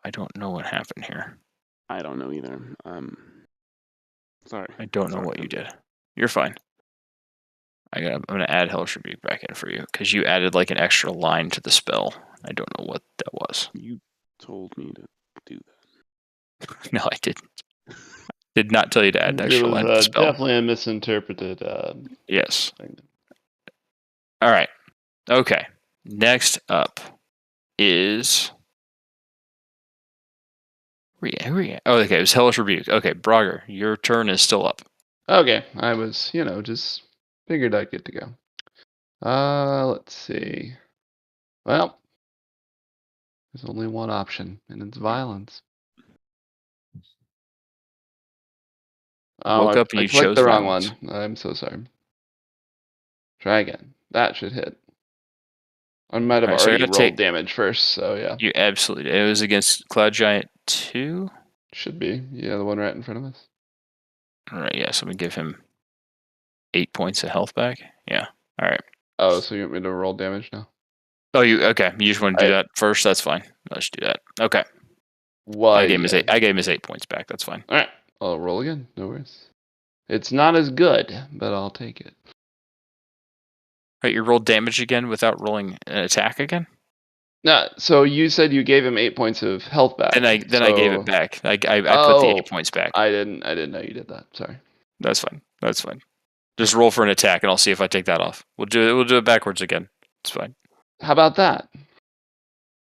Speaker 1: I don't know what happened here.
Speaker 5: I don't know either. Sorry.
Speaker 1: I don't know
Speaker 5: Sorry,
Speaker 1: what you
Speaker 5: man.
Speaker 1: did. You're fine. I'm gonna add Hellish Rebuke back in for you because you added like an extra line to the spell. I don't know what that was.
Speaker 5: You told me to do that.
Speaker 1: No, I didn't. Did not tell you to add an
Speaker 3: It
Speaker 1: extra
Speaker 3: was
Speaker 1: line to the spell.
Speaker 3: definitely a misinterpreted
Speaker 1: Yes.
Speaker 3: thing.
Speaker 1: All right. Okay. Next up is. Who are you? Oh, okay. It was Hellish Rebuke. Okay, Brogger, your turn is still up.
Speaker 3: Okay, I was, just figured I'd get to go. Let's see. Well, there's only one option, and it's violence. Oh,
Speaker 1: Woke up and
Speaker 3: I
Speaker 1: you
Speaker 3: clicked
Speaker 1: chose
Speaker 3: the wrong
Speaker 1: violence.
Speaker 3: one. I'm so sorry. Try again. That should hit. I might have
Speaker 1: Alright, so you're
Speaker 3: already
Speaker 1: gonna
Speaker 3: rolled
Speaker 1: take-
Speaker 3: damage first, so yeah.
Speaker 1: You absolutely. It was against Cloud Giant 2.
Speaker 3: Should be. Yeah, the one right in front of us.
Speaker 1: All right. Yeah. So we give him 8 points of health back. Yeah. All right.
Speaker 3: Oh, so you want me to roll damage now?
Speaker 1: Oh, you okay? You just want to do
Speaker 3: I-
Speaker 1: that first? That's fine. Let's do that. Okay.
Speaker 3: Why?
Speaker 1: I gave him his 8 points back. That's fine.
Speaker 3: Alright, I'll roll again. No worries. It's not as good, but I'll take it.
Speaker 1: Right. You rolled damage again without rolling an attack again.
Speaker 3: No, so you said you gave him 8 points of health back.
Speaker 1: Then I gave
Speaker 3: so
Speaker 1: it back. I put the
Speaker 3: Oh.
Speaker 1: 8 points back.
Speaker 3: I didn't know you did that. Sorry.
Speaker 1: That's fine. That's fine. Just roll for an attack, and I'll see if I take that off. We'll do it backwards again. It's fine.
Speaker 3: How about that?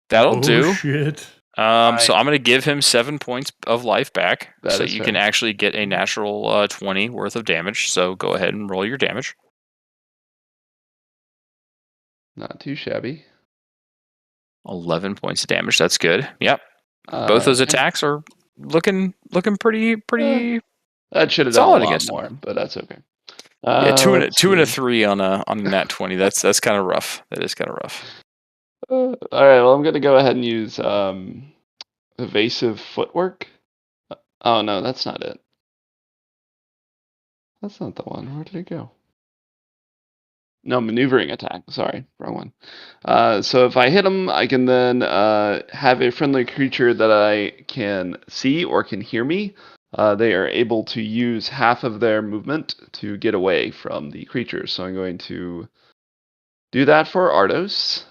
Speaker 1: That'll
Speaker 6: Oh,
Speaker 1: do.
Speaker 6: shit.
Speaker 1: So I'm going to give him 7 points of life back,
Speaker 3: That
Speaker 1: so
Speaker 3: is
Speaker 1: you
Speaker 3: fair.
Speaker 1: can actually get a natural 20 worth of damage. So go ahead and roll your damage.
Speaker 3: Not too shabby.
Speaker 1: 11 points of damage. That's good. Yep. Both those
Speaker 3: Okay.
Speaker 1: attacks are looking pretty
Speaker 3: That should have done
Speaker 1: solid
Speaker 3: a lot
Speaker 1: against
Speaker 3: more, but that's okay.
Speaker 1: yeah, two and
Speaker 3: Let's
Speaker 1: a
Speaker 3: see.
Speaker 1: 3 on a nat 20. That's kind of rough. That is kind of rough.
Speaker 3: All right. Well, I'm gonna go ahead and use evasive footwork. Oh no, that's not it. That's not the one. Where did it go? No, maneuvering attack. Sorry, wrong one. So if I hit him, I can then have a friendly creature that I can see or can hear me. They are able to use half of their movement to get away from the creature. So I'm going to do that for Ardos.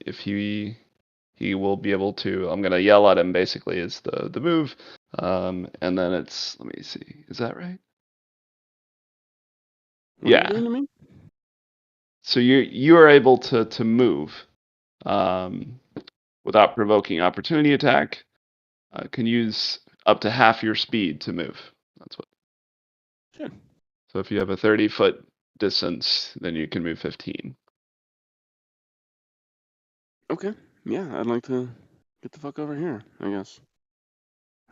Speaker 3: If he will be able to, I'm going to yell at him basically is the move. And then it's, let me see, is that right?
Speaker 5: What are
Speaker 3: Yeah.
Speaker 5: you doing to me?
Speaker 3: So you are able to move without provoking opportunity attack. Can use up to half your speed to move. That's what.
Speaker 5: Sure.
Speaker 3: So if you have a 30-foot distance, then you can move 15.
Speaker 5: Okay. Yeah, I'd like to get the fuck over here, I guess.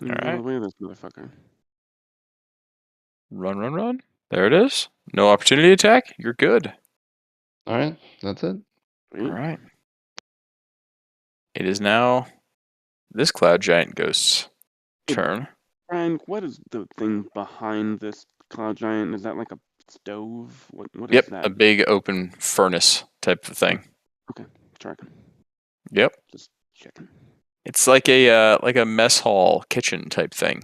Speaker 5: Get out of
Speaker 1: Alright.
Speaker 5: the way of this motherfucker.
Speaker 1: Run. There it is. No opportunity attack. You're good.
Speaker 3: All right, that's it.
Speaker 5: Wait,
Speaker 1: All right. It is now this cloud giant ghost's turn.
Speaker 5: Brian, what is the thing behind this cloud giant? Is that like a stove? What is
Speaker 1: Yep,
Speaker 5: that?
Speaker 1: a big open furnace type of thing.
Speaker 5: Tracking.
Speaker 1: Yep.
Speaker 5: Just checking.
Speaker 1: It's like a mess hall kitchen type thing.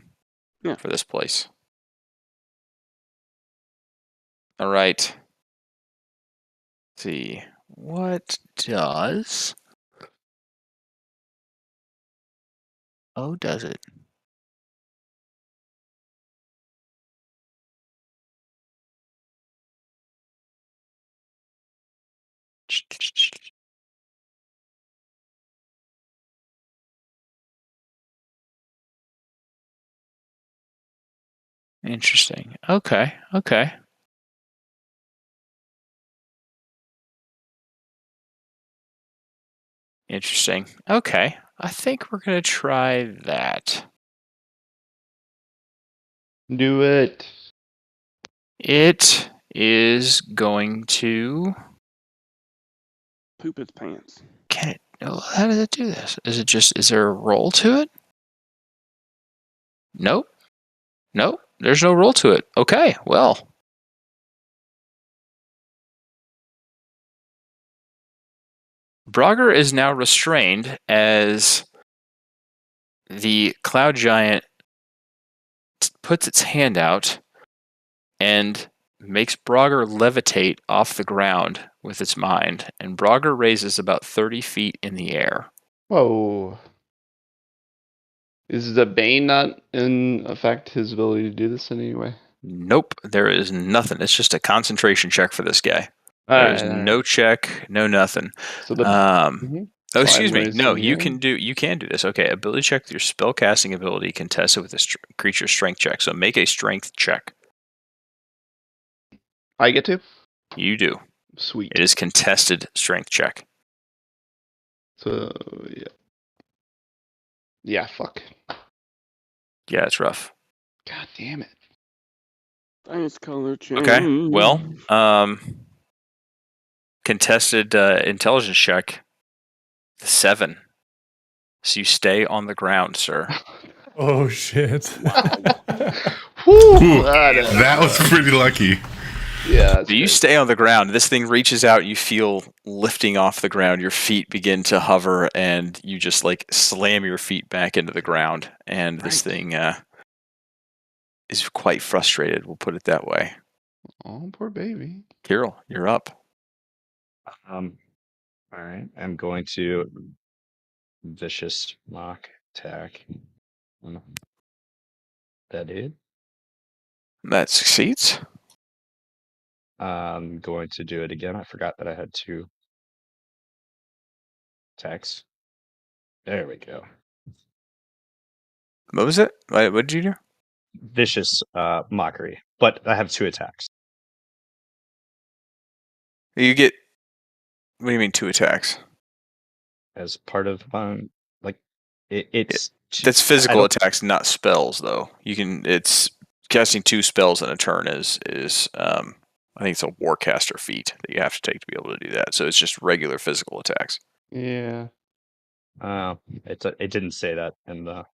Speaker 5: Yeah.
Speaker 1: For this place. All right. Let's see. What does? Oh, does it? Interesting. Okay. Interesting. Okay. I think we're going to try that.
Speaker 3: Do it.
Speaker 1: It is going to.
Speaker 5: Poop its pants.
Speaker 1: Can it? Oh, how does it do this? Is there a roll to it? Nope. There's no roll to it. Okay. Well. Brogger is now restrained as the cloud giant puts its hand out and makes Brogger levitate off the ground with its mind, and Brogger raises about 30 feet in the air.
Speaker 3: Whoa. Is the Bane not in affect his ability to do this in any way?
Speaker 1: Nope, there is nothing. It's just a concentration check for this guy. There's no check, no nothing.
Speaker 3: So the
Speaker 1: Oh, excuse me.
Speaker 3: raised
Speaker 1: No,
Speaker 3: in the
Speaker 1: you
Speaker 3: air?
Speaker 1: can do this. Okay, ability check with your spell casting ability contested with a creature strength check. So make a strength check.
Speaker 3: I get to?
Speaker 1: You do.
Speaker 3: Sweet.
Speaker 1: It is contested strength check.
Speaker 3: So yeah. Yeah, fuck.
Speaker 1: Yeah, it's rough.
Speaker 3: God damn it.
Speaker 5: Ice color change.
Speaker 1: Okay. Well, contested intelligence check 7. So you stay on the ground, sir.
Speaker 6: Oh shit.
Speaker 3: Whew,
Speaker 4: Ooh, that was pretty lucky.
Speaker 3: yeah. that's
Speaker 1: So you
Speaker 3: great.
Speaker 1: stay on the ground. This thing reaches out. You feel lifting off the ground. Your feet begin to hover, and you just like slam your feet back into the ground. And this
Speaker 3: Right.
Speaker 1: thing is quite frustrated. We'll put it that way.
Speaker 3: Oh, poor baby.
Speaker 1: Kirill, you're up.
Speaker 2: All right. I'm going to vicious mock attack. That dude.
Speaker 1: That succeeds.
Speaker 2: I'm going to do it again. I forgot that I had 2 attacks. There we go.
Speaker 1: What was it? What did you do?
Speaker 2: Vicious mockery, but I have 2 attacks.
Speaker 1: You get. What do you mean 2 attacks?
Speaker 2: as part of like it's
Speaker 1: That's
Speaker 2: I
Speaker 1: physical
Speaker 2: don't-
Speaker 1: attacks, not spells, though. It's casting 2 spells in a turn is I think it's a Warcaster feat that you have to take to be able to do that. So it's just regular physical attacks.
Speaker 3: Yeah.
Speaker 2: it didn't say that in the.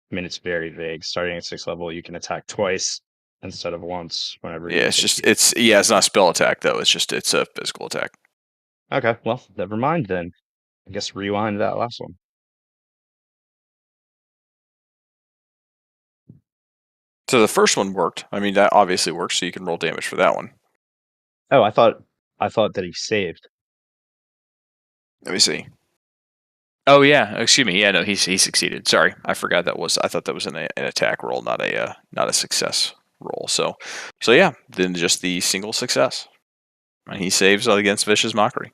Speaker 2: I mean, it's very vague. Starting at 6th level, you can attack twice instead of once whenever.
Speaker 1: Yeah, it's not a spell attack though. It's a physical attack.
Speaker 2: Okay, well, never mind then. I guess rewind that last one.
Speaker 1: So the first one worked. I mean, that obviously works. So you can roll damage for that one.
Speaker 2: Oh, I thought that he saved.
Speaker 1: Let me see. Oh yeah, excuse me. Yeah, no, he succeeded. Sorry, I forgot I thought that was an attack roll, not a success roll. So yeah, then just the single success, and he saves against Vicious Mockery.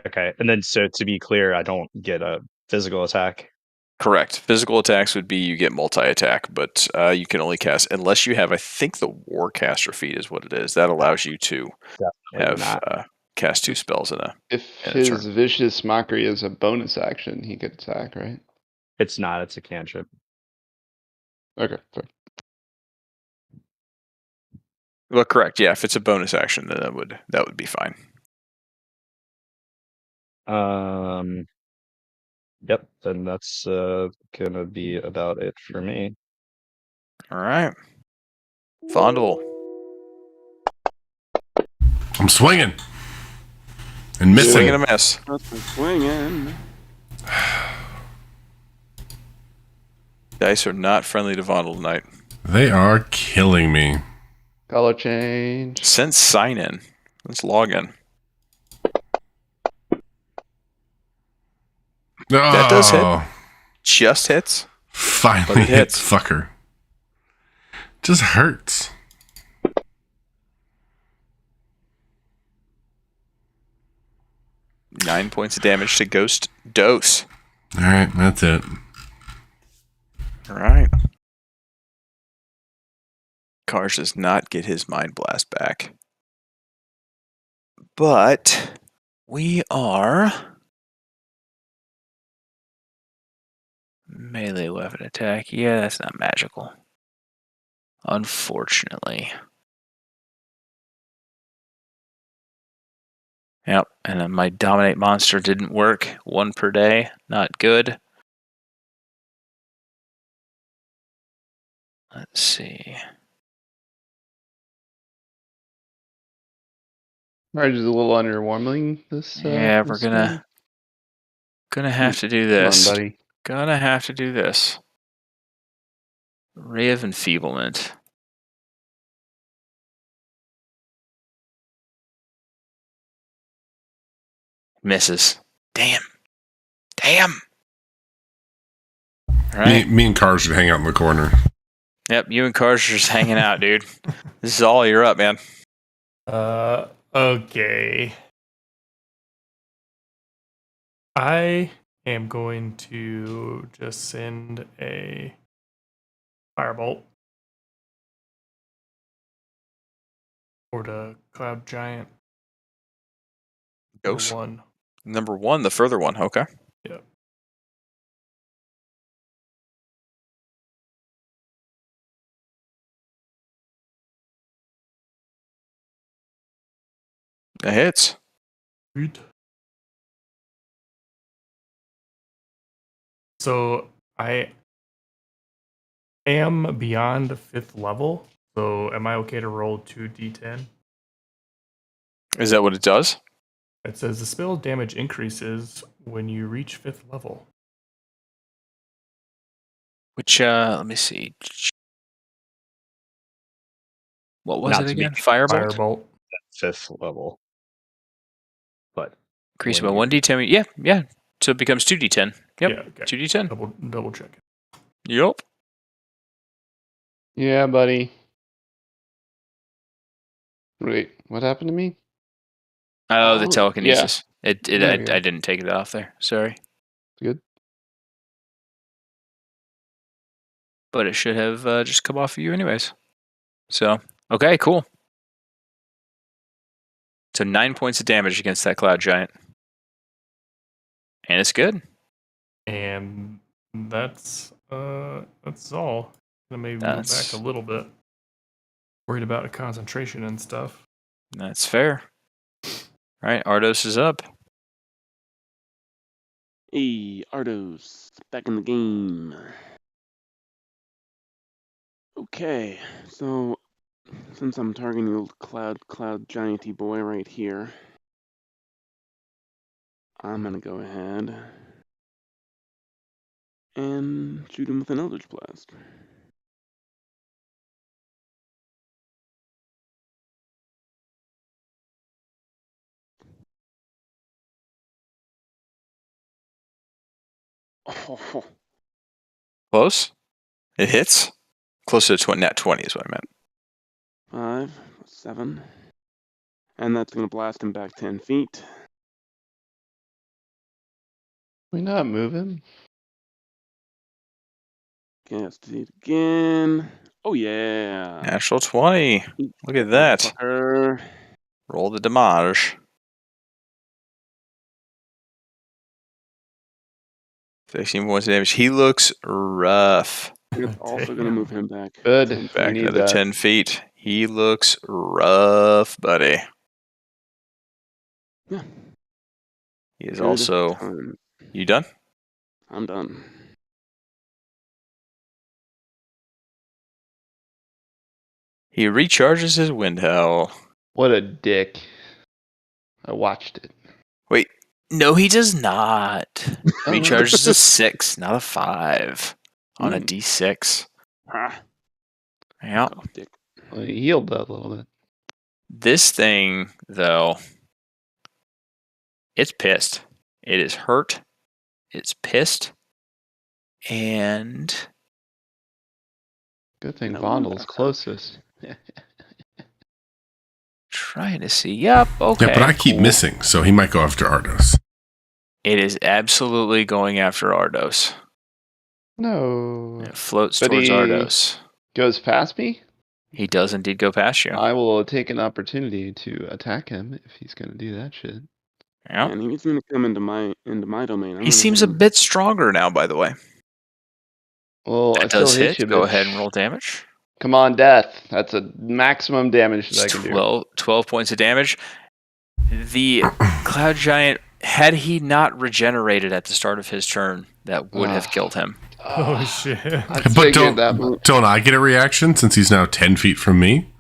Speaker 2: Okay, and then so to be clear, I don't get a physical attack.
Speaker 1: Correct. Physical attacks would be you get multi-attack, but you can only cast unless you have. I think the Warcaster feat is what it is. That allows you to have cast 2 spells in a.
Speaker 3: If
Speaker 1: in a
Speaker 3: his
Speaker 1: turn.
Speaker 3: vicious mockery is a bonus action, he could attack, right?
Speaker 2: It's not. It's a cantrip.
Speaker 3: Okay, fair.
Speaker 1: Well, correct. Yeah, if it's a bonus action, then that would be fine.
Speaker 2: Yep. Then that's gonna be about it for me.
Speaker 1: All right. Fondle.
Speaker 4: I'm swinging and missing.
Speaker 1: Swing and a miss.
Speaker 5: That's the swinging.
Speaker 1: Dice are not friendly to Vondel tonight.
Speaker 4: They are killing me.
Speaker 3: Color change.
Speaker 1: Since sign in. Let's log in. That does hit. Just hits.
Speaker 4: Finally
Speaker 1: But it
Speaker 4: hits,
Speaker 1: hits.
Speaker 4: fucker. Just hurts.
Speaker 1: Nine points of damage to Ghost Dose.
Speaker 4: All right, that's it.
Speaker 1: All right. Karsh does not get his Mind Blast back. But we are melee weapon attack. Yeah, that's not magical. Unfortunately. Yep, and then my Dominate monster didn't work. 1 per day. Not good. Let's see.
Speaker 3: Marge is a little underwhelming this.
Speaker 1: Yeah, we're
Speaker 3: this
Speaker 1: gonna have to do
Speaker 3: game.
Speaker 1: this.
Speaker 3: Come on, buddy.
Speaker 1: Gonna have to do this. Ray of Enfeeblement. Misses. Damn. All right.
Speaker 4: Me and Carr should hang out in the corner.
Speaker 1: Yep, you and Karsh are just hanging out, dude. This is all you're up, man.
Speaker 6: Okay. I am going to just send a firebolt for the Cloud Giant.
Speaker 1: Ghost.
Speaker 6: One.
Speaker 1: Number 1, the further one. Okay.
Speaker 6: Yep.
Speaker 1: That hits.
Speaker 6: Sweet. So I am beyond 5th level. So am I okay to roll 2d10?
Speaker 1: Is that what it does?
Speaker 6: It says the spell damage increases when you reach 5th level.
Speaker 1: Which, let me see. What was
Speaker 2: Not
Speaker 1: it
Speaker 2: to be
Speaker 1: again? Firebolt?
Speaker 6: Firebolt.
Speaker 2: 5th level. But
Speaker 1: Increase by
Speaker 2: when
Speaker 1: 1d10. Yeah. So it becomes 2d10. Yep.
Speaker 6: Yeah, okay.
Speaker 1: 2d10.
Speaker 6: Double check.
Speaker 1: Yup.
Speaker 3: Yeah, buddy. Wait, what happened to me?
Speaker 1: Oh, the
Speaker 3: Oh,
Speaker 1: telekinesis.
Speaker 3: There we
Speaker 1: I
Speaker 3: go.
Speaker 1: didn't take it off there. Sorry.
Speaker 3: Good.
Speaker 1: But it should have just come off of you anyways. So, okay, cool. So 9 points of damage against that Cloud Giant. And it's good.
Speaker 6: And that's all. Gonna maybe move
Speaker 1: That's-
Speaker 6: back a little bit. Worried about a concentration and stuff.
Speaker 1: That's fair. All right, Ardos is up.
Speaker 5: Hey, Ardos, back in the game. Okay, so since I'm targeting the old cloud gianty boy right here, I'm gonna go ahead and shoot him with an Eldritch Blast. Oh,
Speaker 1: Close. It hits. Close to the net 20 is what I meant.
Speaker 5: 5, 7. And that's going to blast him back 10 feet.
Speaker 3: We not moving?
Speaker 5: Cast it again. Oh, yeah.
Speaker 1: Natural 20. Look at that.
Speaker 5: Fucker.
Speaker 1: Roll the damage. 16 points of damage. He looks rough.
Speaker 5: It's also going to move him back.
Speaker 3: Good.
Speaker 5: 10
Speaker 3: We
Speaker 1: Back
Speaker 3: need
Speaker 1: another
Speaker 3: that.
Speaker 1: 10 feet. He looks rough, buddy.
Speaker 5: Yeah.
Speaker 1: He is
Speaker 5: Good
Speaker 1: also.
Speaker 5: time.
Speaker 1: You done?
Speaker 5: I'm done.
Speaker 1: He recharges his wind howl.
Speaker 3: What a dick. I watched it.
Speaker 1: Wait. No, he does not.
Speaker 3: Oh.
Speaker 1: Recharges a 6, not a 5. On a
Speaker 5: Hmm.
Speaker 1: D6.
Speaker 5: Ah,
Speaker 1: Yeah.
Speaker 5: oh, dick.
Speaker 3: Well, he healed that a little bit.
Speaker 1: This thing, though, it's pissed. It is hurt. It's pissed. And
Speaker 3: Good thing
Speaker 5: No,
Speaker 3: Vondel's
Speaker 5: that's
Speaker 3: closest.
Speaker 1: trying to see. Yep, okay.
Speaker 4: Yeah, but I keep
Speaker 1: cool.
Speaker 4: missing, so he might go after Ardos.
Speaker 1: It is absolutely going after Ardos.
Speaker 3: No.
Speaker 1: It floats
Speaker 3: But
Speaker 1: towards
Speaker 3: he-
Speaker 1: Ardos.
Speaker 3: Goes past me?
Speaker 1: He does indeed go past you.
Speaker 3: I will take an opportunity to attack him if he's going to do that shit.
Speaker 1: Yeah.
Speaker 5: And he's going to come into my domain.
Speaker 1: He seems a bit stronger now, by the way.
Speaker 3: Well, I
Speaker 1: That does
Speaker 3: still
Speaker 1: hit.
Speaker 3: you,
Speaker 1: Go
Speaker 3: bitch.
Speaker 1: ahead and roll damage.
Speaker 3: Come on, death. That's a maximum damage that I
Speaker 1: It's
Speaker 3: can do.
Speaker 1: 12 points of damage. The Cloud Giant, had he not regenerated at the start of his turn, that would have killed him.
Speaker 6: Oh shit!
Speaker 3: I
Speaker 4: But
Speaker 3: figured that much.
Speaker 4: don't I get a reaction since he's now 10 feet from me?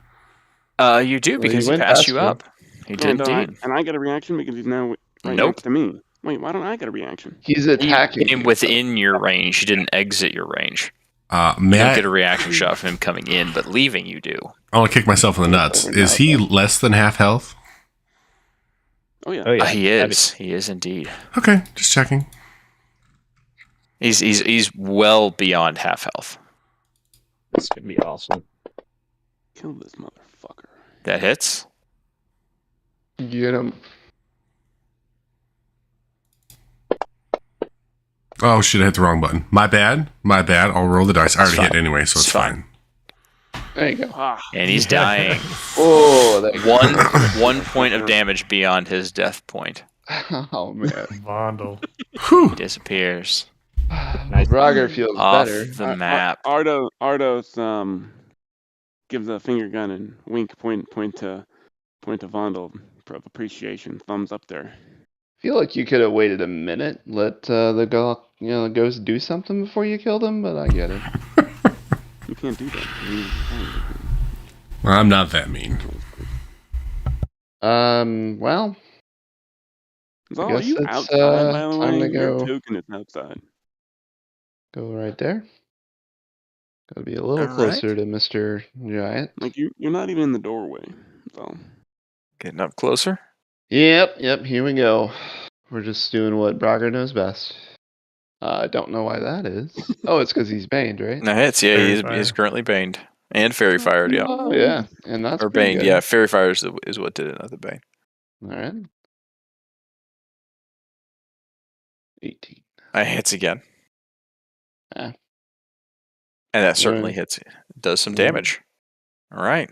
Speaker 1: You do,
Speaker 3: Well,
Speaker 1: because
Speaker 3: he
Speaker 1: he
Speaker 3: went
Speaker 1: passed
Speaker 3: past
Speaker 1: you
Speaker 3: me.
Speaker 1: up. He did indeed.
Speaker 5: And I get a reaction because he's now right
Speaker 1: Nope.
Speaker 5: next to me. Wait, why don't I get a reaction?
Speaker 3: He's
Speaker 1: He
Speaker 3: attacking
Speaker 1: came
Speaker 3: you.
Speaker 1: within your range. You didn't exit your range.
Speaker 4: May
Speaker 1: You don't
Speaker 4: I?
Speaker 1: get a reaction shot from him coming in, but leaving you do.
Speaker 4: I want to kick myself in the nuts. Is he less than half health?
Speaker 5: Oh, yeah.
Speaker 2: Oh yeah,
Speaker 1: He is. He is indeed.
Speaker 4: Okay, just checking.
Speaker 1: He's well beyond half health.
Speaker 2: This could be awesome.
Speaker 5: Kill this motherfucker.
Speaker 1: That hits.
Speaker 3: Get him.
Speaker 4: Oh shit, I hit the wrong button. My bad. I'll roll the dice. I already
Speaker 1: It's
Speaker 4: hit
Speaker 1: fine.
Speaker 4: anyway, so
Speaker 1: It's
Speaker 4: it's fine.
Speaker 3: There you go.
Speaker 5: Ah,
Speaker 1: And he's dying.
Speaker 3: Oh, there you go.
Speaker 1: One point of damage beyond his death point.
Speaker 3: Oh, man.
Speaker 6: Vondel.
Speaker 4: Whew.
Speaker 1: He disappears
Speaker 3: Brogger feels
Speaker 1: off
Speaker 3: better.
Speaker 1: the map.
Speaker 5: Ardos gives a finger gun and wink, point to Vondel of appreciation. Thumbs up there.
Speaker 3: Feel like you could have waited a minute, let the ghost do something before you killed him, but I get it.
Speaker 5: You can't do that.
Speaker 4: Well, I'm not that mean.
Speaker 3: Well,
Speaker 5: So,
Speaker 3: I
Speaker 5: are
Speaker 3: guess
Speaker 5: you
Speaker 3: it's,
Speaker 5: outside, by the
Speaker 3: time
Speaker 5: way?
Speaker 3: to
Speaker 5: Your
Speaker 3: go.
Speaker 5: token is outside.
Speaker 3: Go right there. Gotta be a little
Speaker 1: All
Speaker 3: closer to Mr. Giant.
Speaker 5: Like you're not even in the doorway. So
Speaker 1: Getting up closer.
Speaker 3: Yep, here we go. We're just doing what Brogger knows best. I don't know why that is. Oh, it's because he's baned, right?
Speaker 1: That hits. Yeah,
Speaker 6: Fairy
Speaker 1: he's
Speaker 6: Fire.
Speaker 1: currently baned. And Fairy Fired, yeah.
Speaker 3: Oh, yeah. And that's
Speaker 1: Or
Speaker 3: pretty
Speaker 1: baned,
Speaker 3: good.
Speaker 1: yeah. Fairy Fire is what did it, not the bane.
Speaker 3: Alright. 18.
Speaker 1: It hits again.
Speaker 3: Ah.
Speaker 1: And that certainly
Speaker 3: Right.
Speaker 1: hits. Does some
Speaker 3: Mhm.
Speaker 1: damage. All right.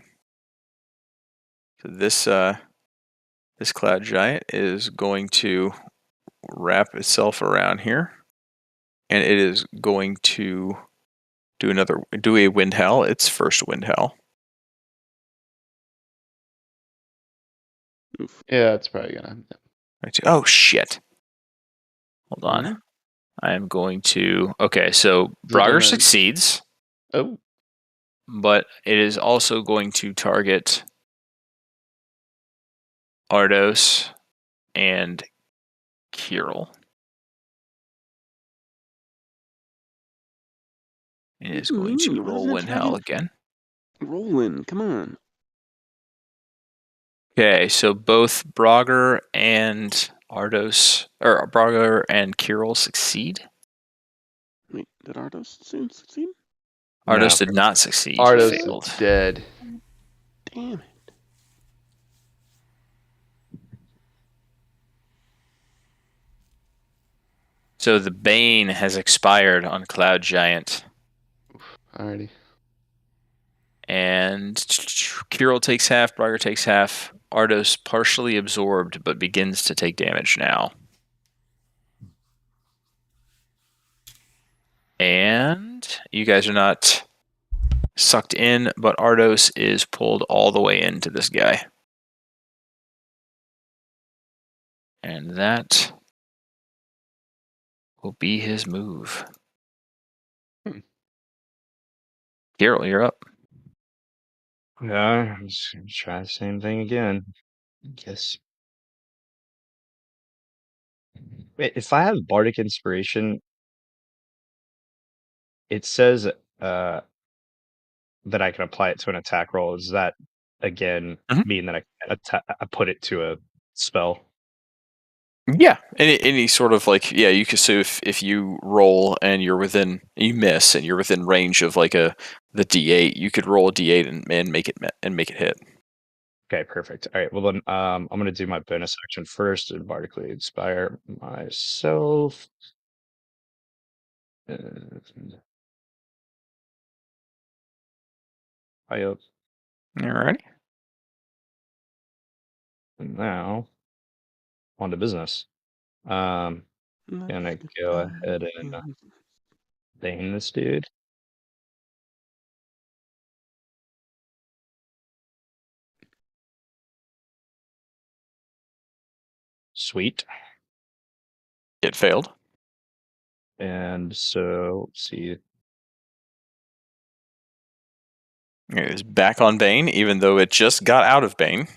Speaker 1: So this Cloud Giant is going to wrap itself around here, and it is going to do a wind howl. Its first wind howl.
Speaker 5: Oof.
Speaker 3: Yeah, it's probably gonna.
Speaker 1: Oh shit! Hold on. I am going to. Okay, so Brogger
Speaker 3: gonna-
Speaker 1: succeeds,
Speaker 3: Oh,
Speaker 1: but it is also going to target Ardos and Kirill. It is going to
Speaker 5: What
Speaker 1: roll
Speaker 5: is that
Speaker 1: wind howl
Speaker 5: target?
Speaker 1: again.
Speaker 5: Rolling, come on.
Speaker 1: Okay, so both Brogger and Ardos, or Brogger and Kirill succeed.
Speaker 5: Wait, did Ardos succeed?
Speaker 1: Ardos
Speaker 2: No.
Speaker 1: did not succeed. He
Speaker 3: Ardos
Speaker 1: failed.
Speaker 3: is dead.
Speaker 5: Damn it.
Speaker 1: So the Bane has expired on Cloud Giant.
Speaker 3: Alrighty.
Speaker 1: And Kirill takes half, Brogger takes half. Ardos partially absorbed, but begins to take damage now. And you guys are not sucked in, but Ardos is pulled all the way into this guy. And that will be his move. Kirill, you're up.
Speaker 2: No, I'm just gonna try the same thing again. Guess. Wait, if I have Bardic Inspiration, it says that I can apply it to an attack roll. Does that again
Speaker 1: Mhm.
Speaker 2: mean that I put it to a spell?
Speaker 1: Yeah, any sort of like you can. So if you roll and you miss and you're within range of like the D8, you could roll a D8 and make it hit.
Speaker 2: Okay, perfect. All right. Well then, I'm gonna do my bonus action first and bardically inspire myself. And I
Speaker 1: Alrighty.
Speaker 2: and now on to business. Gonna go ahead and bane this dude. Sweet.
Speaker 1: It failed.
Speaker 2: And so let's see.
Speaker 1: It is back on Bane, even though it just got out of Bane.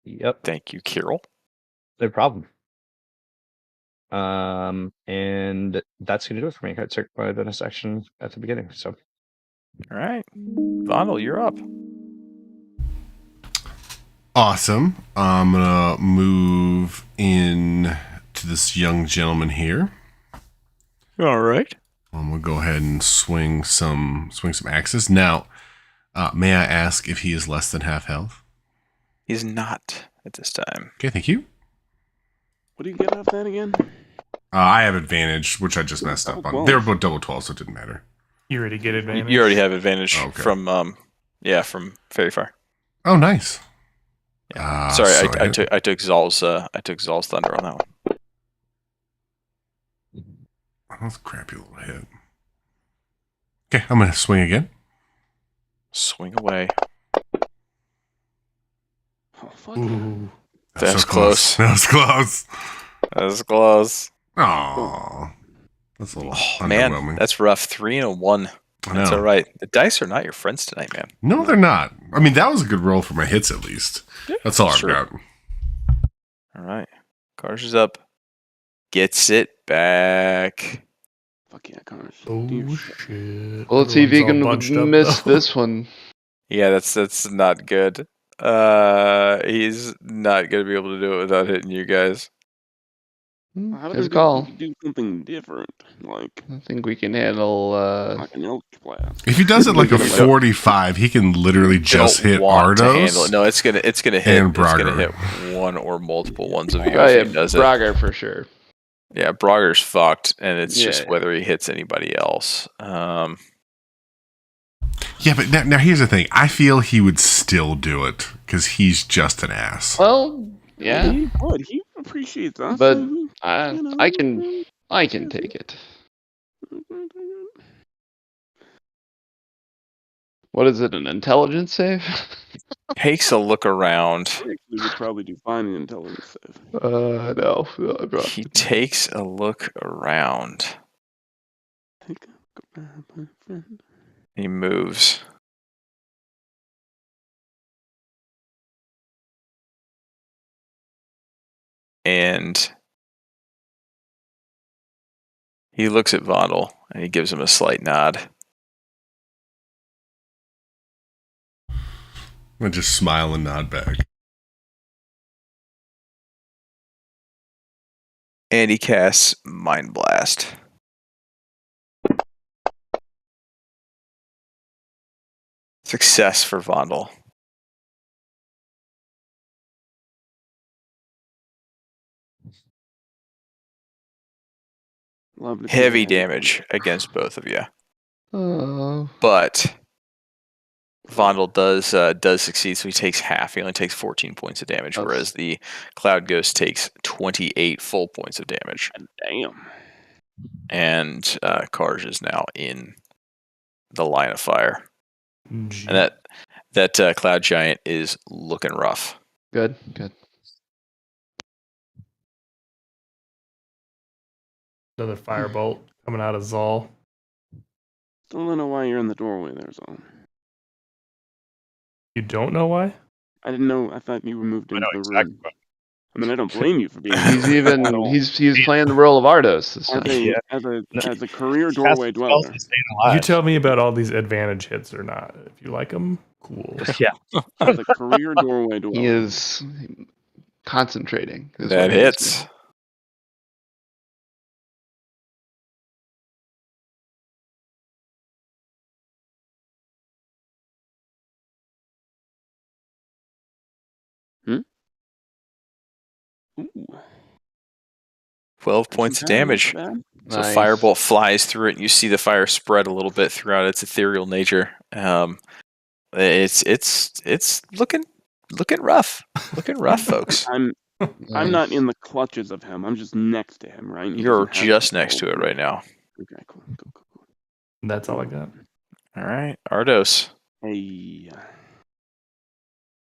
Speaker 2: Yep,
Speaker 1: Thank you, Kirill.
Speaker 2: no problem. And that's gonna do it for me. I took my bonus action at the beginning. So
Speaker 1: All right, Vondel, you're up.
Speaker 4: Awesome. I'm gonna move in to this young gentleman here.
Speaker 1: All right.
Speaker 4: I'm gonna go ahead and swing some axes. Now, may I ask if he is less than half health?
Speaker 1: He's not at this time.
Speaker 4: Okay, thank you.
Speaker 5: What do you get off that again?
Speaker 4: I have advantage, which I just messed up on.
Speaker 5: 12.
Speaker 4: They were both double 12, so it didn't matter.
Speaker 6: You already get advantage.
Speaker 1: You already have advantage
Speaker 4: Okay.
Speaker 1: from from Fairy Fire.
Speaker 4: Oh, nice.
Speaker 1: Sorry,
Speaker 4: so
Speaker 1: I took Zal's thunder on that one.
Speaker 4: That was a crappy little hit. Okay, I'm gonna swing again.
Speaker 1: Swing away.
Speaker 5: Oh, fuck.
Speaker 6: Ooh.
Speaker 1: That was
Speaker 4: so
Speaker 1: close.
Speaker 4: That was close.
Speaker 1: That was close.
Speaker 4: Oh, that's a little
Speaker 1: Oh
Speaker 4: underwhelming.
Speaker 1: man, that's rough. 3 and a 1.
Speaker 4: I
Speaker 1: That's
Speaker 4: know.
Speaker 1: all right. The dice are not your friends tonight, man.
Speaker 4: No, they're not. I mean, that was a good roll for my hits, at least. That's all
Speaker 1: Sure.
Speaker 4: I've got.
Speaker 1: All right. Karsh is up. Gets it back.
Speaker 5: Fuck yeah, Connors.
Speaker 6: Oh shit.
Speaker 3: Well, let's see if he
Speaker 6: Everyone's
Speaker 3: can
Speaker 6: all bunched up,
Speaker 3: miss
Speaker 6: though.
Speaker 3: this one.
Speaker 1: Yeah, that's not good. He's not gonna be able to do it without hitting you guys.
Speaker 5: How
Speaker 3: His
Speaker 5: about
Speaker 3: call.
Speaker 5: we do something different, like
Speaker 3: I think we can handle.
Speaker 5: an elk blast?
Speaker 4: If he does it like a
Speaker 1: Look at him.
Speaker 4: 45, he can literally just
Speaker 1: Don't
Speaker 4: hit
Speaker 1: want to handle it.
Speaker 4: Ardos.
Speaker 1: No, it's gonna hit.
Speaker 4: and
Speaker 1: It's gonna
Speaker 4: Brogger.
Speaker 1: hit one or multiple ones of you
Speaker 3: Oh yeah,
Speaker 1: if he does it.
Speaker 3: Brogger for sure.
Speaker 1: Yeah, Brogger's fucked, and it's just
Speaker 3: Yeah.
Speaker 1: whether he hits anybody else.
Speaker 4: Yeah, but now here's the thing. I feel he would still do it because he's just an ass.
Speaker 3: Well, yeah.
Speaker 5: He would. He appreciates us.
Speaker 3: But
Speaker 5: you know,
Speaker 3: I can take it. What is it? An intelligence save?
Speaker 1: Takes a look around.
Speaker 5: Actually, would probably do fine in intelligence save.
Speaker 3: No, bro.
Speaker 1: He takes a look around.
Speaker 5: Take a look around, my friend.
Speaker 1: He moves. And he looks at Vondel and he gives him a slight nod.
Speaker 4: I'm gonna just smile and nod back.
Speaker 1: And he casts Mind Blast. Success for Vondel.
Speaker 5: Love to see
Speaker 1: Heavy
Speaker 5: that.
Speaker 1: damage against both of you.
Speaker 3: Oh.
Speaker 1: But Vondel does succeed, so he takes half. He only takes 14 points of damage,
Speaker 3: That's-
Speaker 1: whereas the Cloud Ghost takes 28 full points of damage.
Speaker 5: Damn.
Speaker 1: And Karj is now in the line of fire.
Speaker 6: Gee.
Speaker 1: And that Cloud Giant is looking rough.
Speaker 3: Good.
Speaker 6: Another firebolt coming out of Zal.
Speaker 5: Still don't know why you're in the doorway there, Zal.
Speaker 6: You don't know why?
Speaker 5: I didn't know. I thought you were moved
Speaker 2: I
Speaker 5: into
Speaker 2: know
Speaker 5: the
Speaker 2: exactly
Speaker 5: room.
Speaker 2: what.
Speaker 5: I mean, I don't blame you for being.
Speaker 3: He's even
Speaker 5: at all.
Speaker 3: he's playing the role of Ardos this time.
Speaker 2: Yeah.
Speaker 5: as a career
Speaker 2: Cast
Speaker 5: doorway
Speaker 2: spells
Speaker 5: dweller.
Speaker 2: and staying alive.
Speaker 6: You tell me about all these advantage hits or not. If you like them, cool.
Speaker 2: Yeah.
Speaker 5: As a career doorway dweller.
Speaker 3: He is concentrating. is
Speaker 1: That
Speaker 3: what he is
Speaker 1: hits.
Speaker 3: doing.
Speaker 5: Ooh.
Speaker 1: 12 points of damage.
Speaker 5: Not bad.
Speaker 1: So
Speaker 3: Nice.
Speaker 1: Firebolt flies through it, and you see the fire spread a little bit throughout its ethereal nature. It's looking rough. Looking rough, folks.
Speaker 5: I'm
Speaker 3: Nice.
Speaker 5: not in the clutches of him. I'm just next to him, right? He
Speaker 1: You're
Speaker 5: doesn't have
Speaker 1: just next to it
Speaker 5: control.
Speaker 1: right now.
Speaker 5: Okay, cool.
Speaker 6: That's all I got.
Speaker 1: All right, Ardos.
Speaker 5: Hey.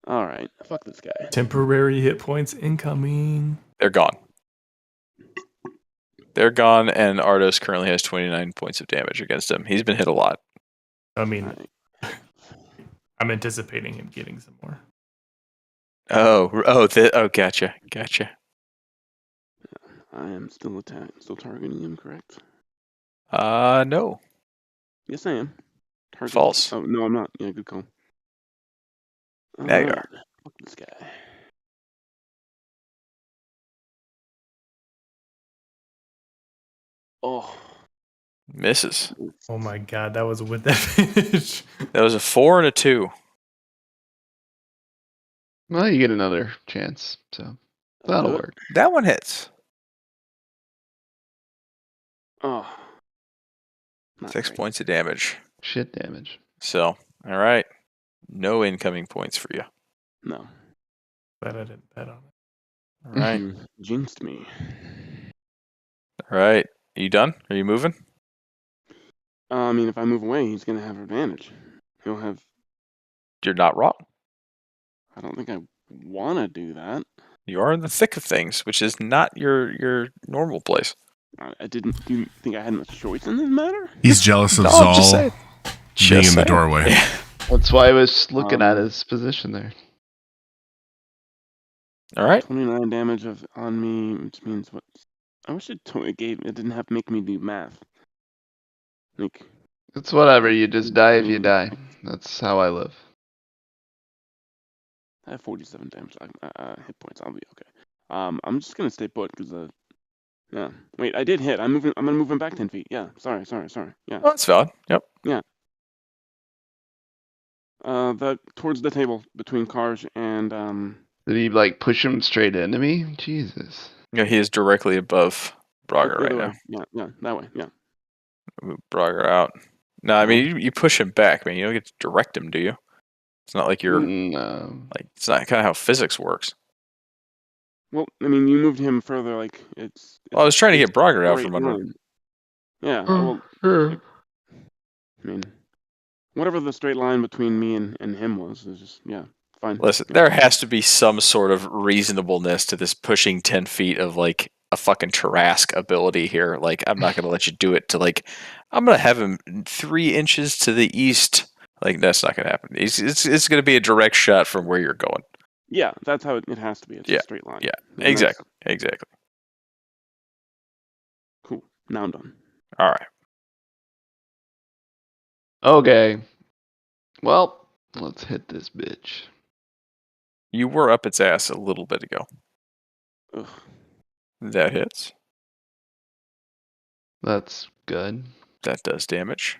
Speaker 5: All right. Fuck this guy.
Speaker 6: Temporary hit points incoming.
Speaker 1: They're gone. They're gone, and Ardos currently has 29 points of damage against him. He's been hit a lot.
Speaker 6: I mean,
Speaker 5: Alright.
Speaker 6: I'm anticipating him getting some more.
Speaker 1: Gotcha.
Speaker 5: I am still targeting him, correct?
Speaker 1: No.
Speaker 5: Yes, I am. Target.
Speaker 1: False.
Speaker 5: Oh no, I'm not. Yeah, good call.
Speaker 1: Now you
Speaker 5: Alright, fuck this guy. Oh.
Speaker 1: Misses.
Speaker 6: Oh my god, that was with advantage.
Speaker 1: That was a 4 and a 2.
Speaker 3: Well, you get another chance, so that'll work.
Speaker 1: That one hits.
Speaker 5: Oh. Not
Speaker 1: 6
Speaker 5: great.
Speaker 1: points of damage.
Speaker 3: Shit damage.
Speaker 1: So, all right. No incoming points for you.
Speaker 5: No.
Speaker 6: Glad I didn't bet on it.
Speaker 1: All right.
Speaker 5: You jinxed me.
Speaker 1: All right. Are you done? Are you moving?
Speaker 5: I mean, if I move away, he's gonna have advantage. He'll have.
Speaker 1: You're not wrong.
Speaker 5: I don't think I want to do that.
Speaker 1: You are in the thick of things, which is not your normal place.
Speaker 5: I didn't. Do you think I had much choice in this matter?
Speaker 4: He's jealous of
Speaker 1: No, I'm just
Speaker 4: Zal
Speaker 1: saying.
Speaker 4: being
Speaker 1: Just
Speaker 4: in the
Speaker 1: saying.
Speaker 4: doorway.
Speaker 1: Yeah.
Speaker 3: That's why I was looking at
Speaker 5: Um,
Speaker 3: his position there.
Speaker 1: All right.
Speaker 5: 29 damage on me, which means what? I wish it didn't have to make me do math. Like,
Speaker 3: It's whatever. You just die if you die. That's how I live.
Speaker 5: I have 47 damage hit points. I'll be okay. I'm just gonna stay put because yeah. Wait, I did hit. I'm gonna move him back 10 feet. Yeah. Sorry. Yeah.
Speaker 1: Oh, that's valid. Yep.
Speaker 5: Towards the table between Karj and
Speaker 3: Did he like push him straight into me? Jesus.
Speaker 1: Yeah, he is directly above Braga
Speaker 5: the
Speaker 1: right
Speaker 5: other
Speaker 1: now.
Speaker 5: way. Yeah. That way. Yeah.
Speaker 1: Move Braga out. No, I mean you push him back. I mean you don't get to direct him, do you? It's not like you're
Speaker 3: No.
Speaker 1: like it's not kind of how physics works.
Speaker 5: Well, I mean, you moved him further. Like it's.
Speaker 1: Well, I was trying to
Speaker 5: it's
Speaker 1: get Brogger out
Speaker 5: straight
Speaker 1: from under.
Speaker 5: line. Yeah. Well, I mean, whatever the straight line between me and him was just fine.
Speaker 1: Listen, there has to be some sort of reasonableness to this pushing 10 feet of like a fucking Tarrasque ability here. Like, I'm not gonna let you do it to like. I'm gonna have him 3 inches to the east. Like, that's not gonna happen. It's gonna be a direct shot from where you're going.
Speaker 5: Yeah, that's how it has to be. It's a straight line.
Speaker 1: Yeah,
Speaker 5: And
Speaker 1: exactly.
Speaker 5: that's
Speaker 1: Exactly.
Speaker 5: cool. Now I'm done.
Speaker 1: All right.
Speaker 3: Okay. Well, let's hit this bitch.
Speaker 1: You were up its ass a little bit ago.
Speaker 5: Ugh.
Speaker 1: That hits.
Speaker 3: That's good.
Speaker 1: That does damage.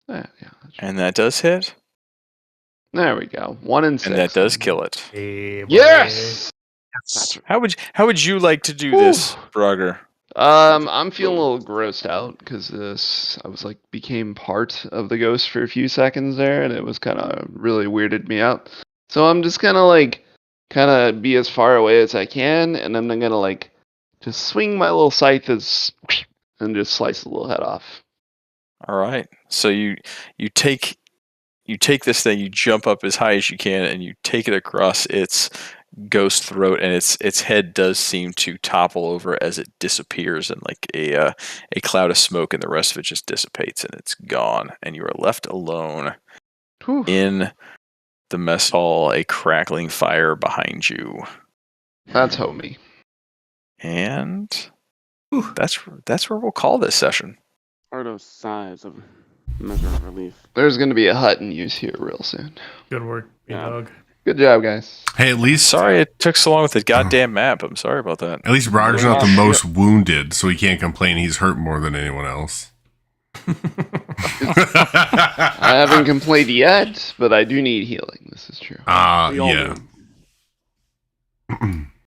Speaker 3: Yeah.
Speaker 1: And that does hit.
Speaker 3: There we go. 1 and 6.
Speaker 1: And that does kill it.
Speaker 6: Hey, boy.
Speaker 3: Yes.
Speaker 1: How would you like to do this, Brogger?
Speaker 3: I'm feeling a little grossed out because this I was like became part of the ghost for a few seconds there, and it was kind of really weirded me out. So I'm just gonna be as far away as I can, and then I'm gonna just swing my little scythe and just slice the little head off.
Speaker 1: All right. So you take this thing, you jump up as high as you can, and you take it across its ghost throat, and its head does seem to topple over as it disappears in like a cloud of smoke, and the rest of it just dissipates and it's gone, and you are left alone
Speaker 3: Whew.
Speaker 1: in the mess hall, a crackling fire behind you.
Speaker 3: That's homie.
Speaker 1: And that's where we'll call this session.
Speaker 5: Ardo sighs of measure of relief.
Speaker 3: There's gonna be a hut in use here real soon.
Speaker 6: Good work,
Speaker 5: Yeah.
Speaker 6: B-Dog.
Speaker 3: Good job, guys.
Speaker 4: Hey, at least
Speaker 1: Sorry it took so long with the goddamn map. I'm sorry about that.
Speaker 4: At least Brogger's not the most wounded, so he can't complain he's hurt more than anyone else.
Speaker 3: I haven't complained yet, but I do need healing. This is true.
Speaker 5: We all
Speaker 4: Yeah.
Speaker 5: do.